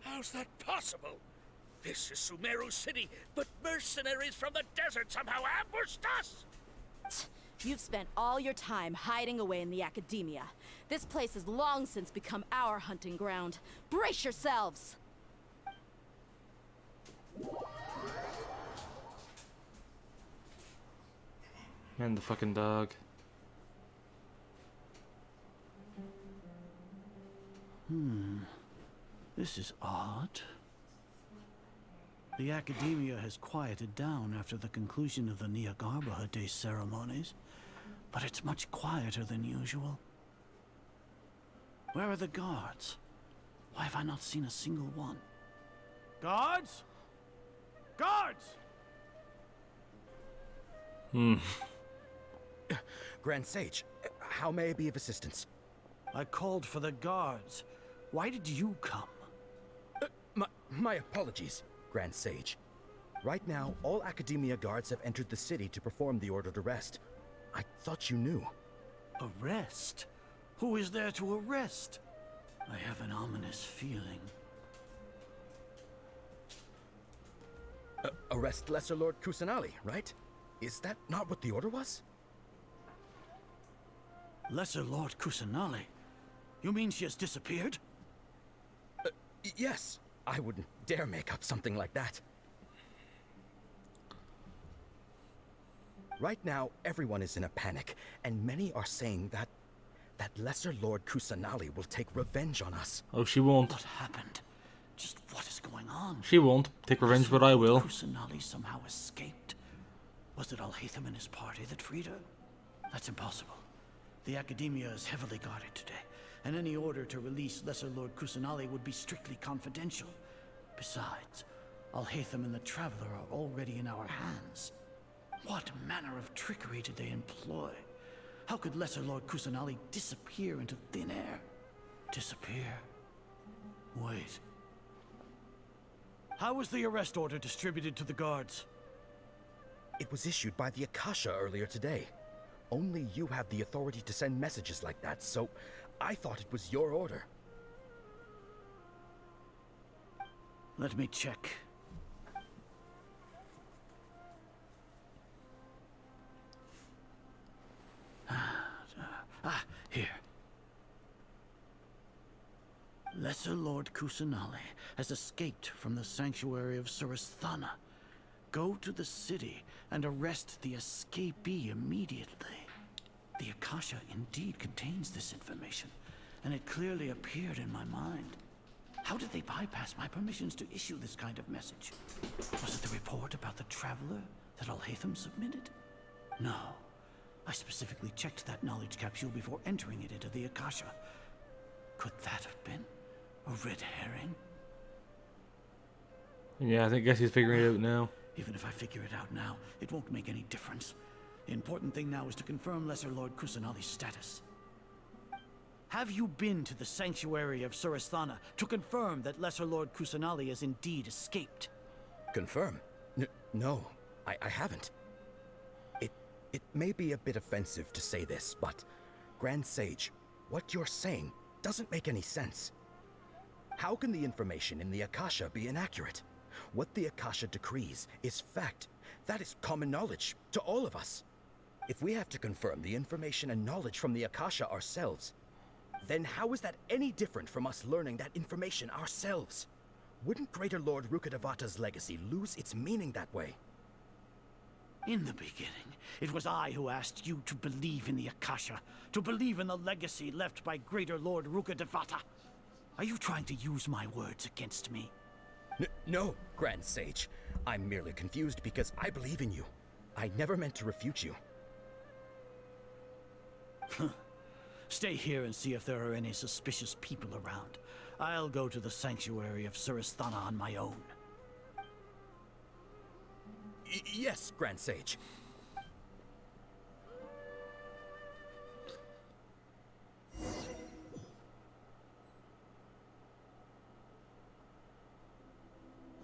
How's that possible? This is Sumeru City, but mercenaries from the desert somehow ambushed us! You've spent all your time hiding away in the academia. This place has long since become our hunting ground. Brace yourselves! And the fucking dog. This is odd. The academia has quieted down after the conclusion of the Niagarbaha Day ceremonies, but it's much quieter than usual. Where are the guards? Why have I not seen a single one? Guards? Guards! Grand Sage, how may I be of assistance? I called for the guards. Why did you come? My apologies, Grand Sage. Right now, all Academia guards have entered the city to perform the ordered arrest. I thought you knew. Arrest? Who is there to arrest? I have an ominous feeling. Arrest Lesser Lord Kusanali, right? Is that not what the order was? Lesser Lord Kusanali? You mean she has disappeared? Yes. I wouldn't dare make up something like that. Right now, everyone is in a panic, and many are saying that Lesser Lord Kusanali will take revenge on us. Oh, she won't. What happened? Just what is going on? She won't take revenge, but I will. Kusanali somehow escaped. Was it Alhaitham and his party that freed her? That's impossible. The Academia is heavily guarded today, and any order to release Lesser Lord Kusanali would be strictly confidential. Besides, Alhaitham and the Traveler are already in our hands. What manner of trickery did they employ? How could Lesser Lord Kusanali disappear into thin air? Disappear? Wait. How was the arrest order distributed to the guards? It was issued by the Akasha earlier today. Only you have the authority to send messages like that, so I thought it was your order. Let me check. Here. Lesser Lord Kusanali has escaped from the sanctuary of Surasthana. Go to the city and arrest the escapee immediately. The Akasha indeed contains this information, and it clearly appeared in my mind. How did they bypass my permissions to issue this kind of message? Was it the report about the Traveler that Alhaitham submitted? No. I specifically checked that knowledge capsule before entering it into the Akasha. Could that have been a red herring? Yeah, I guess he's figuring it out now. Even if I figure it out now, it won't make any difference. The important thing now is to confirm Lesser Lord Kusanali's status. have you been to the sanctuary of Surasthana to confirm that Lesser Lord Kusanali has indeed escaped? Confirm? No, I haven't. It may be a bit offensive to say this, but Grand Sage, what you're saying doesn't make any sense. How can the information in the Akasha be inaccurate? What the Akasha decrees is fact. That is common knowledge to all of us. If we have to confirm the information and knowledge from the Akasha ourselves, then how is that any different from us learning that information ourselves? Wouldn't Greater Lord Rukkhadevata's legacy lose its meaning that way? In the beginning, it was I who asked you to believe in the Akasha, to believe in the legacy left by Greater Lord Rukkhadevata. Are you trying to use my words against me? No, Grand Sage. I'm merely confused because I believe in you. I never meant to refute you. Stay here and see if there are any suspicious people around. I'll go to the sanctuary of Surasthana on my own. Yes, Grand Sage.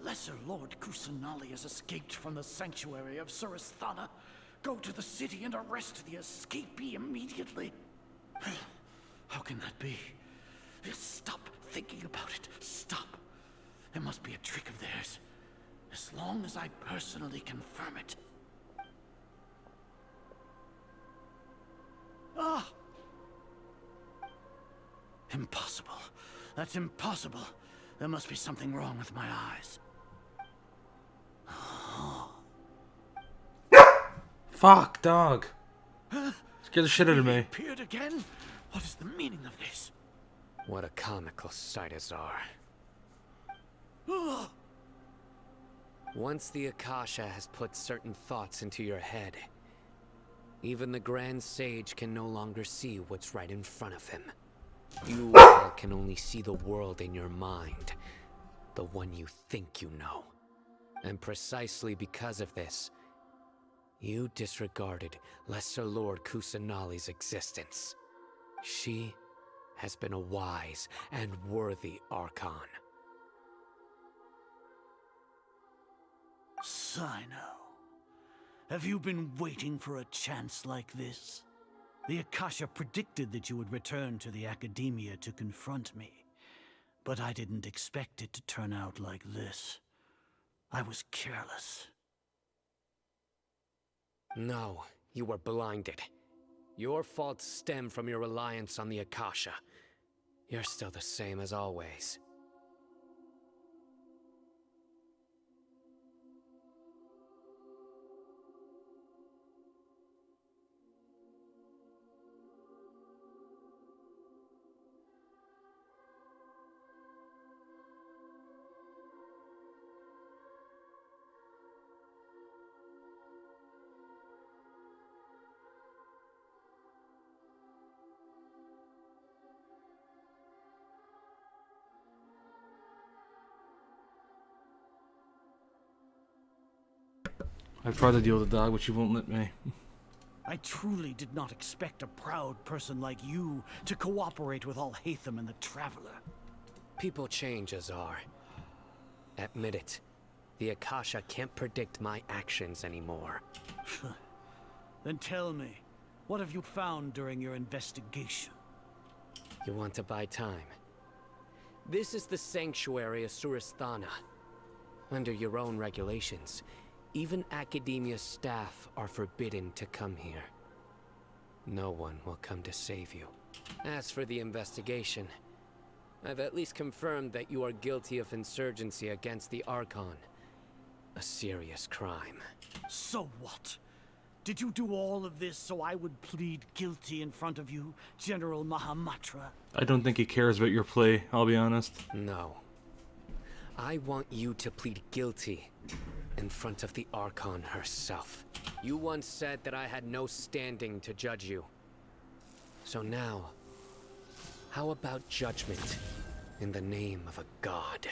Lesser Lord Kusanali has escaped from the sanctuary of Surasthana. Go to the city and arrest the escapee immediately. How can that be? Stop thinking about it. Stop. It must be a trick of theirs. As long as I personally confirm it. Ah! Impossible. That's impossible. There must be something wrong with my eyes. Fuck, dog. Scared the shit out of me. Appeared again? What is the meaning of this? What a comical sight, Azar. Once the Akasha has put certain thoughts into your head, even the Grand Sage can no longer see what's right in front of him. You all can only see the world in your mind, the one you think you know. And precisely because of this, you disregarded Lesser Lord Kusanali's existence. She has been a wise and worthy Archon. Sino, have you been waiting for a chance like this? The Akasha predicted that you would return to the Academia to confront me, but I didn't expect it to turn out like this. I was careless. No, you were blinded. Your faults stem from your reliance on the Akasha. You're still the same as always. I've tried to deal with the dog, but she won't let me. I truly did not expect a proud person like you to cooperate with Alhaitham and the Traveler. People change, Azar. Admit it. The Akasha can't predict my actions anymore. Then tell me, what have you found during your investigation? You want to buy time? This is the sanctuary of Surasthana. Under your own regulations, even Academia staff are forbidden to come here. No one will come to save you. As for the investigation, I've at least confirmed that you are guilty of insurgency against the Archon. A serious crime. So what? Did you do all of this so I would plead guilty in front of you, General Mahamatra? I don't think he cares about your play, I'll be honest. No. I want you to plead guilty in front of the Archon herself. You once said that I had no standing to judge you. So now, how about judgment in the name of a god?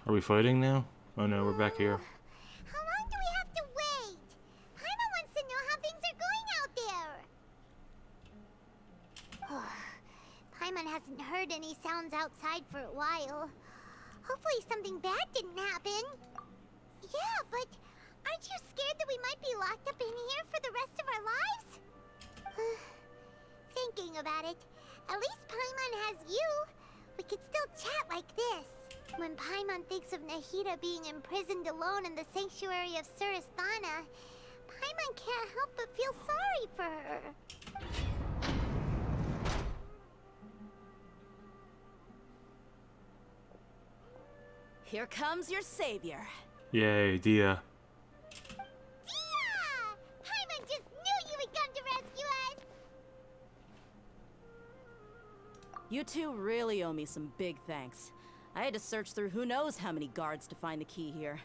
Are we fighting now? Oh no, we're back here. haven't heard any sounds outside for a while. Hopefully something bad didn't happen. Yeah, but aren't you scared that we might be locked up in here for the rest of our lives? Thinking about it, at least Paimon has you. We could still chat like this. When Paimon thinks of Nahida being imprisoned alone in the sanctuary of Surasthana, Paimon can't help but feel sorry for her. Here comes your savior. Yay, Dia. Paimon just knew you would come to rescue us! You two really owe me some big thanks. I had to search through who knows how many guards to find the key here.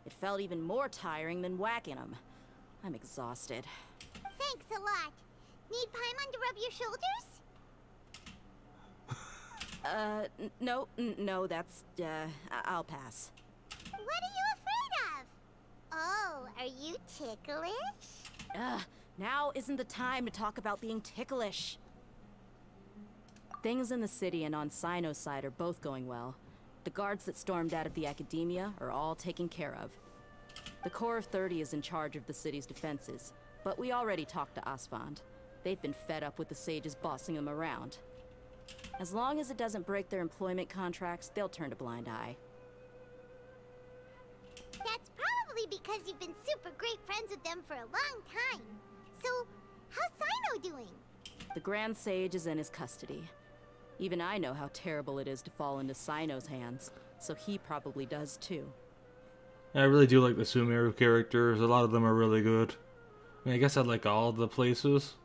It felt even more tiring than whacking them. I'm exhausted. Thanks a lot. Need Paimon to rub your shoulders? No, that's, I'll pass. What are you afraid of? Oh, are you ticklish? Now isn't the time to talk about being ticklish. Things in the city and on Sino's side are both going well. The guards that stormed out of the Academia are all taken care of. The Corps of 30 is in charge of the city's defenses, but we already talked to Asfand. They've been fed up with the sages bossing them around. As long as it doesn't break their employment contracts, they'll turn a blind eye. That's probably because you've been super great friends with them for a long time. So, how's Sino doing? The Grand Sage is in his custody. Even I know how terrible it is to fall into Sino's hands, so he probably does too. I really do like the Sumeru characters. A lot of them are really good. I mean, I guess I like all the places.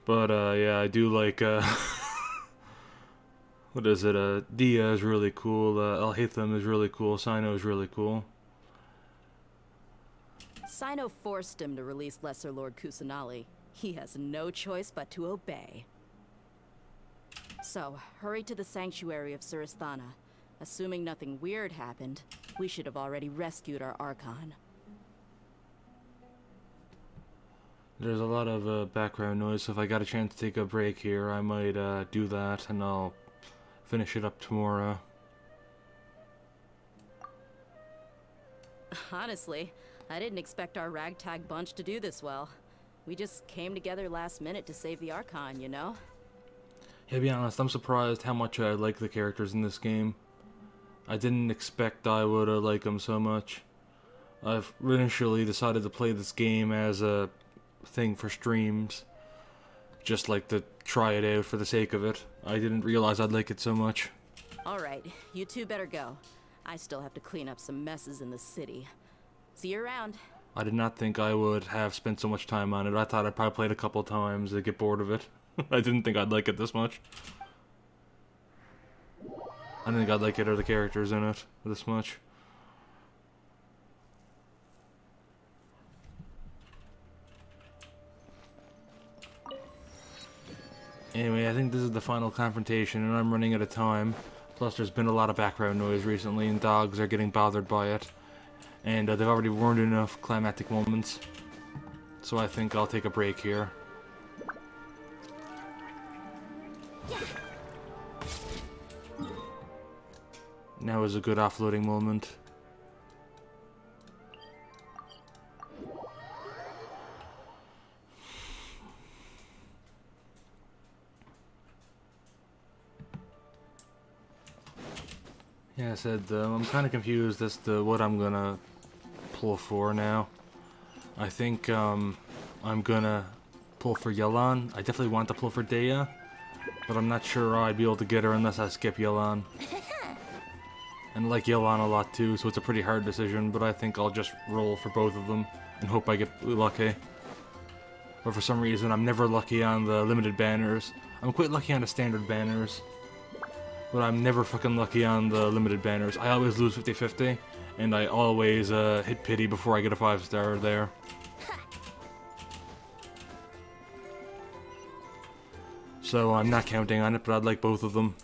But, yeah, I do like, what is it? Dia is really cool. Alhaitham is really cool. Sino is really cool. Sino forced him to release Lesser Lord Kusanali. He has no choice but to obey. So, hurry to the sanctuary of Surasthana. Assuming nothing weird happened, we should have already rescued our Archon. There's a lot of background noise, so if I got a chance to take a break here, I might do that, and I'll finish it up tomorrow. Honestly, I didn't expect our ragtag bunch to do this well. We just came together last minute to save the Archon, you know? Yeah, to be honest, I'm surprised how much I like the characters in this game. I didn't expect I would like them so much. I've initially decided to play this game as a thing for streams, just like to try it out for the sake of it. I didn't realize I'd like it so much. Alright, you two better go. I still have to clean up some messes in the city. See you around. I did not think I would have spent so much time on it. I thought I'd probably play it a couple times and get bored of it. I didn't think I'd like it this much. I didn't think I'd like it or the characters in it this much. Anyway, I think this is the final confrontation, and I'm running out of time. Plus, there's been a lot of background noise recently, and dogs are getting bothered by it. And they've already warned enough climactic moments. So I think I'll take a break here. Now is a good offloading moment. Yeah, I said I'm kind of confused as to what I'm gonna pull for now. I think I'm gonna pull for Yelan. I definitely want to pull for Dea, but I'm not sure I'd be able to get her unless I skip Yelan. And I like Yelan a lot too, so it's a pretty hard decision, but I think I'll just roll for both of them and hope I get lucky. But for some reason, I'm never lucky on the limited banners. I'm quite lucky on the standard banners, but I'm never fucking lucky on the limited banners. I always lose 50-50, and I always hit pity before I get a 5-star there. So I'm not counting on it, but I'd like both of them.